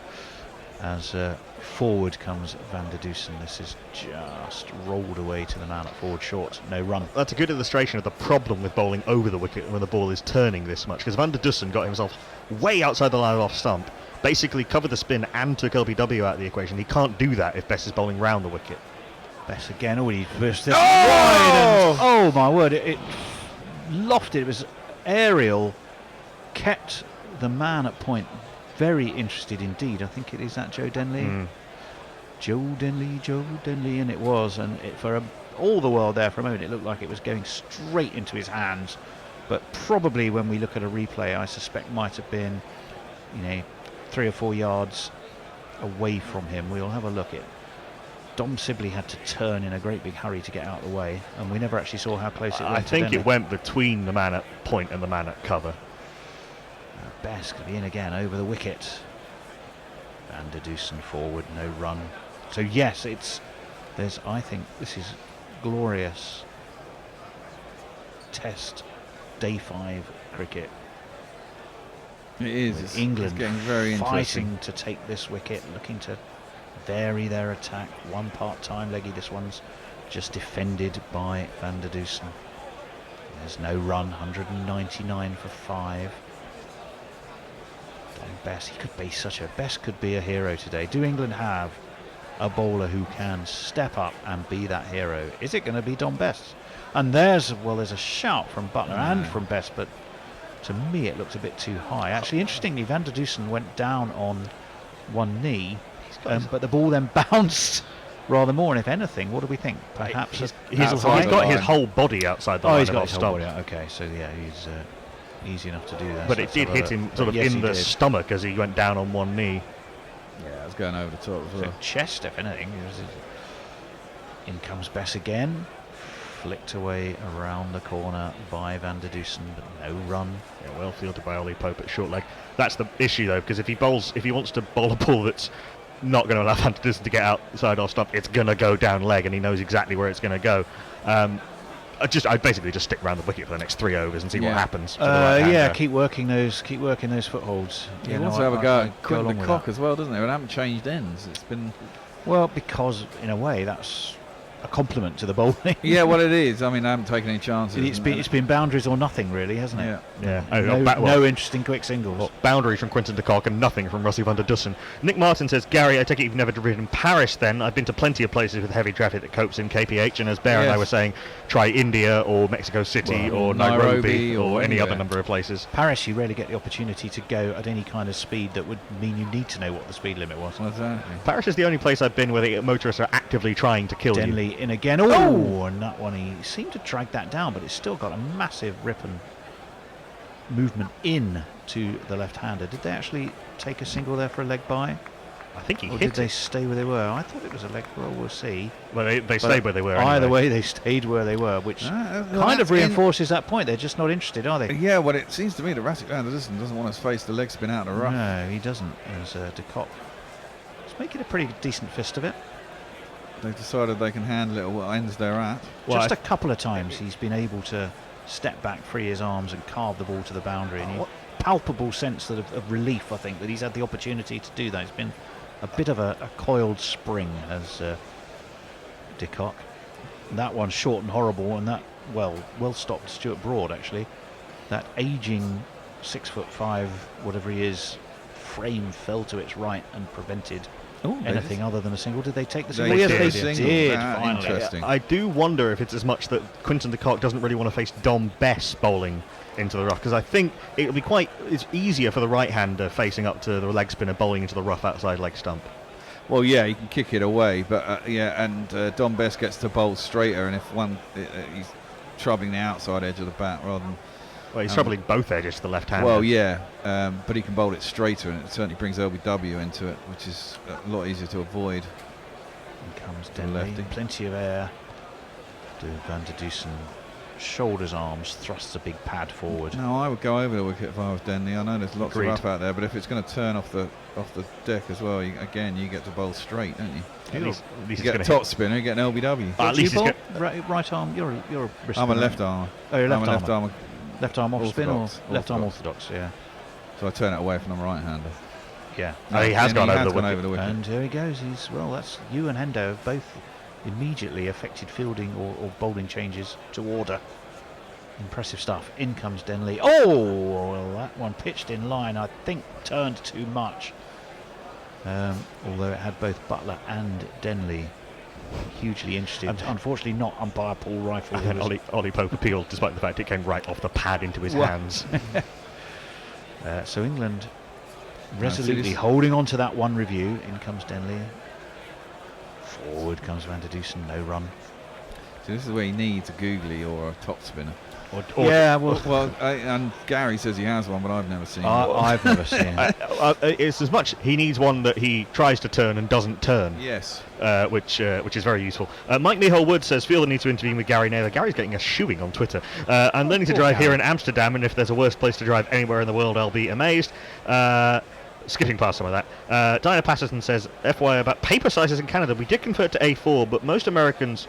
As forward comes Van der Dusen. This is just rolled away to the man at forward short, no run. That's a good illustration of the problem with bowling over the wicket when the ball is turning this much, because Van der Dusen got himself way outside the line of off stump, basically covered the spin and took LBW out of the equation. He can't do that if Bess is bowling round the wicket. Bess again, he burst this wide, and oh my word, it lofted, it was aerial, kept the man at point very interested indeed. I think it is that Joe Denley. Joe Denley, and it was, and for all the world there for a moment it looked like it was going straight into his hands, but probably when we look at a replay I suspect might have been 3 or 4 yards away from him. We'll have a look at Dom Sibley had to turn in a great big hurry to get out of the way, and we never actually saw how close it went. I think it went between the man at point and the man at cover. Bess could be in again over the wicket. Van der Dusen forward, no run. So yes, I think this is glorious Test Day 5 cricket. It is. It's England getting very fighting to take this wicket, looking to vary their attack. One part-time leggy. This one's just defended by Van der Dusen. There's no run. 199 for 5. Bess, Bess could be a hero today. Do England have a bowler who can step up and be that hero? Is it going to be Dom Bess? And there's a shout from Butler and from Bess, but to me it looks a bit too high. Actually, interestingly, Van der Dusen went down on one knee, but the ball then bounced rather more. And if anything, what do we think? Perhaps he's got his whole body outside the line. He's got his whole body out. Okay, so yeah, he's easy enough to do that. But it did hit him sort of in the stomach as he went down on one knee. Yeah, it was going over the top as well. So chest, if anything. In comes Bess again. Flicked away around the corner by Van der Dusen, but no run. Yeah, well fielded by Ollie Pope at short leg. That's the issue though, because if he wants to bowl a ball that's not going to allow Van der Dusen to get outside off stump, it's going to go down leg, and he knows exactly where it's going to go. I'd basically just stick around the wicket for the next 3 overs and see what happens. Keep working those footholds. He wants to have a go at Quinton de Kock as well, doesn't he? It haven't changed ends. It's been because in a way that's a compliment to the bowling. Yeah, well it is. I mean, I haven't taken any chances. It's been boundaries or nothing really, hasn't it? Yeah. No interesting quick singles. Well, boundaries from Quinton de Kock and nothing from Rossi van der Dusen. Nick Martin says, Gary, I take it you've never driven in Paris then. I've been to plenty of places with heavy traffic that copes in KPH, and as Bear and I were saying, try India or Mexico City or Nairobi or any other number of places. Paris, you rarely get the opportunity to go at any kind of speed that would mean you need to know what the speed limit was. Exactly. Paris is the only place I've been where the motorists are actively trying to kill Denley you. in again. Oh, and that one, he seemed to drag that down, but it's still got a massive rip and movement in to the left-hander. Did they actually take a single there for a leg by? I think he hit did they stay where they were? I thought it was a leg. Well, we'll see. Well, they stayed where they were. Either anyway. way, they stayed where they were, which kind of reinforces that point. They're just not interested, are they? Yeah, well, it seems to me that Van der Dusen doesn't want to face the leg spin out of the rough. No, he doesn't. As de Kock is making a pretty decent fist of it. They've decided they can handle it at what ends they're at. Just a couple of times he's been able to step back, free his arms and carve the ball to the boundary. And palpable sense of relief, I think, that he's had the opportunity to do that. It's been a bit of a coiled spring as de Kock. That one short and horrible, and that, well stopped Stuart Broad, actually. That aging 6'5", whatever he is, frame fell to its right and prevented Oh, anything other than a single. Did they take the They single? Yes, did. they Single. did. Ah, Finally. interesting. I do wonder if it's as much that Quinton de Kock doesn't really want to face Dom Bess bowling into the rough, because I think it'll be it's easier for the right-hander facing up to the leg spinner bowling into the rough outside leg stump. Well, yeah, he can kick it away, but Don Best gets to bowl straighter, and if he's troubling the outside edge of the bat rather than. Well, he's troubling both edges to the left-hander. Well, yeah, but he can bowl it straighter, and it certainly brings LBW into it, which is a lot easier to avoid. In comes The Denley, lefty. plenty of air. Van der Dusen shoulders, arms, thrusts a big pad forward. No, I would go over the wicket if I was Denley. I know there's lots Agreed. of rough out there, but if it's going to turn off the deck as well, you get to bowl straight, don't you? At least You he's get a gonna top spinner, you get an LBW. At least he's Right arm. You're a wrist I'm a spinner. left arm. Oh, you're I'm left a left arm. arm, Left arm off spin or Orthodox. left arm orthodox? Yeah. so I turn it away from the right-hander. Yeah. Oh, he has gone over the wicket. And here he goes. That's you and Hendo have both immediately affected fielding or bowling changes to order. Impressive stuff. In comes Denley. Oh, well, that one pitched in line. I think turned too much. Although it had both Butler and Denley hugely interested. Unfortunately, not umpire Paul Rifle. And then Ollie Pope appealed, despite the fact it came right off the pad into his hands. So England resolutely holding on to that one review. In comes Denley. Forward comes Van der Dusen. No run. So this is where he needs a googly or a top spinner. And Gary says he has one, but I've never seen one. I've never seen it. It's as much he needs one that he tries to turn and doesn't turn. Yes. Which is very useful. Mike Nihal Wood says Fielder needs to intervene with Gary Naylor. Gary's getting a shoeing on Twitter. I'm learning to drive here in Amsterdam, and if there's a worse place to drive anywhere in the world, I'll be amazed. Skipping past some of that. Diana Patterson says, FYI about paper sizes in Canada, we did convert to A4, but because Americans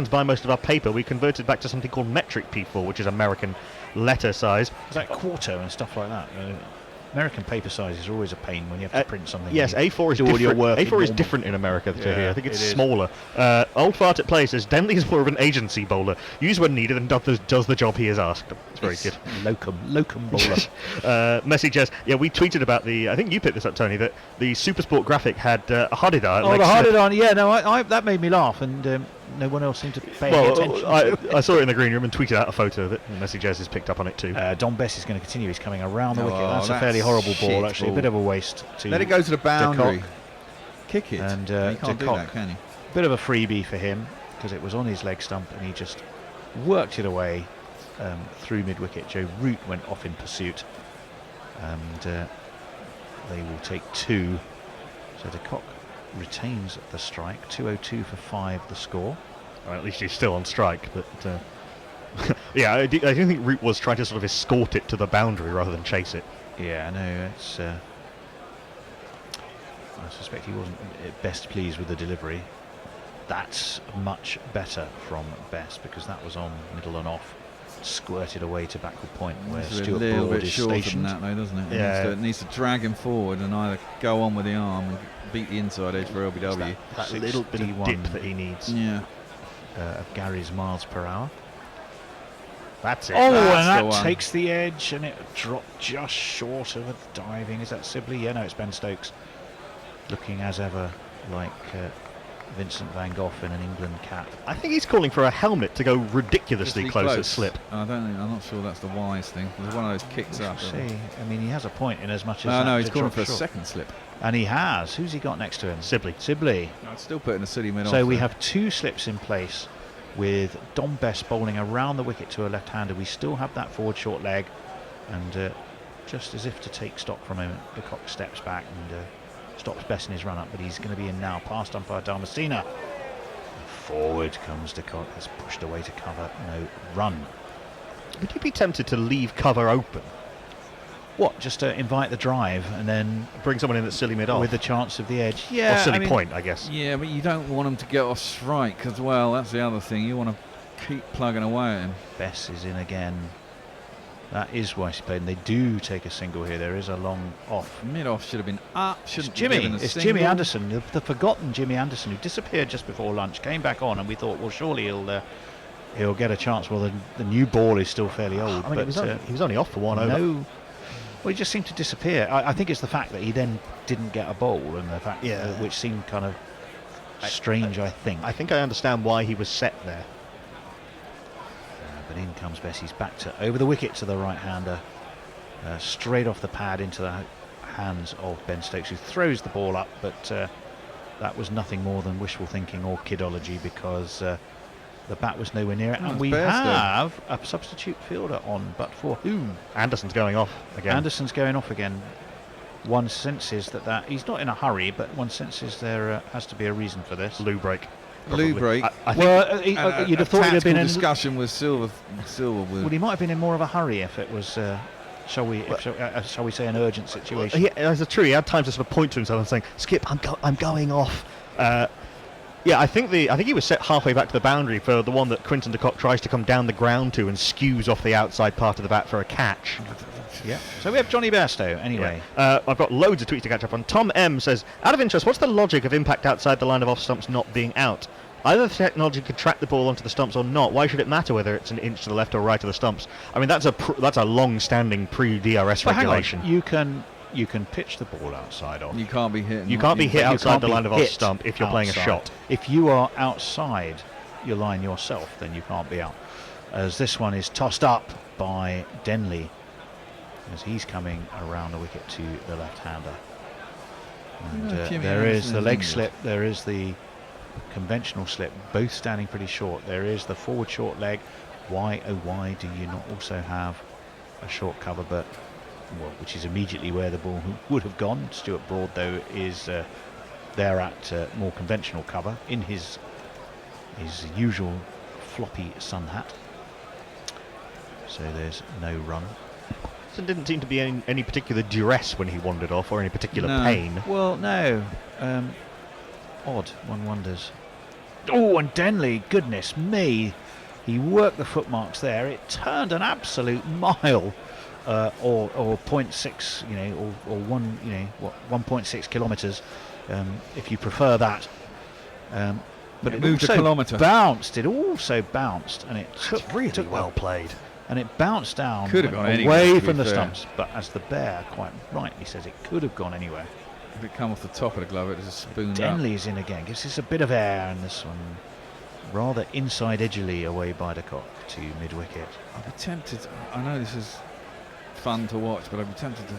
buy most of our paper, we converted back to something called metric P4, which is American letter size. Is that quarto and stuff like that? American paper sizes are always a pain when you have to print something. Yes, A4 is different. A4 is different in America to here. I think it's smaller. Old Fart at Play says Denley is more of an agency bowler. Used when needed and does the job he is asked. It's very good. Locum bowler. Message says, yeah, we tweeted about I think you picked this up, Tony, that the Supersport graphic had a Hadidar. Oh, the Hadidar, yeah, no, I that made me laugh, and no one else seemed to pay any attention. I saw it in the green room and tweeted out a photo of it, and Message has picked up on it too. Don Bess is going to continue. He's coming around the wicket. That's a fairly horrible ball, actually. A bit of a waste. Let it go to the boundary. Kick it. And you can't do that, can you? Bit of a freebie for him, because it was on his leg stump, and he just worked it away through mid-wicket. Joe Root went off in pursuit, and they will take two. So de Kock retains the strike. 202 for 5 the score. Well, at least he's still on strike, but yeah, I do think Root was trying to sort of escort it to the boundary rather than chase it. Yeah, no, it's I suspect he wasn't best pleased with the delivery. That's much better from Best, because that was on middle and off, squirted away to backward point where Stuart Broad is stationed. Than that, though, doesn't it? Yeah. It needs to drag him forward and either go on with the arm and beat the inside edge for LBW. That little bit of dip that he needs. Yeah. Of Gary's miles per hour. That's it. Oh, That's and the that one. takes the edge, and it dropped just short of a diving. Is that Sibley? Yeah, no, it's Ben Stokes. Looking as ever like Vincent van Gogh in an England cap. I think he's calling for a helmet to go ridiculously close at slip. I'm not sure that's the wise thing. There's one of those kicks up. See, I mean, he has a point in as much as No, that he's did calling drop for a short. second slip. And he has. Who's he got next to him? Sibley. I'd still put in a silly mid-off. So we have 2 slips in place with Dom Best bowling around the wicket to a left-hander. We still have that forward short leg, and just as if to take stock for a moment, de Kock steps back and stops Best in his run-up, but he's going to be in now, past umpire Damascena. Forward comes de Kock, has pushed away to cover, no run. Would you be tempted to leave cover open? What, just to invite the drive and then Bring someone in that's silly mid-off? with the chance of the edge? Or Yeah, silly I mean, point, I guess. Yeah, but you don't want him to get off strike as well. That's the other thing. You want to keep plugging away at him. Bess is in again. That is why she played, and they do take a single here. There is a long off. Mid-off should have been up. It's Shouldn't Jimmy. have given a It's single. Jimmy Anderson, the forgotten Jimmy Anderson, who disappeared just before lunch, came back on, and we thought, well, surely he'll get a chance. Well, the new ball is still fairly old. I mean, but he was only off for one over. no Well, he just seemed to disappear. I think it's the fact that he then didn't get a bowl, and the fact which seemed kind of strange. I think I understand why he was set there. But in comes Bessie's back to over the wicket to the right-hander, straight off the pad into the hands of Ben Stokes, who throws the ball up, but that was nothing more than wishful thinking or kidology, because the bat was nowhere near it. And we have a substitute fielder on, but for whom? Anderson's going off again. Anderson's going off again. One senses that he's not in a hurry, but one senses there has to be a reason for this. Loo break. Loo break. I think you'd have thought he'd have been in discussion with Silver. Well, he might have been in more of a hurry if it was, shall we say, an urgent situation. As a true, he had time to sort of point to himself and saying, "Skip, I'm going off." I think he was set halfway back to the boundary for the one that Quinton de Kock tries to come down the ground to and skews off the outside part of the bat for a catch. Yeah. So we have Johnny Bairstow anyway. Yeah. I've got loads of tweets to catch up on. Tom M says, out of interest, what's the logic of impact outside the line of off stumps not being out? Either the technology could track the ball onto the stumps or not. Why should it matter whether it's an inch to the left or right of the stumps? I mean, that's a long-standing pre-DRS regulation. You can pitch the ball outside of. You can't be hit. You can't be hit outside the line of off stump if you're playing a shot. If you are outside your line yourself, then you can't be out. As this one is tossed up by Denley, as he's coming around the wicket to the left-hander. And there is the leg slip, there is the conventional slip, both standing pretty short. There is the forward short leg. Why, oh why, do you not also have a short cover, but which is immediately where the ball would have gone. Stuart Broad, though, is there at more conventional cover in his usual floppy sun hat. So there's no run. So didn't seem to be any particular duress when he wandered off, or any particular pain. Well, no. Odd, one wonders. Oh, and Denley, goodness me, he worked the footmarks there. It turned an absolute mile. Or 0.6, or 1.6 kilometres, if you prefer that. But it moved a kilometre. It also bounced, and it took well played. And it bounced down could have gone away from the stumps. But as the Bear quite rightly says, it could have gone anywhere. If it come off the top of the glove, it just spooned Denley's in again. Gives us a bit of air, and this one rather inside edgily away by de Kock to mid-wicket. I'd be tempted. I know this is fun to watch, but I'd be tempted to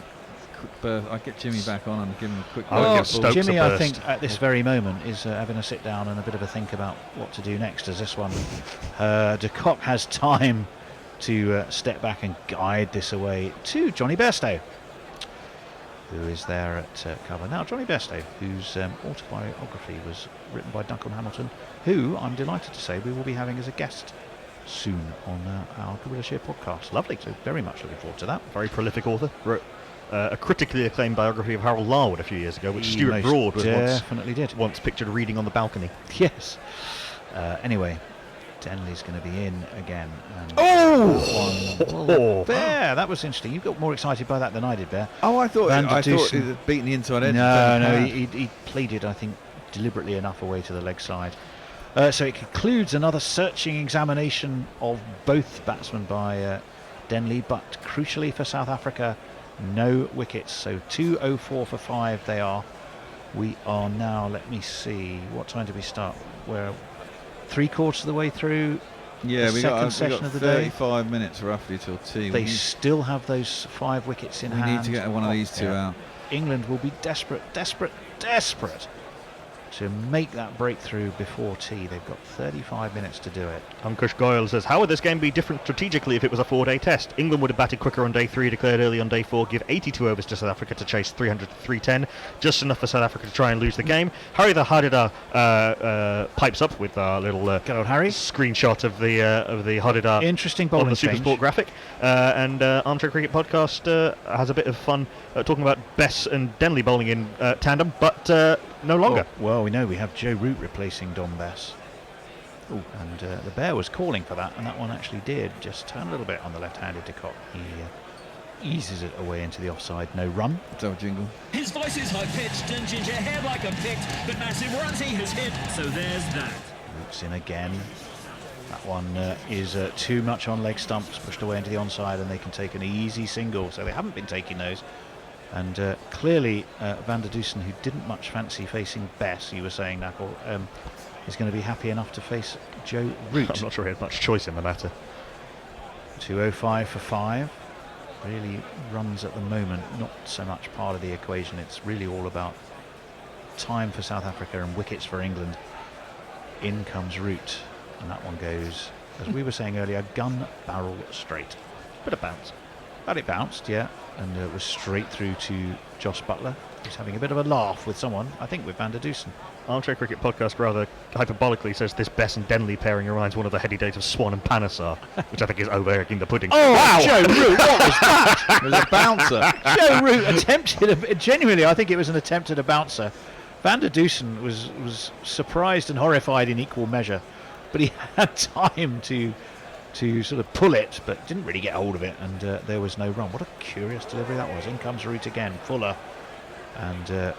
quick burst. I'd get Jimmy back on and give him a quick burst. Jimmy, I think, at this very moment is having a sit down and a bit of a think about what to do next, as this one, de Kock has time to step back and guide this away to Johnny Bairstow, who is there at cover. Now, Johnny Bairstow, whose autobiography was written by Duncan Hamilton, who, I'm delighted to say, we will be having as a guest soon on our Gorilla Shear podcast. Lovely. So very much looking forward to that. Very prolific author. Wrote a critically acclaimed biography of Harold Larwood a few years ago, which Stuart Broad was once pictured reading on the balcony. Yes. Anyway, Denley's going to be in again. And Bear, that was interesting. You got more excited by that than I did, Bear. Oh, I thought he had beaten the inside edge. No, he pleaded, I think, deliberately enough away to the leg side. So it concludes another searching examination of both batsmen by Denley, but crucially for South Africa, no wickets. So 2:04 for 5 they are. We are now, let me see, what time did we start? We're 3/4 of the way through. Yeah, we got session of the 35 minutes roughly till tea. They still have those 5 wickets in hand. We need to get one of these two out. England will be desperate to make that breakthrough before tea. They've got 35 minutes to do it. Ankush Goyal says, how would this game be different strategically if it was a 4-day test? England would have batted quicker on day 3, declared early on day 4, give 82 overs to South Africa to chase 300 to 310, just enough for South Africa to try and lose the game. Harry the Hadida pipes up with our little Harry screenshot of the Hadida interesting bowling on the Supersport graphic. And Armchair Cricket Podcast has a bit of fun talking about Bess and Denley bowling in tandem, but no longer. Well, we know we have Joe Root replacing Don Bess. Ooh. And the Bear was calling for that, and that one actually did just turn a little bit on the left-handed de Kock. He eases it away into the offside. No run. Don't jingle. His voice is high-pitched and ginger hair like a pict, but massive runs he has hit, so there's that. Root's in again. That one is too much on leg stumps, pushed away into the onside, and they can take an easy single. So they haven't been taking those. And clearly, Van der Dusen, who didn't much fancy facing Bess, you were saying, Knuckle, is going to be happy enough to face Joe Root. I'm not sure he has much choice in the matter. 205 for 5. Really runs at the moment, not so much part of the equation. It's really all about time for South Africa and wickets for England. In comes Root, and that one goes, as we were saying earlier, gun barrel straight. Bit of bounce. But it bounced, yeah, and it was straight through to Josh Butler. He's having a bit of a laugh with someone, I think with Van der Dusen. Armchair Cricket Podcast rather hyperbolically says this Bess and Denley pairing reminds one of the heady days of Swan and Panesar, which I think is over-egging the pudding. Oh, wow! Joe Root, what was that? It was a bouncer. Joe Root attempted, genuinely, I think it was an attempt at a bouncer. Van der Dusen was surprised and horrified in equal measure, but he had time to sort of pull it, but didn't really get hold of it, and there was no run. What a curious delivery that was. In comes Root again, Fuller, and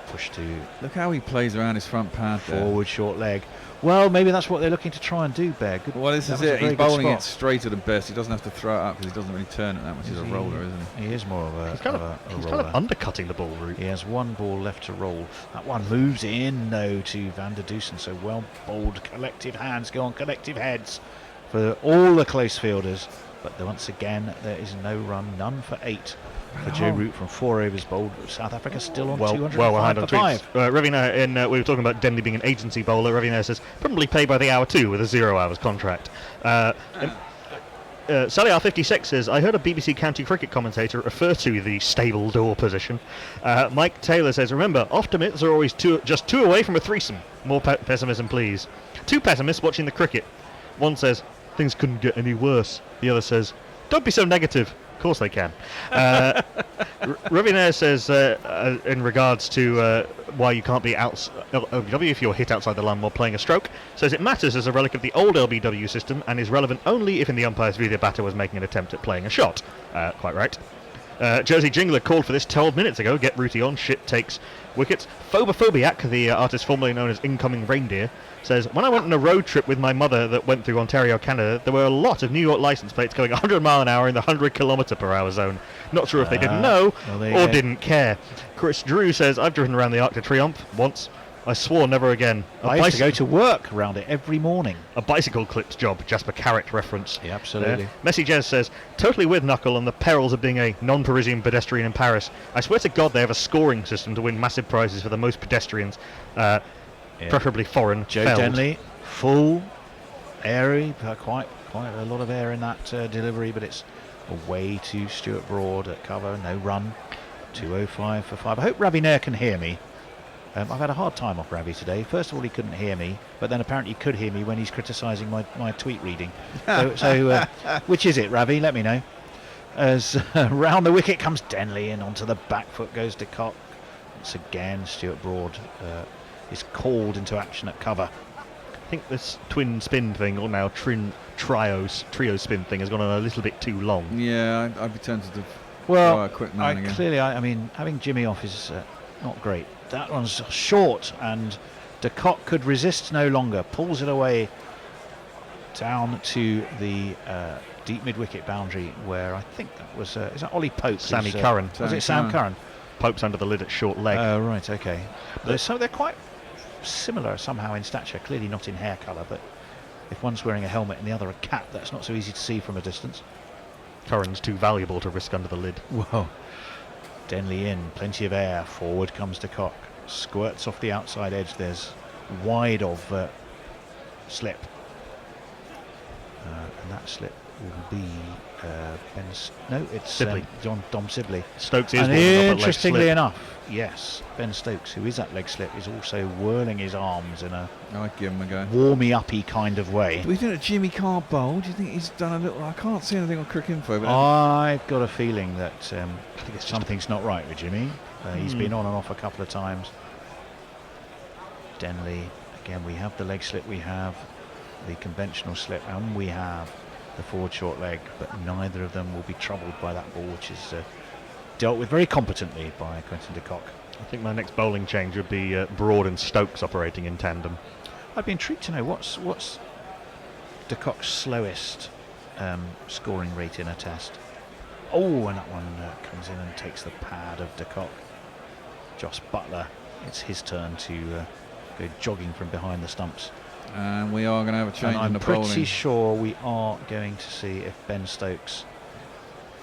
push to... Look how he plays around his front pad there. Forward short leg. Well, maybe that's what they're looking to try and do, Bear. Good, Well, this that is was a it. very He's good bowling spot. it straight at the best. He doesn't have to throw it up because he doesn't really turn it that much. He's a roller, isn't he? He is more of a, He's kind of of, a he's roller. kind of undercutting the ball, Root. He has one ball left to roll. That one moves in, though, to Van der Dusen. So well bowled. Collective hands go on collective heads for all the close fielders. But once again, there is no run. None for 8 for Joe Root from 4 overs bowled. South Africa still on 205 behind for on 5. tweets. Ravina, we were talking about Denley being an agency bowler. Ravina says, probably paid by the hour too, with a 0 hours contract. Sally R56 says, I heard a BBC county cricket commentator refer to the stable door position. Mike Taylor says, remember, optimists are always just two away from a threesome. More pessimism, please. 2 pessimists watching the cricket. One says, things couldn't get any worse. The other says, don't be so negative. Of course they can. Ravinair says, in regards to why you can't be LBW if you're hit outside the line while playing a stroke, says it matters as a relic of the old LBW system and is relevant only if in the umpire's view the batter was making an attempt at playing a shot. Quite right. Jersey Jingler called for this 12 minutes ago. Get Rooty on. Shit takes wickets. Phobophobiac, the artist formerly known as Incoming Reindeer, says, when I went on a road trip with my mother that went through Ontario, Canada, there were a lot of New York license plates going 100 mile an hour in the 100 kilometre per hour zone. Not sure if they didn't know or didn't care. Chris Drew says, I've driven around the Arc de Triomphe once. I swore never again. I used to go to work around it every morning. A bicycle clips job, Jasper Carrot reference. Yeah, absolutely. Messy Jez says, totally with Knuckle on the perils of being a non-Parisian pedestrian in Paris. I swear to God they have a scoring system to win massive prizes for the most pedestrians, preferably foreign. Joe felled. Denley, full, airy, quite a lot of air in that delivery, but it's away to Stuart Broad at cover, no run. 205 for 5. I hope Ravi Nair can hear me. I've had a hard time off Ravi today. First of all, he couldn't hear me, but then apparently he could hear me when he's criticising my tweet reading. So which is it, Ravi? Let me know. As round the wicket comes Denley, and onto the back foot goes de Kock. Once again, Stuart Broad is called into action at cover. I think this twin spin thing, or now trio spin thing, has gone on a little bit too long. Yeah, I'd be tempted to Well, a quick now and again. clearly, I mean, having Jimmy off is not great. That one's short, and de Kock could resist no longer. Pulls it away down to the deep mid-wicket boundary, where I think that was is that Ollie Pope? Sammy Curran. Was it Sam Curran? Pope's under the lid at short leg. Oh, right, okay. So they're quite similar somehow in stature. Clearly not in hair colour, but if one's wearing a helmet and the other a cap, that's not so easy to see from a distance. Curran's too valuable to risk under the lid. Whoa. Denley in, plenty of air. Forward comes de Kock. Squirts off the outside edge. There's wide of slip. And that slip will be it's Sibley. Dom Sibley. Stokes is And warming up at leg interestingly slip. enough, yes, Ben Stokes, who is at leg slip, is also whirling his arms in a I'd give him a go. warmy-uppy kind of way. Do we think that Jimmy can't bowl? Do you think he's done a little... I can't see anything on Crick Info, but... I've got a feeling that something's not right with Jimmy. He's been on and off a couple of times. Denley, again, we have the leg slip, we have the conventional slip, and we have the forward short leg, but neither of them will be troubled by that ball, which is dealt with very competently by Quentin de Kock. I think my next bowling change would be Broad and Stokes operating in tandem. I'd be intrigued to know what's de Kock's slowest scoring rate in a test. Oh, and that one comes in and takes the pad of de Kock. Joss Butler, it's his turn to go jogging from behind the stumps. And we are going to have a change And in I'm the pretty bowling. sure we are going to see if Ben Stokes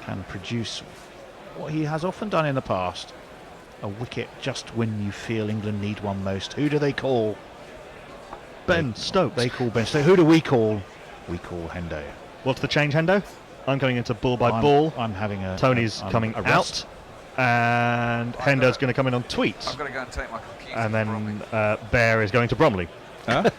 can produce what he has often done in the past. A wicket just when you feel England need one most. Who do they call? Ben Stokes. They call Ben Stokes. Who do we call? We call Hendo. What's the change, Hendo? I'm going into ball by I'm- ball. I'm having a... Tony's I'm coming a rest. out. And Hendo's going to come in on tweets. I've got to go and take my computer. And then Bear is going to Bromley. Huh?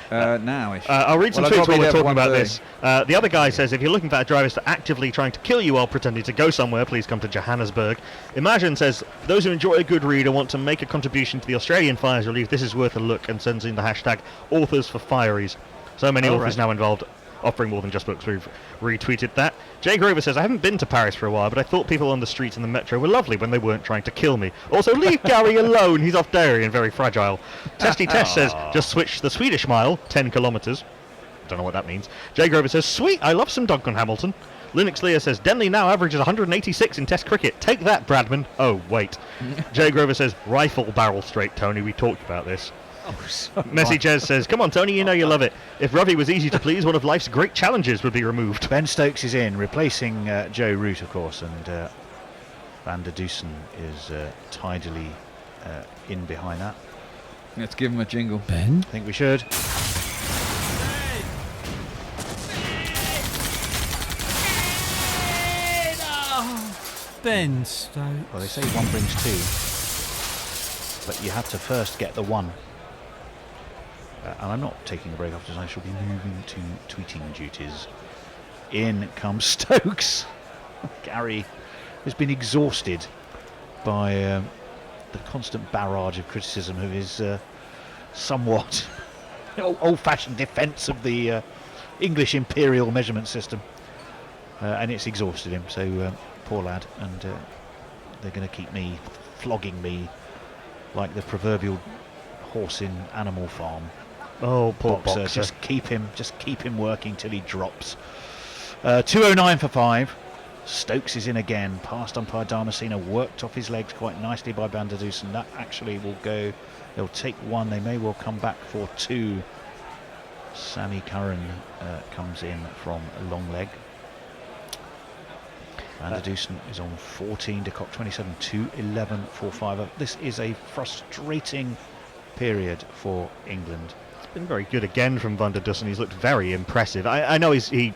Now-ish. I'll read some Well, I'll tweets while probably we're have talking one about day. this. The other guy says, if you're looking for drivers to actively trying to kill you while pretending to go somewhere, please come to Johannesburg. Imagine says, those who enjoy a good read and want to make a contribution to the Australian fires relief, this is worth a look, and sends in the hashtag authors for fireys. So many authors now involved, offering more than just books. We've retweeted that. Jay Grover says, I haven't been to Paris for a while, but I thought people on the streets and the metro were lovely when they weren't trying to kill me. Also, leave Gary alone. He's off dairy and very fragile. Testy Test says, just switch the Swedish mile, 10 kilometres. Don't know what that means. Jay Grover says, sweet, I love some Duncan Hamilton. Linux Lear says, Denley now averages 186 in Test cricket. Take that, Bradman. Oh, wait. Jay Grover says, rifle barrel straight, Tony. We talked about this. Messi Jez says, come on, Tony, you know you love it. If Ravi was easy to please, one of life's great challenges would be removed. Ben Stokes is in, replacing Joe Root, of course, and Van der Dusen is tidily in behind that. Let's give him a jingle. Ben? I think we should. Ben Stokes. Well, they say one brings two, but you have to first get the one. And I'm not taking a break after this. I shall be moving to tweeting duties. In comes Stokes. Gary has been exhausted by the constant barrage of criticism of his somewhat old-fashioned defence of the English imperial measurement system. And it's exhausted him, so poor lad. And they're going to keep me, flogging me like the proverbial horse in Animal Farm. Oh, poor boxer. Just keep him working till he drops. 209 for 5. Stokes is in again. Past umpire Damasceno, worked off his legs quite nicely by Van der Dusen. That actually will go. They'll take one. They may well come back for 2. Sammy Curran comes in from a long leg. Van der Dusen is on 14. De Kock 27. 2-11 for 5. This is a frustrating period for England. Been very good again from Van der Dusen. He's looked very impressive. I know he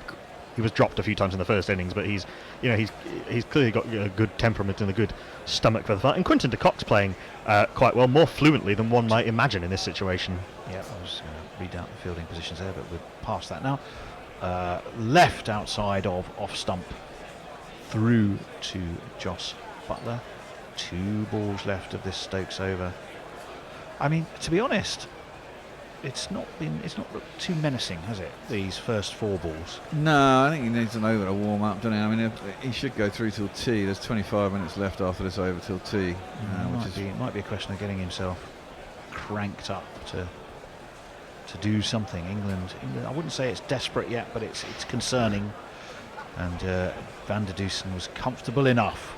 was dropped a few times in the first innings, but he's clearly got a good temperament and a good stomach for the fight. And Quinton de Kock's playing quite well, more fluently than one might imagine in this situation. Yeah, I was going to read out the fielding positions there, but we're past that now. Left outside of off stump through to Joss Butler. 2 balls left of this Stokes over. I mean, to be honest, it's not looked too menacing, has it? These first 4 balls. No, I think he needs an over to warm up, doesn't he? I mean, he should go through till tea. There's 25 minutes left after this over till tea. It might be a question of getting himself cranked up to do something. England, I wouldn't say it's desperate yet, but it's concerning. And Van der Dusen was comfortable enough,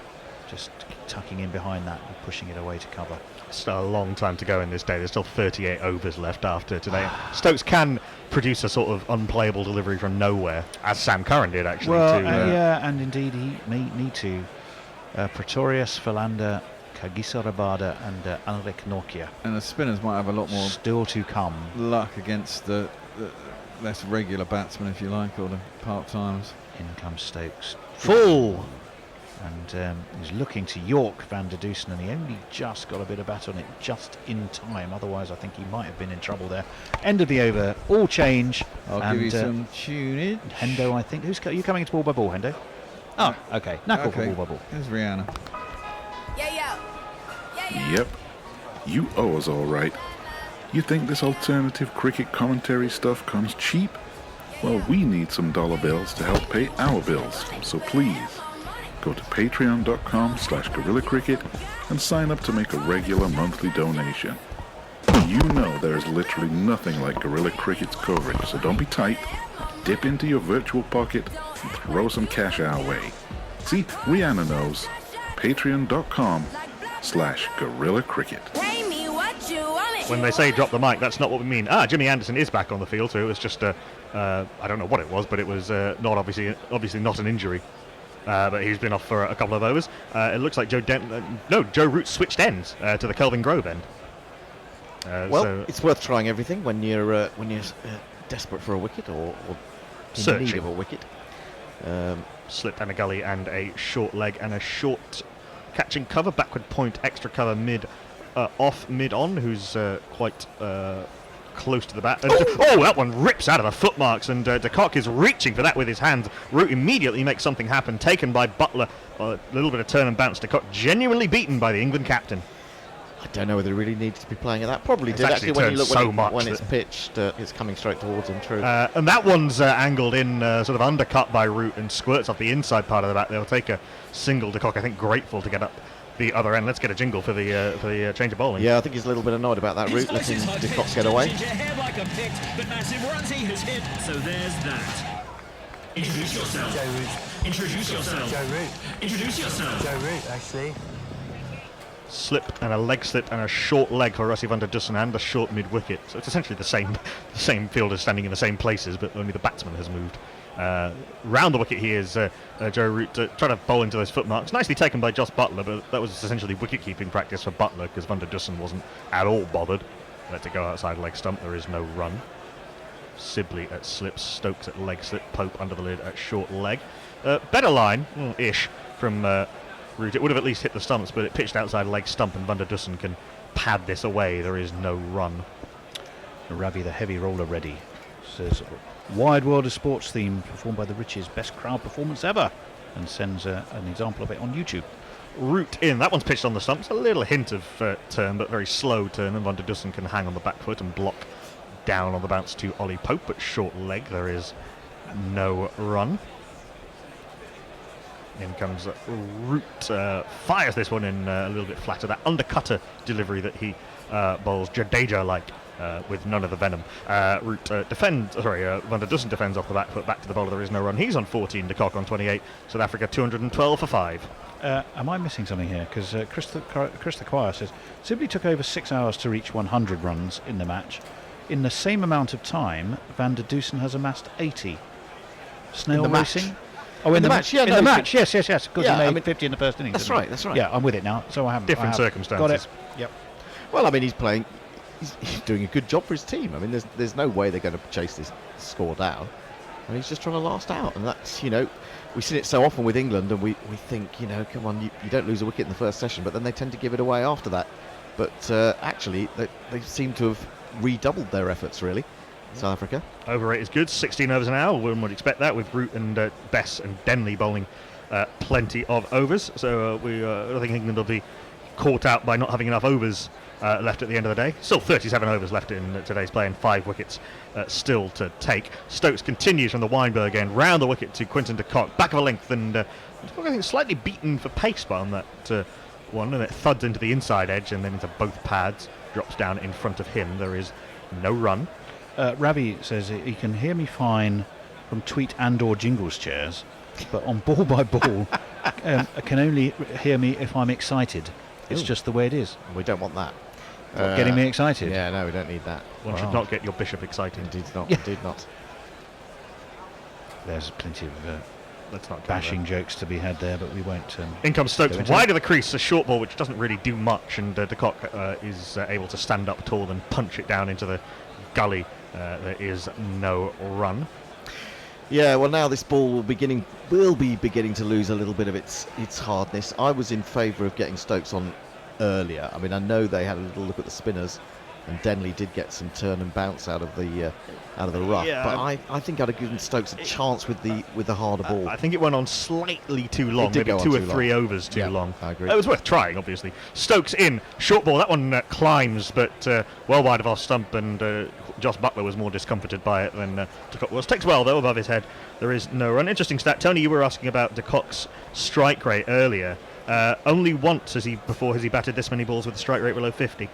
just tucking in behind that and pushing it away to cover. Still a long time to go in this day. There's still 38 overs left after today. Stokes can produce a sort of unplayable delivery from nowhere, as Sam Curran did actually. Well, too. yeah, and indeed he may need to. Pretorius, Philander, Kagisa Rabada and Anrik Norkia. And the spinners might have a lot more still to come. Luck against the less regular batsmen, if you like, or the part-timers. In comes Stokes. Full! And he's looking to York Van der Dusen, and he only just got a bit of bat on it just in time. Otherwise, I think he might have been in trouble there. End of the over, all change. I'll give you some tunage. Hendo, I think. Are you coming into ball by ball, Hendo? Oh, okay. Knuckle for ball by ball. Here's Rihanna. Yep, you owe us all right. You think this alternative cricket commentary stuff comes cheap? Well, we need some dollar bills to help pay our bills, so please go to patreon.com/GorillaCricket and sign up to make a regular monthly donation. You know there is literally nothing like Gorilla Cricket's coverage, so don't be tight. Dip into your virtual pocket and throw some cash our way. See, Rihanna knows. Patreon.com/Gorilla Cricket. When they say drop the mic, that's not what we mean. Jimmy Anderson is back on the field, so it was just I don't know what it was, but it was not obviously not an injury. But he's been off for a couple of overs. It looks like Joe Root switched ends to the Kelvin Grove end. So it's worth trying everything when you're desperate for a wicket or in need of a wicket. Slip and a gully and a short leg and a short catching cover, backward point, extra cover mid on, who's quite close to the bat. That one rips out of the footmarks, and de Kock is reaching for that with his hands. Root immediately makes something happen, taken by Butler. A little bit of turn and bounce. De Kock genuinely beaten by the England captain. I don't know whether he really needed to be playing at that. Probably It's did. actually When you look turned so when, much when it's that- pitched, it's coming straight towards him. True. And that one's angled in, sort of undercut by Root and squirts off the inside part of the bat. They'll take a single. De Kock, I think, grateful to get up the other end. Let's get a jingle for the change of bowling. Yeah, I think he's a little bit annoyed about that route, letting de Kock get away. Like a pick, but massive runs he has hit, so there's that. Introduce yourself. Joe Root. Introduce yourself. Joe Root. Introduce yourself. Joe Root, actually. Slip and a leg slip and a short leg for Rusty van der Dussen and a short mid wicket. So it's essentially the same fielders standing in the same places, but only the batsman has moved. Round the wicket here is Joe Root trying to bowl into those footmarks. Nicely taken by Jos Buttler, but that was essentially wicket-keeping practice for Buttler because van der Dussen wasn't at all bothered. Let it go outside leg stump. There is no run. Sibley at slips, Stokes at leg slip, Pope under the lid at short leg. Better line, ish, from Root. It would have at least hit the stumps, but it pitched outside leg stump, and van der Dussen can pad this away. There is no run. Ravi, the heavy roller, ready. Says, Wide World of Sports theme performed by the Riches, best crowd performance ever, and sends an example of it on YouTube. Root in. That one's pitched on the stumps. A little hint of turn, but very slow turn, and van der Dussen can hang on the back foot and block down on the bounce to Ollie Pope, but short leg. There is no run. In comes Root, fires this one in a little bit flatter. That undercutter delivery that he bowls Jadeja-like with none of the venom. Root van der Dussen defends off the back foot, back to the bowler. There is no run. He's on 14, de Kock on 28. South Africa 212 for 5. Am I missing something here? Because Chris the Choir says, Sibley took over 6 hours to reach 100 runs in the match. In the same amount of time, van der Dussen has amassed 80. Snail racing? Oh, in the match, yeah. In the match, yes. Because yeah, he made 50 in the first innings. That's right, that's right. Yeah, I'm with it now. So I haven't. Different circumstances. Got it. Yep. Well, I mean, he's doing a good job for his team. I mean, there's no way they're going to chase this score down. And he's just trying to last out. And that's, we've seen it so often with England, and we think, come on, you don't lose a wicket in the first session, but then they tend to give it away after that. But actually, they seem to have redoubled their efforts, really. South Africa. Over rate is good, 16 overs an hour. One would expect that with Root and Bess and Denley bowling plenty of overs. So I think England will be caught out by not having enough overs left at the end of the day. Still 37 overs left in today's play and 5 wickets still to take. Stokes continues from the Weinberg end, round the wicket to Quinton de Kock, back of a length, and I think slightly beaten for pace by on that one, and it thuds into the inside edge and then into both pads, drops down in front of him. There is no run. Ravi says he can hear me fine from tweet and/or jingles chairs, but on ball by ball, can only hear me if I'm excited. It's just the way it is. We don't want that. Getting me excited. Yeah, no, we don't need that. One should not get your bishop excited. Indeed not. Yeah. Indeed not. There's plenty of Let's not bashing jokes to be had there, but we won't. In comes Stokes, wide of the crease, a short ball which doesn't really do much, and de Kock is able to stand up tall and punch it down into the gully. There is no run. Yeah, well, now this ball will be beginning to lose a little bit of its hardness. I was in favour of getting Stokes on earlier. I mean, I know they had a little look at the spinners, and Denley did get some turn and bounce out of the rough. Yeah, but I think I'd have given Stokes a chance with the harder ball. I think it went on slightly too long, It did maybe go on 2 or too 3 long. overs too Yeah, long. I agree. It was worth trying, obviously. Stokes in, short ball. That one climbs, but well wide of off stump, and Jos Buttler was more discomforted by it than de Kock was. Takes well though above his head. There is no run. Interesting stat, Tony. You were asking about de Kock's strike rate earlier. Only once has he batted this many balls with a strike rate below 50.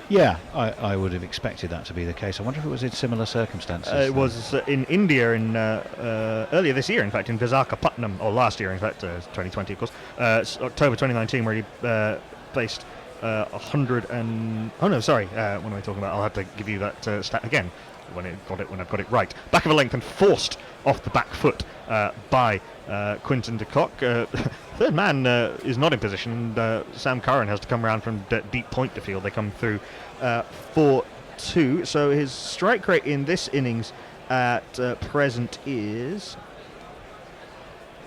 Yeah, I would have expected that to be the case. I wonder if it was in similar circumstances. It was in India in earlier this year, in fact, in Visakhapatnam, or last year, in fact, 2020, of course, October 2019, where he faced 100 and... Oh, no, sorry, what am I talking about? I'll have to give you that stat again when I've got it right. Back of a length and forced off the back foot by Quinton de Kock. Third man is not in position, and Sam Curran has to come around from deep point to field. They come through 4-2, so his strike rate in this innings at present is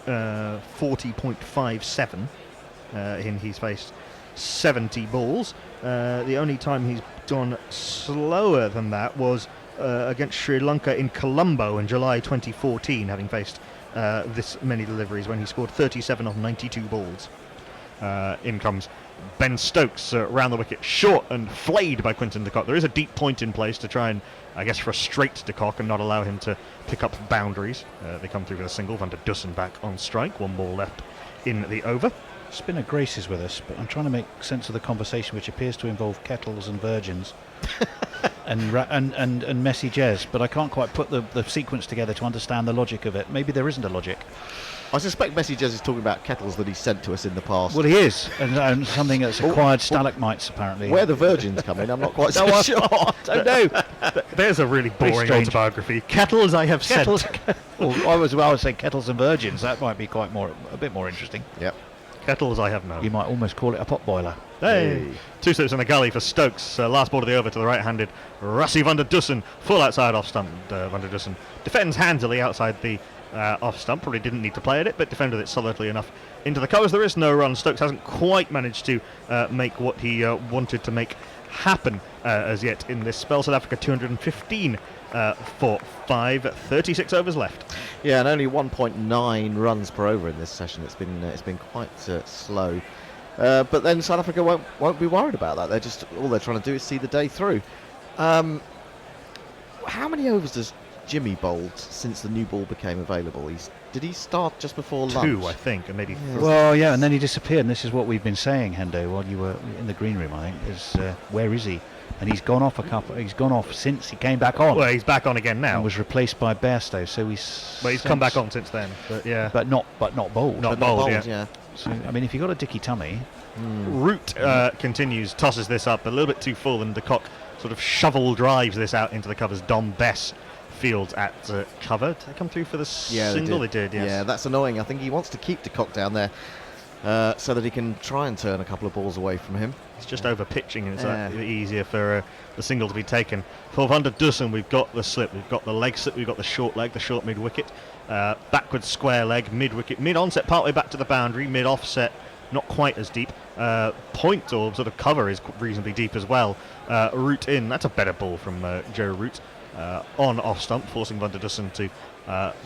40.57. He's faced 70 balls. The only time he's gone slower than that was against Sri Lanka in Colombo in July 2014, having faced this many deliveries when he scored 37 of 92 balls. In comes Ben Stokes round the wicket, short and flayed by Quinton de Kock. There is a deep point in place to try and, I guess, frustrate de Kock and not allow him to pick up boundaries. They come through with a single. Van der Dussen back on strike. One ball left in the over. Spinner Grace is with us, but I'm trying to make sense of the conversation, which appears to involve kettles and virgins and Messi Jez, but I can't quite put the sequence together to understand the logic of it. Maybe there isn't a logic. I suspect Messi Jez is talking about kettles that he sent to us in the past. Well, he is, and something that's acquired stalagmites, apparently. Where the virgins come in, I'm not quite so sure. I don't know. There's a really boring autobiography. Kettles I have sent. Well, I would say kettles and virgins. That might be a bit more interesting. Yep. Kettles I have known. You might almost call it a pot boiler. Hey! 2 slips in the gully for Stokes. Last ball of the over to the right-handed Rassie van der Dussen. Full outside off stump. Van der Dussen defends handily outside the off stump. Probably didn't need to play at it, but defended it solidly enough into the covers. There is no run. Stokes hasn't quite managed to make what he wanted to make happen as yet in this spell. South Africa 215 for 5, 36 overs left. Yeah, and only 1.9 runs per over in this session. It's been quite slow. But then South Africa won't be worried about that. All they're trying to do is see the day through. How many overs does Jimmy bowled since the new ball became available? Did he start just before lunch? 2, I think, and maybe 3. Well, yeah, and then he disappeared, and this is what we've been saying, Hendo, while you were in the green room, I think, is where is he? And he's gone off He's gone off since he came back on. Well, he's back on again now. And was replaced by Bairstow, so he's come back on since then. But yeah, but not bowled. Not bowled, yeah. So I mean, if you got a dicky tummy. Root continues, tosses this up a little bit too full, and de Kock sort of shovel drives this out into the covers. Dom Bess fields at cover. Did they come through for the single? They did, yes. Yeah, that's annoying. I think he wants to keep de Kock down there so that he can try and turn a couple of balls away from him. He's just over pitching, and it's easier for the single to be taken. For Van der Dussen, we've got the slip, we've got the leg slip, we've got the short leg, the short mid-wicket, backwards square leg, mid-wicket, mid-onset, partway back to the boundary, mid-offset, not quite as deep. Point or sort of cover is reasonably deep as well. Root in, that's a better ball from Joe Root. On off stump, forcing Van der Dussen to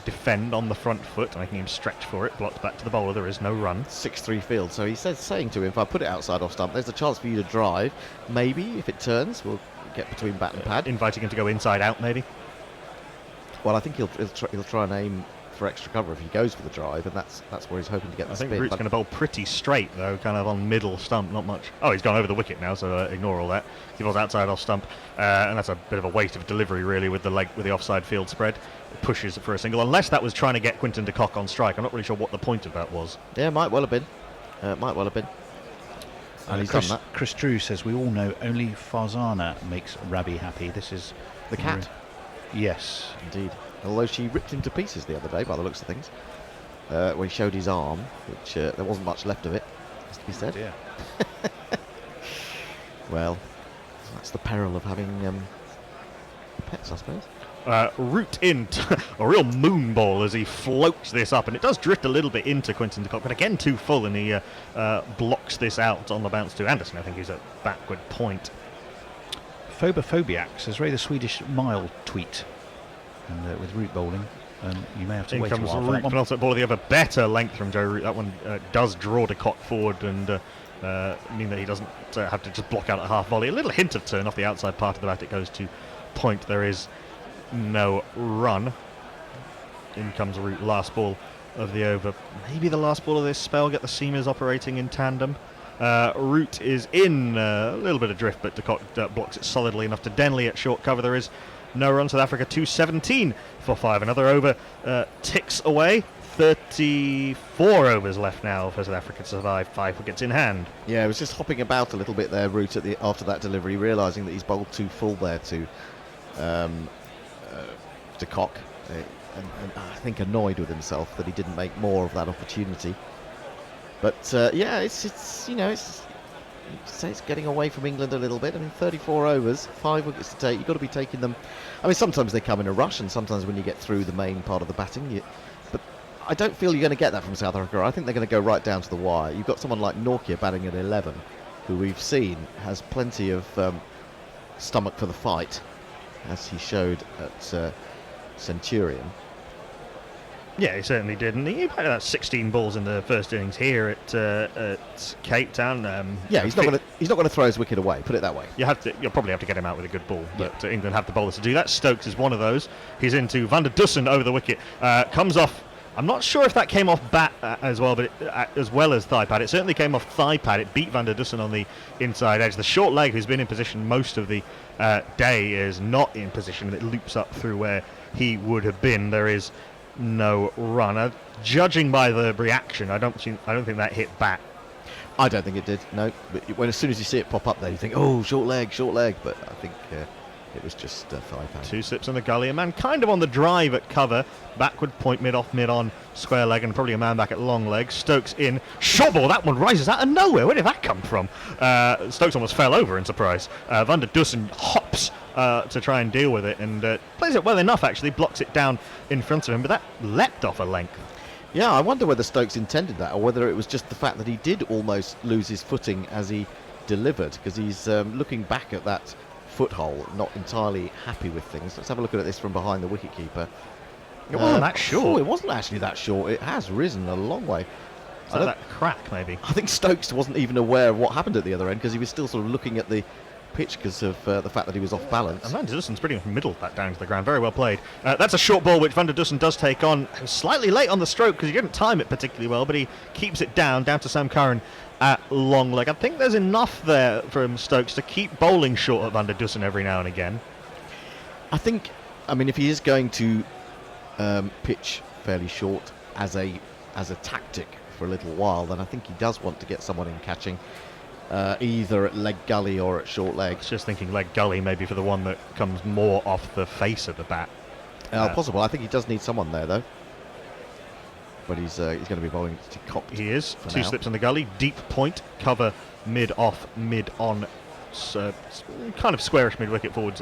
defend on the front foot, making him stretch for it. Blocked back to the bowler. There is no run. 6-3 field. So he saying to him, if I put it outside off stump, there's a chance for you to drive. Maybe if it turns, we'll get between bat and pad. Inviting him to go inside out, maybe. Well, I think he'll try and aim for extra cover if he goes for the drive, and that's where he's hoping to get the spin. I think Root's going to bowl pretty straight though, kind of on middle stump, not much. Oh, he's gone over the wicket now, so ignore all that. He was outside off stump, and that's a bit of a waste of delivery really with the offside field spread. It pushes for a single, unless that was trying to get Quinton de Kock on strike. I'm not really sure what the point of that was. Yeah, might well have been. And he's done that. Chris Drew says we all know only Farzana makes Rabi happy. This is the cat. Yes, indeed. Although she ripped him to pieces the other day, by the looks of things, when he showed his arm, which there wasn't much left of it, has to be said. Yeah. Well, that's the peril of having pets, I suppose. Root in, a real moon ball as he floats this up, and it does drift a little bit into Quinton de Kock, but again too full, and he blocks this out on the bounce to Anderson. I think he's at backward point. Phobophobiac says, "Ray, the Swedish mile tweet." And with Root bowling, you may have to wait a while for that one. Penultimate ball of the over, better length from Joe Root. That one does draw de Kock forward and mean that he doesn't have to just block out a half volley. A little hint of turn off the outside part of the bat. It goes to point. There is no run. In comes Root, last ball of the over. Maybe the last ball of this spell. Get the seamers operating in tandem. Root is in a little bit of drift, but de Kock blocks it solidly enough to Denley at short cover. There is no run. South Africa 2:17 for 5. Another over ticks away. 34 overs left now for South Africa to survive. 5 wickets in hand. Yeah, he was just hopping about a little bit there, Root, after that delivery, realising that he's bowled too full there to de Kock, and I think annoyed with himself that he didn't make more of that opportunity. But yeah, it's getting away from England a little bit. I mean, 34 overs, 5 wickets to take. You've got to be taking them. I mean, sometimes they come in a rush, and sometimes when you get through the main part of the batting, but I don't feel you're going to get that from South Africa. I think they're going to go right down to the wire. You've got someone like Nortje batting at 11, who we've seen has plenty of stomach for the fight, as he showed at Centurion. Yeah, he certainly did, and he had about 16 balls in the first innings here at Cape Town. Yeah, he's not going to throw his wicket away. Put it that way. You'll probably have to get him out with a good ball, but England have the bowlers to do that. Stokes is one of those. He's into Van der Dussen over the wicket. Comes off. I'm not sure if that came off bat as well, but as well as thigh pad. It certainly came off thigh pad. It beat Van der Dussen on the inside edge. The short leg, who's been in position most of the day, is not in position, and it loops up through where he would have been. There is no run. Judging by the reaction, I don't think that hit bat. I don't think it did. No, but as soon as you see it pop up there, you think, oh, short leg. But I think it was just thigh pad. 2 slips on the gully. A man kind of on the drive at cover. Backward point, mid off, mid on, square leg, and probably a man back at long leg. Stokes in. Short ball. That one rises out of nowhere. Where did that come from? Stokes almost fell over in surprise. Van der Dussen hops to try and deal with it, and plays it well enough, actually. Blocks it down in front of him, but that leapt off a length. Yeah, I wonder whether Stokes intended that, or whether it was just the fact that he did almost lose his footing as he delivered, because he's looking back at that foothole, not entirely happy with things. Let's have a look at this from behind the wicketkeeper. It wasn't that short. Oh, it wasn't actually that short. It has risen a long way. So that crack, maybe. I think Stokes wasn't even aware of what happened at the other end, because he was still sort of looking at the pitch because of the fact that he was off balance. And Van der Dussen's pretty much middled that down to the ground. Very well played. That's a short ball which Van der Dussen does take on. Slightly late on the stroke because he didn't time it particularly well, but he keeps it down to Sam Curran at long leg. I think there's enough there from Stokes to keep bowling short at Van der Dussen every now and again. I mean, if he is going to pitch fairly short as a tactic for a little while, then I think he does want to get someone in catching. Either at leg gully or at short leg. I was just thinking leg gully maybe for the one that comes more off the face of the bat. Possible. I think he does need someone there, though. But he's going to be bowling to Kopp. He is. 2 slips in the gully. Deep point. Cover mid off, mid on. Kind of squarish mid wicket forwards.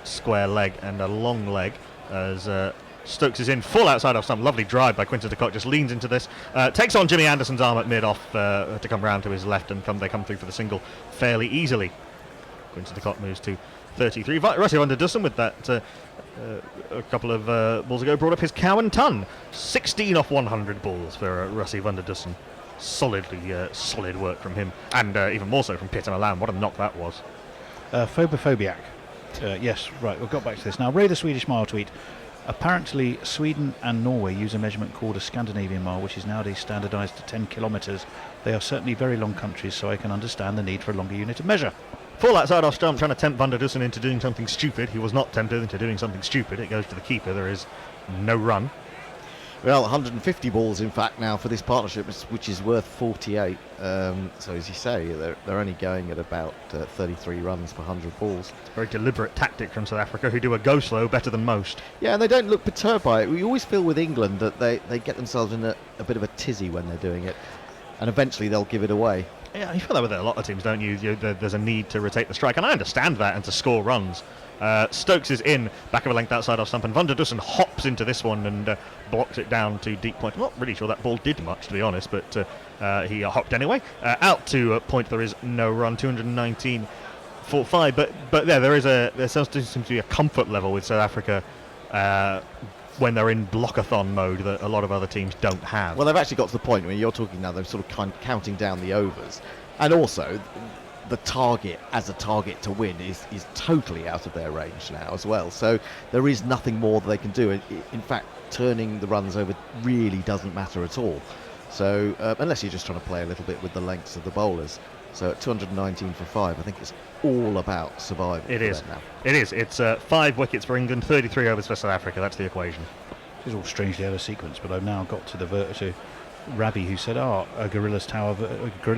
Square leg and a long leg as Stokes is in full outside off stump. Lovely drive by Quinton de Kock. Just leans into this. Takes on Jimmy Anderson's arm at mid off to come round to his left, and they come through for the single fairly easily. Quinton de Kock moves to 33. Rusty van der Dussen with that a couple of balls ago brought up his Cowan ton. 16 off 100 balls for Rusty van der Dussen. Solid work from him, and even more so from Peter Malan. What a knock that was. Phobophobiac. Yes, right, we've got back to this. Now, Ray the Swedish Mile tweet. Apparently, Sweden and Norway use a measurement called a Scandinavian mile, which is nowadays standardised to 10 kilometres. They are certainly very long countries, so I can understand the need for a longer unit of measure. Full outside off stump, trying to tempt Van der Dussen into doing something stupid. He was not tempted into doing something stupid. It goes to the keeper. There is no run. Well, 150 balls, in fact, now for this partnership, which is worth 48. So, as you say, they're only going at about 33 runs per 100 balls. Very deliberate tactic from South Africa, who do a go slow better than most. Yeah, and they don't look perturbed by it. We always feel with England that they get themselves in a bit of a tizzy when they're doing it, and eventually they'll give it away. Yeah, you feel that with a lot of teams, don't you? There's a need to rotate the strike, and I understand that, and to score runs. Stokes is in, back of a length outside off stump, and Van der Dussen hops into this one and blocks it down to deep point. I'm not really sure that ball did much, to be honest, but he hopped anyway. Out to point, there is no run, 219 for 5. But yeah, there seems to be a comfort level with South Africa when they're in blockathon mode that a lot of other teams don't have. Well, they've actually got to the point where you're talking now, they're sort of counting down the overs, and also the target as a target to win is totally out of their range now as well. So there is nothing more that they can do. In fact, turning the runs over really doesn't matter at all. So unless you're just trying to play a little bit with the lengths of the bowlers. So at 219 for 5, I think it's all about survival. It is. Now. It is. It's 5 wickets for England, 33 overs for South Africa. That's the equation. This is all strangely out of sequence, but I've now got to to Ravi, who said, a Gorilla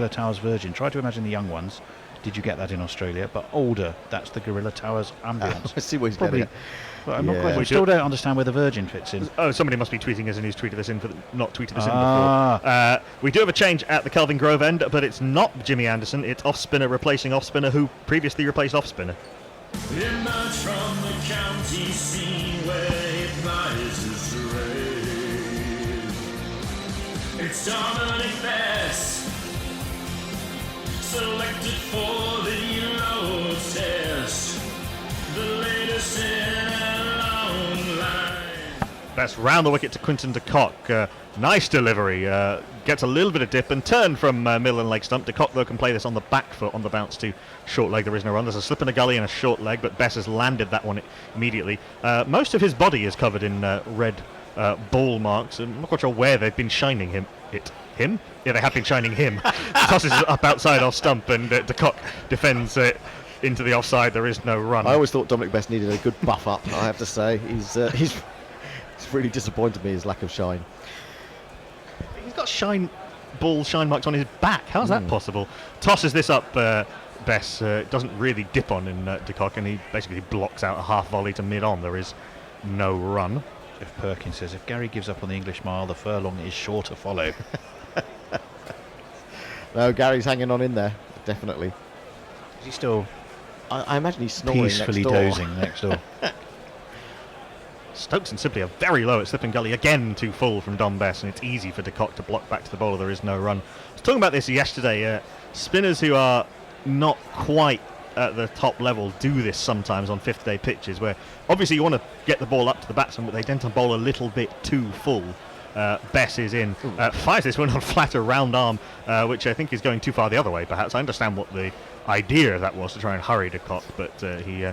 Towers Virgin. Try to imagine the young ones. Did you get that in Australia? But older, that's the Gorilla Towers ambulance. I see what he's Probably. getting But I'm not quite. We still don't understand where the Virgin fits in. Oh, somebody must be tweeting us, and who's tweeted this in not tweeted this in before. We do have a change at the Kelvin Grove end, but it's not Jimmy Anderson. It's off spinner replacing off spinner who previously replaced off spinner. Emerge from the county scene where it lies his rave. It's Dominic Bess, selected for the Euro test. The latest in a long line. Best round the wicket to Quinton de Kock. Nice delivery. Gets a little bit of dip and turn from middle and leg stump. De Kock, though, can play this on the back foot on the bounce to short leg. There is no run. There's a slip in a gully and a short leg, but Bess has landed that one immediately. Most of his body is covered in red ball marks. I'm not quite sure where they've been shining him. Him? Yeah, they have been shining him. Tosses it up outside off stump, and de Kock defends it into the offside. There is no run. I always thought Dominic Best needed a good buff up, I have to say. He's really disappointed me, his lack of shine. He's got shine marks on his back. How's that possible? Tosses this up. Bess doesn't really dip on in de Kock, and he basically blocks out a half volley to mid-on. There is no run. Jeff Perkins says, if Gary gives up on the English mile, the furlong is sure to follow. No, Gary's hanging on in there, definitely. Is he still... I imagine he's snoring peacefully next door. dozing next door. Stokes and Sibley are very low at slip and gully, again too full from Dom Bess, and it's easy for de Kock to block back to the bowler. There is no run. I was talking about this yesterday. Spinners who are not quite at the top level do this sometimes on fifth day pitches, where obviously you want to get the ball up to the batsman, but they tend to bowl a little bit too full. Bess is in, fires this one on flatter round arm, which I think is going too far the other way perhaps. I understand what the idea of that was, to try and hurry de Kock, but he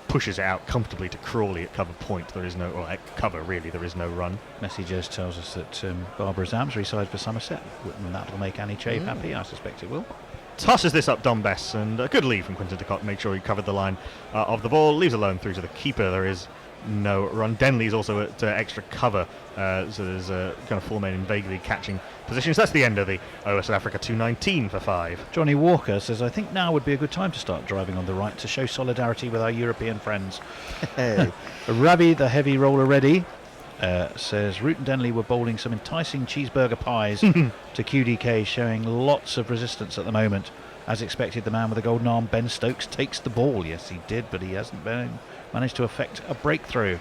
pushes it out comfortably to Crawley at cover point. There is no, or at cover really, there is no run. Message tells us that Barbara Zams resides for Somerset, and that'll make Annie Chave happy. I suspect it will. Tosses this up Dom Bess, and a good lead from Quinton de Kock. Made sure he covered the line of the ball, leaves alone through to the keeper. There is no run. Denley's also at extra cover, so there's kind of four men in vaguely catching positions. That's the end of the South Africa 219 for 5. Johnny Walker says, I think now would be a good time to start driving on the right to show solidarity with our European friends. Hey. Ravi, the heavy roller ready, says Root and Denley were bowling some enticing cheeseburger pies to QDK, showing lots of resistance at the moment. As expected, the man with the golden arm, Ben Stokes, takes the ball. Yes, he did, but he hasn't managed to effect a breakthrough.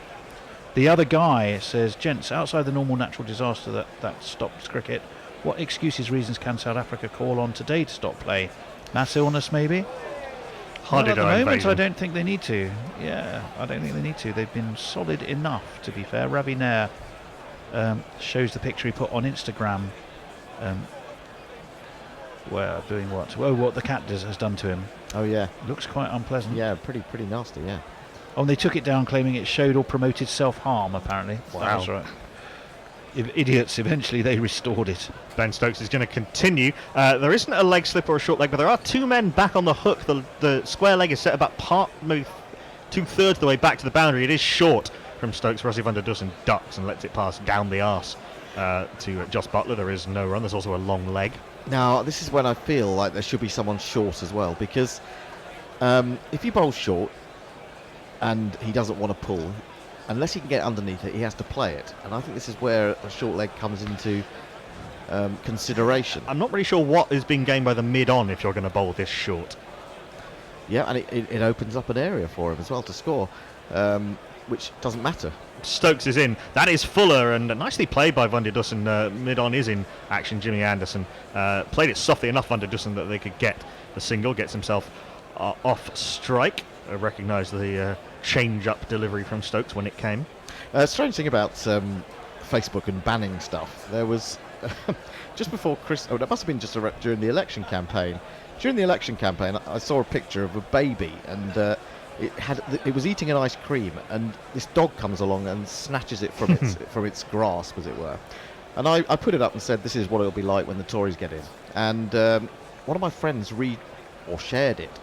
The other guy says, gents, outside the normal natural disaster that stops cricket, what excuses, reasons can South Africa call on today to stop play? Mass illness, maybe? Well, at the moment, I don't think they need to. Yeah, I don't think they need to. They've been solid enough, to be fair. Ravi Nair shows the picture he put on Instagram. Where doing what? Oh, what the cat has done to him. Oh yeah, looks quite unpleasant. Yeah, pretty nasty. Yeah. Oh, and they took it down, claiming it showed or promoted self-harm. Apparently, wow. That was right. Idiots. Eventually, they restored it. Ben Stokes is going to continue. There isn't a leg slip or a short leg, but there are two men back on the hook. The square leg is set about maybe 2/3 of the way back to the boundary. It is short from Stokes. Rossi van der Dussen ducks and lets it pass down the arse to Joss Butler. There is no run. There's also a long leg. Now, this is when I feel like there should be someone short as well, because if you bowl short and he doesn't want to pull, unless he can get underneath it, he has to play it. And I think this is where a short leg comes into consideration. I'm not really sure what is being gained by the mid-on if you're going to bowl this short. Yeah, and it opens up an area for him as well to score, which doesn't matter. Stokes is in. That is Fuller, and nicely played by Van der Dussen. Mid-on is in action. Jimmy Anderson played it softly enough, Van der Dussen, that they could get the single. Gets himself off strike. Recognised the change-up delivery from Stokes when it came. Strange thing about Facebook and banning stuff. There was just before Christmas. Oh, that must have been just during the election campaign. During the election campaign, I saw a picture of a baby, and it was eating an ice cream, and this dog comes along and snatches it from its from its grasp, as it were. And I put it up and said, this is what it'll be like when the Tories get in. And one of my friends shared it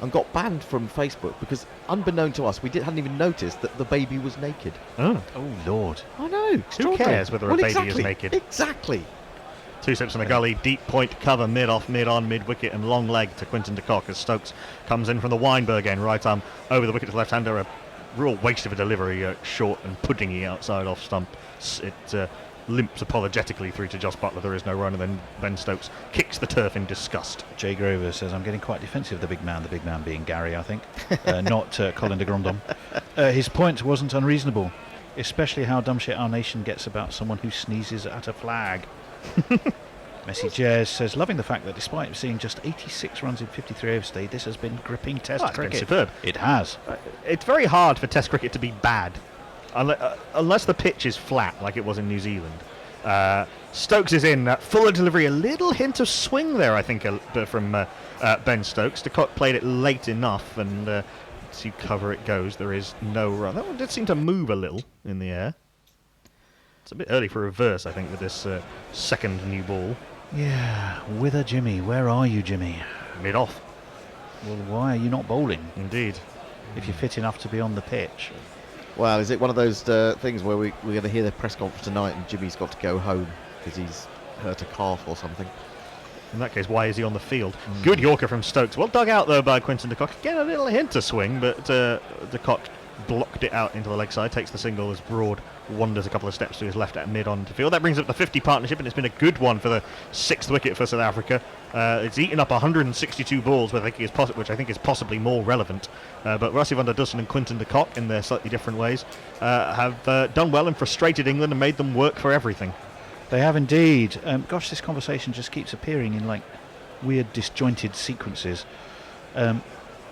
and got banned from Facebook because, unbeknown to us, we hadn't even noticed that the baby was naked. Oh, Lord. I know. Who cares whether a baby is naked? Exactly. 2 steps in the gully, deep point cover, mid off, mid on, mid wicket, and long leg to Quinton de Kock as Stokes comes in from the Weinberg end, right arm over the wicket to the left hander. A real waste of a delivery, short and puddingy outside off stump. It limps apologetically through to Joss Butler. There is no run, and then Ben Stokes kicks the turf in disgust. Jay Grover says, I'm getting quite defensive of the big man being Gary, I think, not Colin de Grandon. His point wasn't unreasonable, especially how dumb shit our nation gets about someone who sneezes at a flag. Messi Jazz says, loving the fact that despite seeing just 86 runs in 53 overstay, this has been gripping Test cricket. It's been superb. It has. It's very hard for Test cricket to be bad, unless the pitch is flat like it was in New Zealand. Stokes is in, fuller delivery, a little hint of swing there, I think, from Ben Stokes. De Kock played it late enough, and to cover it goes. There is no run. That one did seem to move a little in the air. It's a bit early for reverse, I think, with this second new ball. Yeah, Wither Jimmy. Where are you, Jimmy? Mid off. Well, why are you not bowling? Indeed. If you're fit enough to be on the pitch. Well, is it one of those things where we're going to hear the press conference tonight and Jimmy's got to go home because he's hurt a calf or something? In that case, why is he on the field? Good Yorker from Stokes. Well dug out, though, by Quinton de Kock. Again, a little hint to swing, but de Kock blocked it out into the leg side, takes the single as Broad wanders a couple of steps to his left at mid on to field. That brings up the 50 partnership, and it's been a good one for the 6th wicket for South Africa. It's eaten up 162 balls, which I think is possibly more relevant. But Rassie van der Dussen and Quinton de Kock, in their slightly different ways, have done well and frustrated England and made them work for everything. They have indeed. Gosh, this conversation just keeps appearing in like weird disjointed sequences.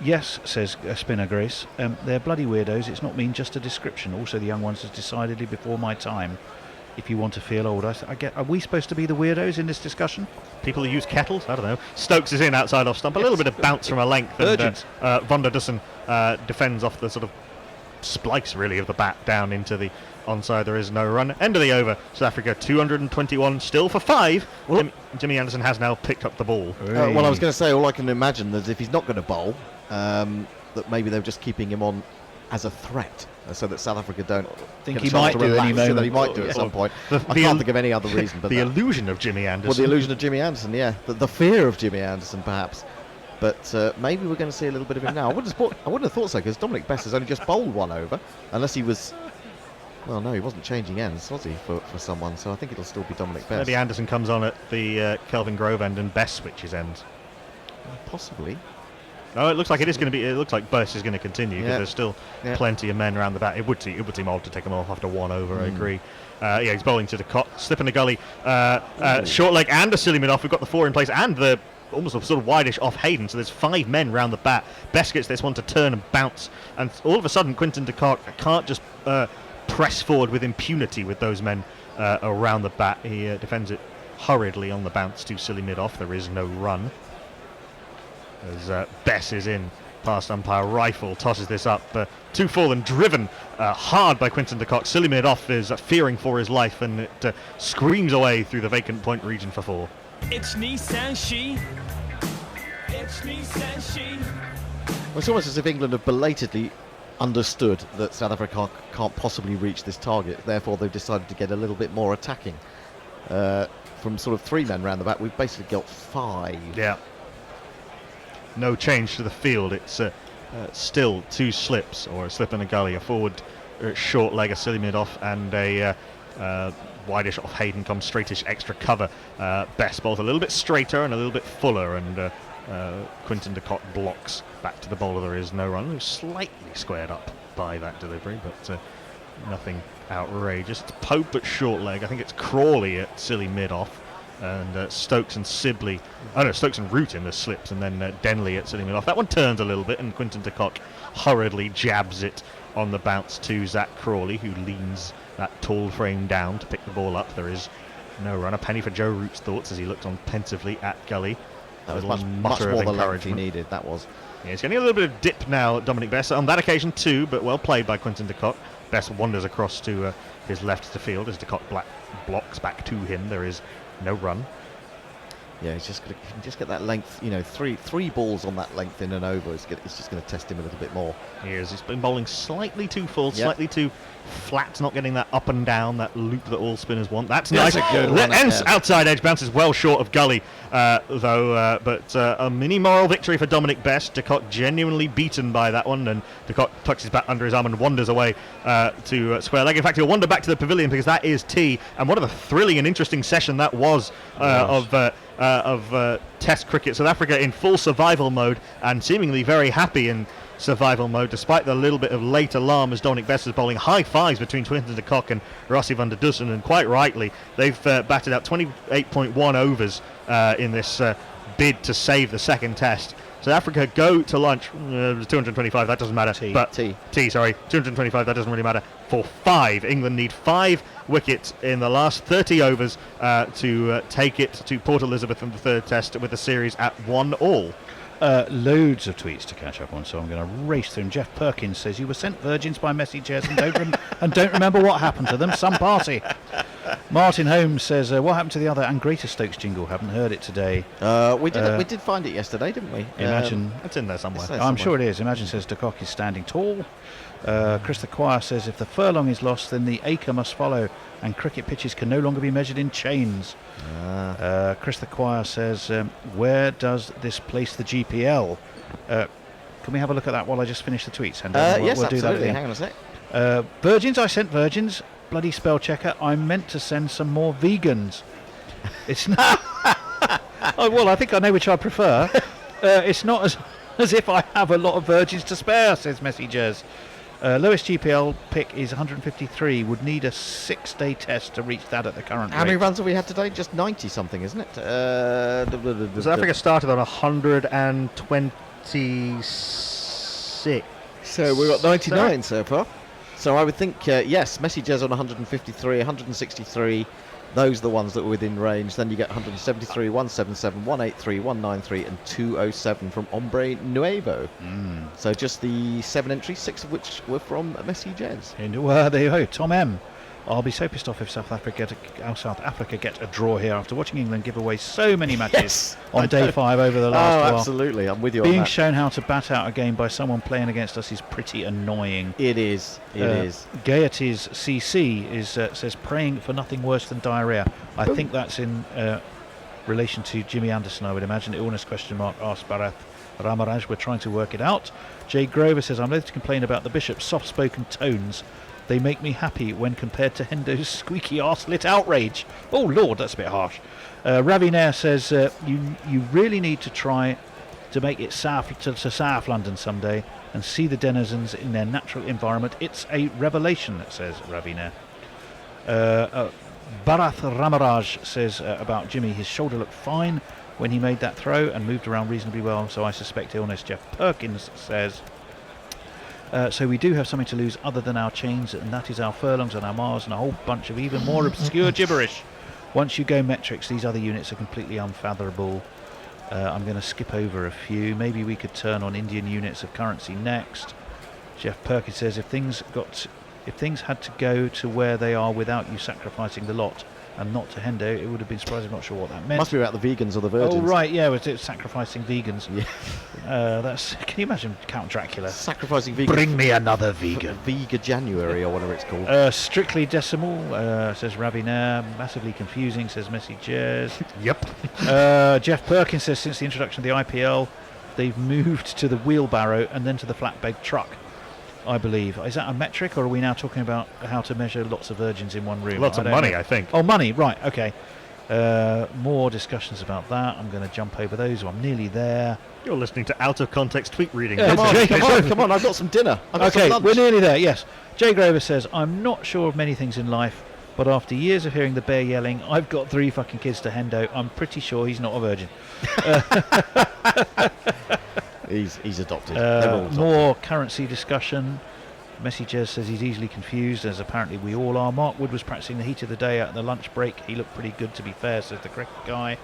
Yes, says Spinner Grace, they're bloody weirdos. It's not mean, just a description. Also, the young ones is decidedly before my time. If you want to feel old, I get. Are we supposed to be the weirdos in this discussion? People who use kettles? I don't know. Stokes is in outside off stump. A little bit of bounce from a length. And van der Dussen defends off the sort of splice, really, of the bat down into the onside. There is no run. End of the over. South Africa 221, still for 5. Well, Jimmy Anderson has now picked up the ball. Well, I was going to say, all I can imagine is if he's not going to bowl, that maybe they're just keeping him on as a threat, so that South Africa don't think he might do any moment. That he might do at some point. I can't think of any other reason. But the illusion of Jimmy Anderson. Well, the illusion of Jimmy Anderson, yeah. The fear of Jimmy Anderson, perhaps. But maybe we're going to see a little bit of him now. I wouldn't have thought so, because Dominic Bess has only just bowled one over, unless he was... Well, no, he wasn't changing ends, was he, for someone? So I think it'll still be Dominic Bess. Maybe Anderson comes on at the Kelvin Grove end and Bess switches ends. Possibly. No, it looks like it is going to be. It looks like Bess is going to continue because there's still plenty of men around the bat. It would seem odd to take him off after 1 over. I agree. He's bowling to the Kock, slip in the gully, short leg and a silly mid off. We've got the 4 in place and the almost a sort of wideish off Hayden. So there's 5 men round the bat. Bess gets this one to turn and bounce, and all of a sudden Quinton de Kock can't just press forward with impunity with those men around the bat. He defends it hurriedly on the bounce to silly mid off. There is no run. As Bess is in past umpire Rifle, tosses this up. 2 fallen, driven hard by Quinton de Kock. Silly mid off is fearing for his life, and it screams away through the vacant point region for 4. It's Nissan She. It's Nissan She. Well, it's almost as if England have belatedly understood that South Africa can't possibly reach this target. Therefore, they've decided to get a little bit more attacking. From sort of 3 men round the back, we've basically got 5. Yeah. No change to the field. It's still 2 slips, or a slip and a gully, a forward short leg, a silly mid off, and a wideish off Hayden comes straightish extra cover. Bess bowls a little bit straighter and a little bit fuller, and Quinton de Kock blocks back to the bowler. There is no run. Slightly squared up by that delivery, but nothing outrageous. It's Pope at short leg. I think it's Crawley at silly mid off. And Stokes and Sibley, Stokes and Root in the slips, and then Denley at silly mid off. That one turns a little bit, and Quinton de Kock hurriedly jabs it on the bounce to Zach Crawley, who leans that tall frame down to pick the ball up. There is no run. A penny for Joe Root's thoughts as he looked on pensively at gully. That was much more the length he needed, that was. Yeah, he's getting a little bit of dip now, Dominic Bess. On that occasion too, but well played by Quinton de Kock. Best wanders across to his left to field as de Kock blocks back to him. There is no run. Yeah, he's just going to just get that length. You know, three balls on that length in an over. It's just going to test him a little bit more. He's been bowling slightly too full, slightly too flat, not getting that up and down, that loop that all spinners want. That's nice. a good one, Outside edge bounces well short of gully, though. But a mini moral victory for Dominic Best. De Kock genuinely beaten by that one, and de Kock tucks his bat under his arm and wanders away to square leg. In fact, he'll wander back to the pavilion because that is tea. And what a thrilling and interesting session that was of Test cricket. South Africa in full survival mode and seemingly very happy in survival mode, despite the little bit of late alarm as Dominic Best is bowling high fives between Quinton de Kock and Rossi van der Dussen, and quite rightly they've batted out 28.1 overs in this bid to save the second test. South Africa go to lunch, 225, that doesn't matter. Sorry, 225, that doesn't really matter. For 5, England need 5 wickets in the last 30 overs to take it to Port Elizabeth in the third test with the series at 1-all. Loads of tweets to catch up on, so I'm going to race through them. Jeff Perkins says, you were sent virgins by messengers and don't remember what happened to them. Some party. Martin Holmes says, what happened to the other and Greater Stokes jingle? Haven't heard it today. We did find it yesterday, didn't we? Imagine. It's in there somewhere. I'm sure it is. Imagine says, de Kock is standing tall. Chris the Choir says, if the furlong is lost, then the acre must follow, and cricket pitches can no longer be measured in chains. Chris the Choir says, where does this place the GPL? Can we have a look at that while I just finish the tweets? And yes, we'll do that absolutely. again. Hang on a sec. Virgins, I sent virgins. Bloody spell checker. I meant to send some more vegans. It's not. Oh, well, I think I know which I prefer. It's not as if I have a lot of virgins to spare, says Messengers. Lowest GPL pick is 153. Would need a 6-day test to reach that at the current rate. How many runs have we had today? Just 90 something, isn't it? South Africa started on 126. So we've got 99 so far. So I would think, yes, Messengers on 153, 163. Those are the ones that were within range. Then you get 173, 177, 183, 193 and 207 from Hombre Nuevo. So just the 7 entries, 6 of which were from Messengers. There you go. Tom M. I'll be so pissed off if South Africa get a draw here after watching England give away so many matches on day 5 over the last while. Absolutely, I'm with you on Being that. shown how to bat out a game by someone playing against us is pretty annoying. It is. It is. Gaiety's CC says praying for nothing worse than diarrhea. I think that's in relation to Jimmy Anderson, I would imagine. Illness ? Asked Barath Ramaraj. We're trying to work it out. Jay Grover says, I'm loath to complain about the Bishop's soft-spoken tones. They make me happy when compared to Hendo's squeaky arse-lit outrage. Oh, Lord, that's a bit harsh. Ravi Nair says, you really need to try to make it south to South London someday and see the denizens in their natural environment. It's a revelation, says Ravi Nair. Barath Ramaraj says about Jimmy, his shoulder looked fine when he made that throw and moved around reasonably well, so I suspect illness. Jeff Perkins says, so we do have something to lose other than our chains, and that is our furlongs and our miles and a whole bunch of even more obscure gibberish. Once you go metrics, these other units are completely unfathomable. I'm going to skip over a few. Maybe we could turn on Indian units of currency next. Jeff Perkins says, if things had to go to where they are without you sacrificing the lot and not to Hendo, it would have been surprising. I'm not sure what that meant. Must be about the vegans or the virgins. Oh, right, yeah, was it sacrificing vegans? Yeah. Can you imagine Count Dracula? Sacrificing vegans. Bring me another vegan. Vega January or whatever it's called. Strictly decimal, says Ravi Nair. Massively confusing, says Messengers. Yep. Jeff Perkins says, since the introduction of the IPL, they've moved to the wheelbarrow and then to the flatbed truck, I believe. Is that a metric, or are we now talking about how to measure lots of virgins in one room? Lots of money, I think. Oh, money, right, okay. More discussions about that. I'm going to jump over those. I'm nearly there. You're listening to out of context tweet reading. Come on, I've got some dinner. Okay, we're nearly there, yes. Jay Grover says, I'm not sure of many things in life, but after years of hearing the bear yelling, I've got 3 fucking kids to Hendo, I'm pretty sure he's not a virgin. He's adopted. More currency discussion. Messengers says he's easily confused, as apparently we all are. Mark Wood was practicing the heat of the day at the lunch break. He looked pretty good, to be fair, says the cricket guy.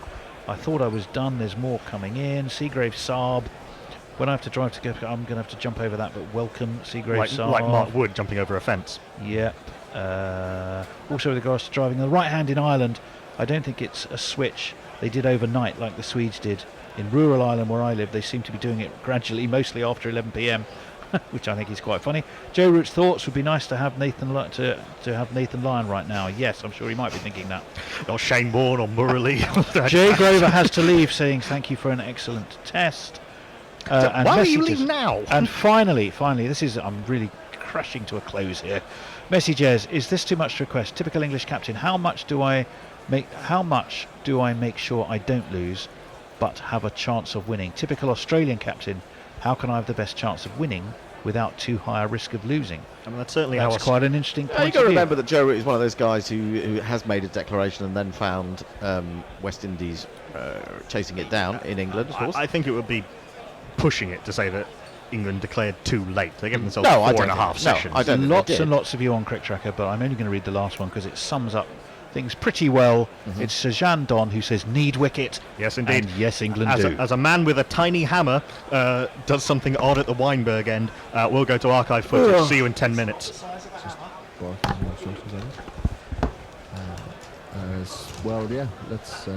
I thought I was done. There's more coming in. Seagrave Saab. when I have to drive to go, I'm going to have to jump over that. But welcome, Seagrave like Mark Wood jumping over a fence. Yep. Also, with regards to driving the right hand in Ireland, I don't think it's a switch they did overnight like the Swedes did. In rural Ireland where I live, they seem to be doing it gradually, mostly after 11 p.m, which I think is quite funny. Joe Root's thoughts would be nice to have Nathan Lyon right now. Yes, I'm sure he might be thinking that. Or Shane Warne or Murray. Jay Grover has to leave, saying thank you for an excellent test. And why are you messages. leaving now? And finally, this is, I'm really crashing to a close here. Messages, is this too much to request? Typical English captain, how much do I make sure I don't lose but have a chance of winning? Typical Australian captain, how can I have the best chance of winning without too high a risk of losing? I mean, that's certainly quite an interesting point. You've got to remember that Joe Root is one of those guys who has made a declaration and then found West Indies chasing it down in England, of course. I think it would be pushing it to say that England declared too late. They gave themselves 4.5 sessions. I don't lots and lots of you on Crick Tracker, but I'm only going to read the last one because it sums up things pretty well. It's Sir Jean Don who says, need wicket. Yes, indeed. And yes, England do. As a man with a tiny hammer does something odd at the Weinberg end, we'll go to archive footage. See you in 10 minutes. Well, yeah, let's...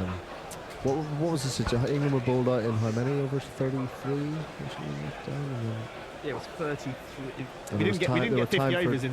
what was the situation? England were bowled out in how many overs? 33? Yeah, it was 33. We didn't get 50 overs in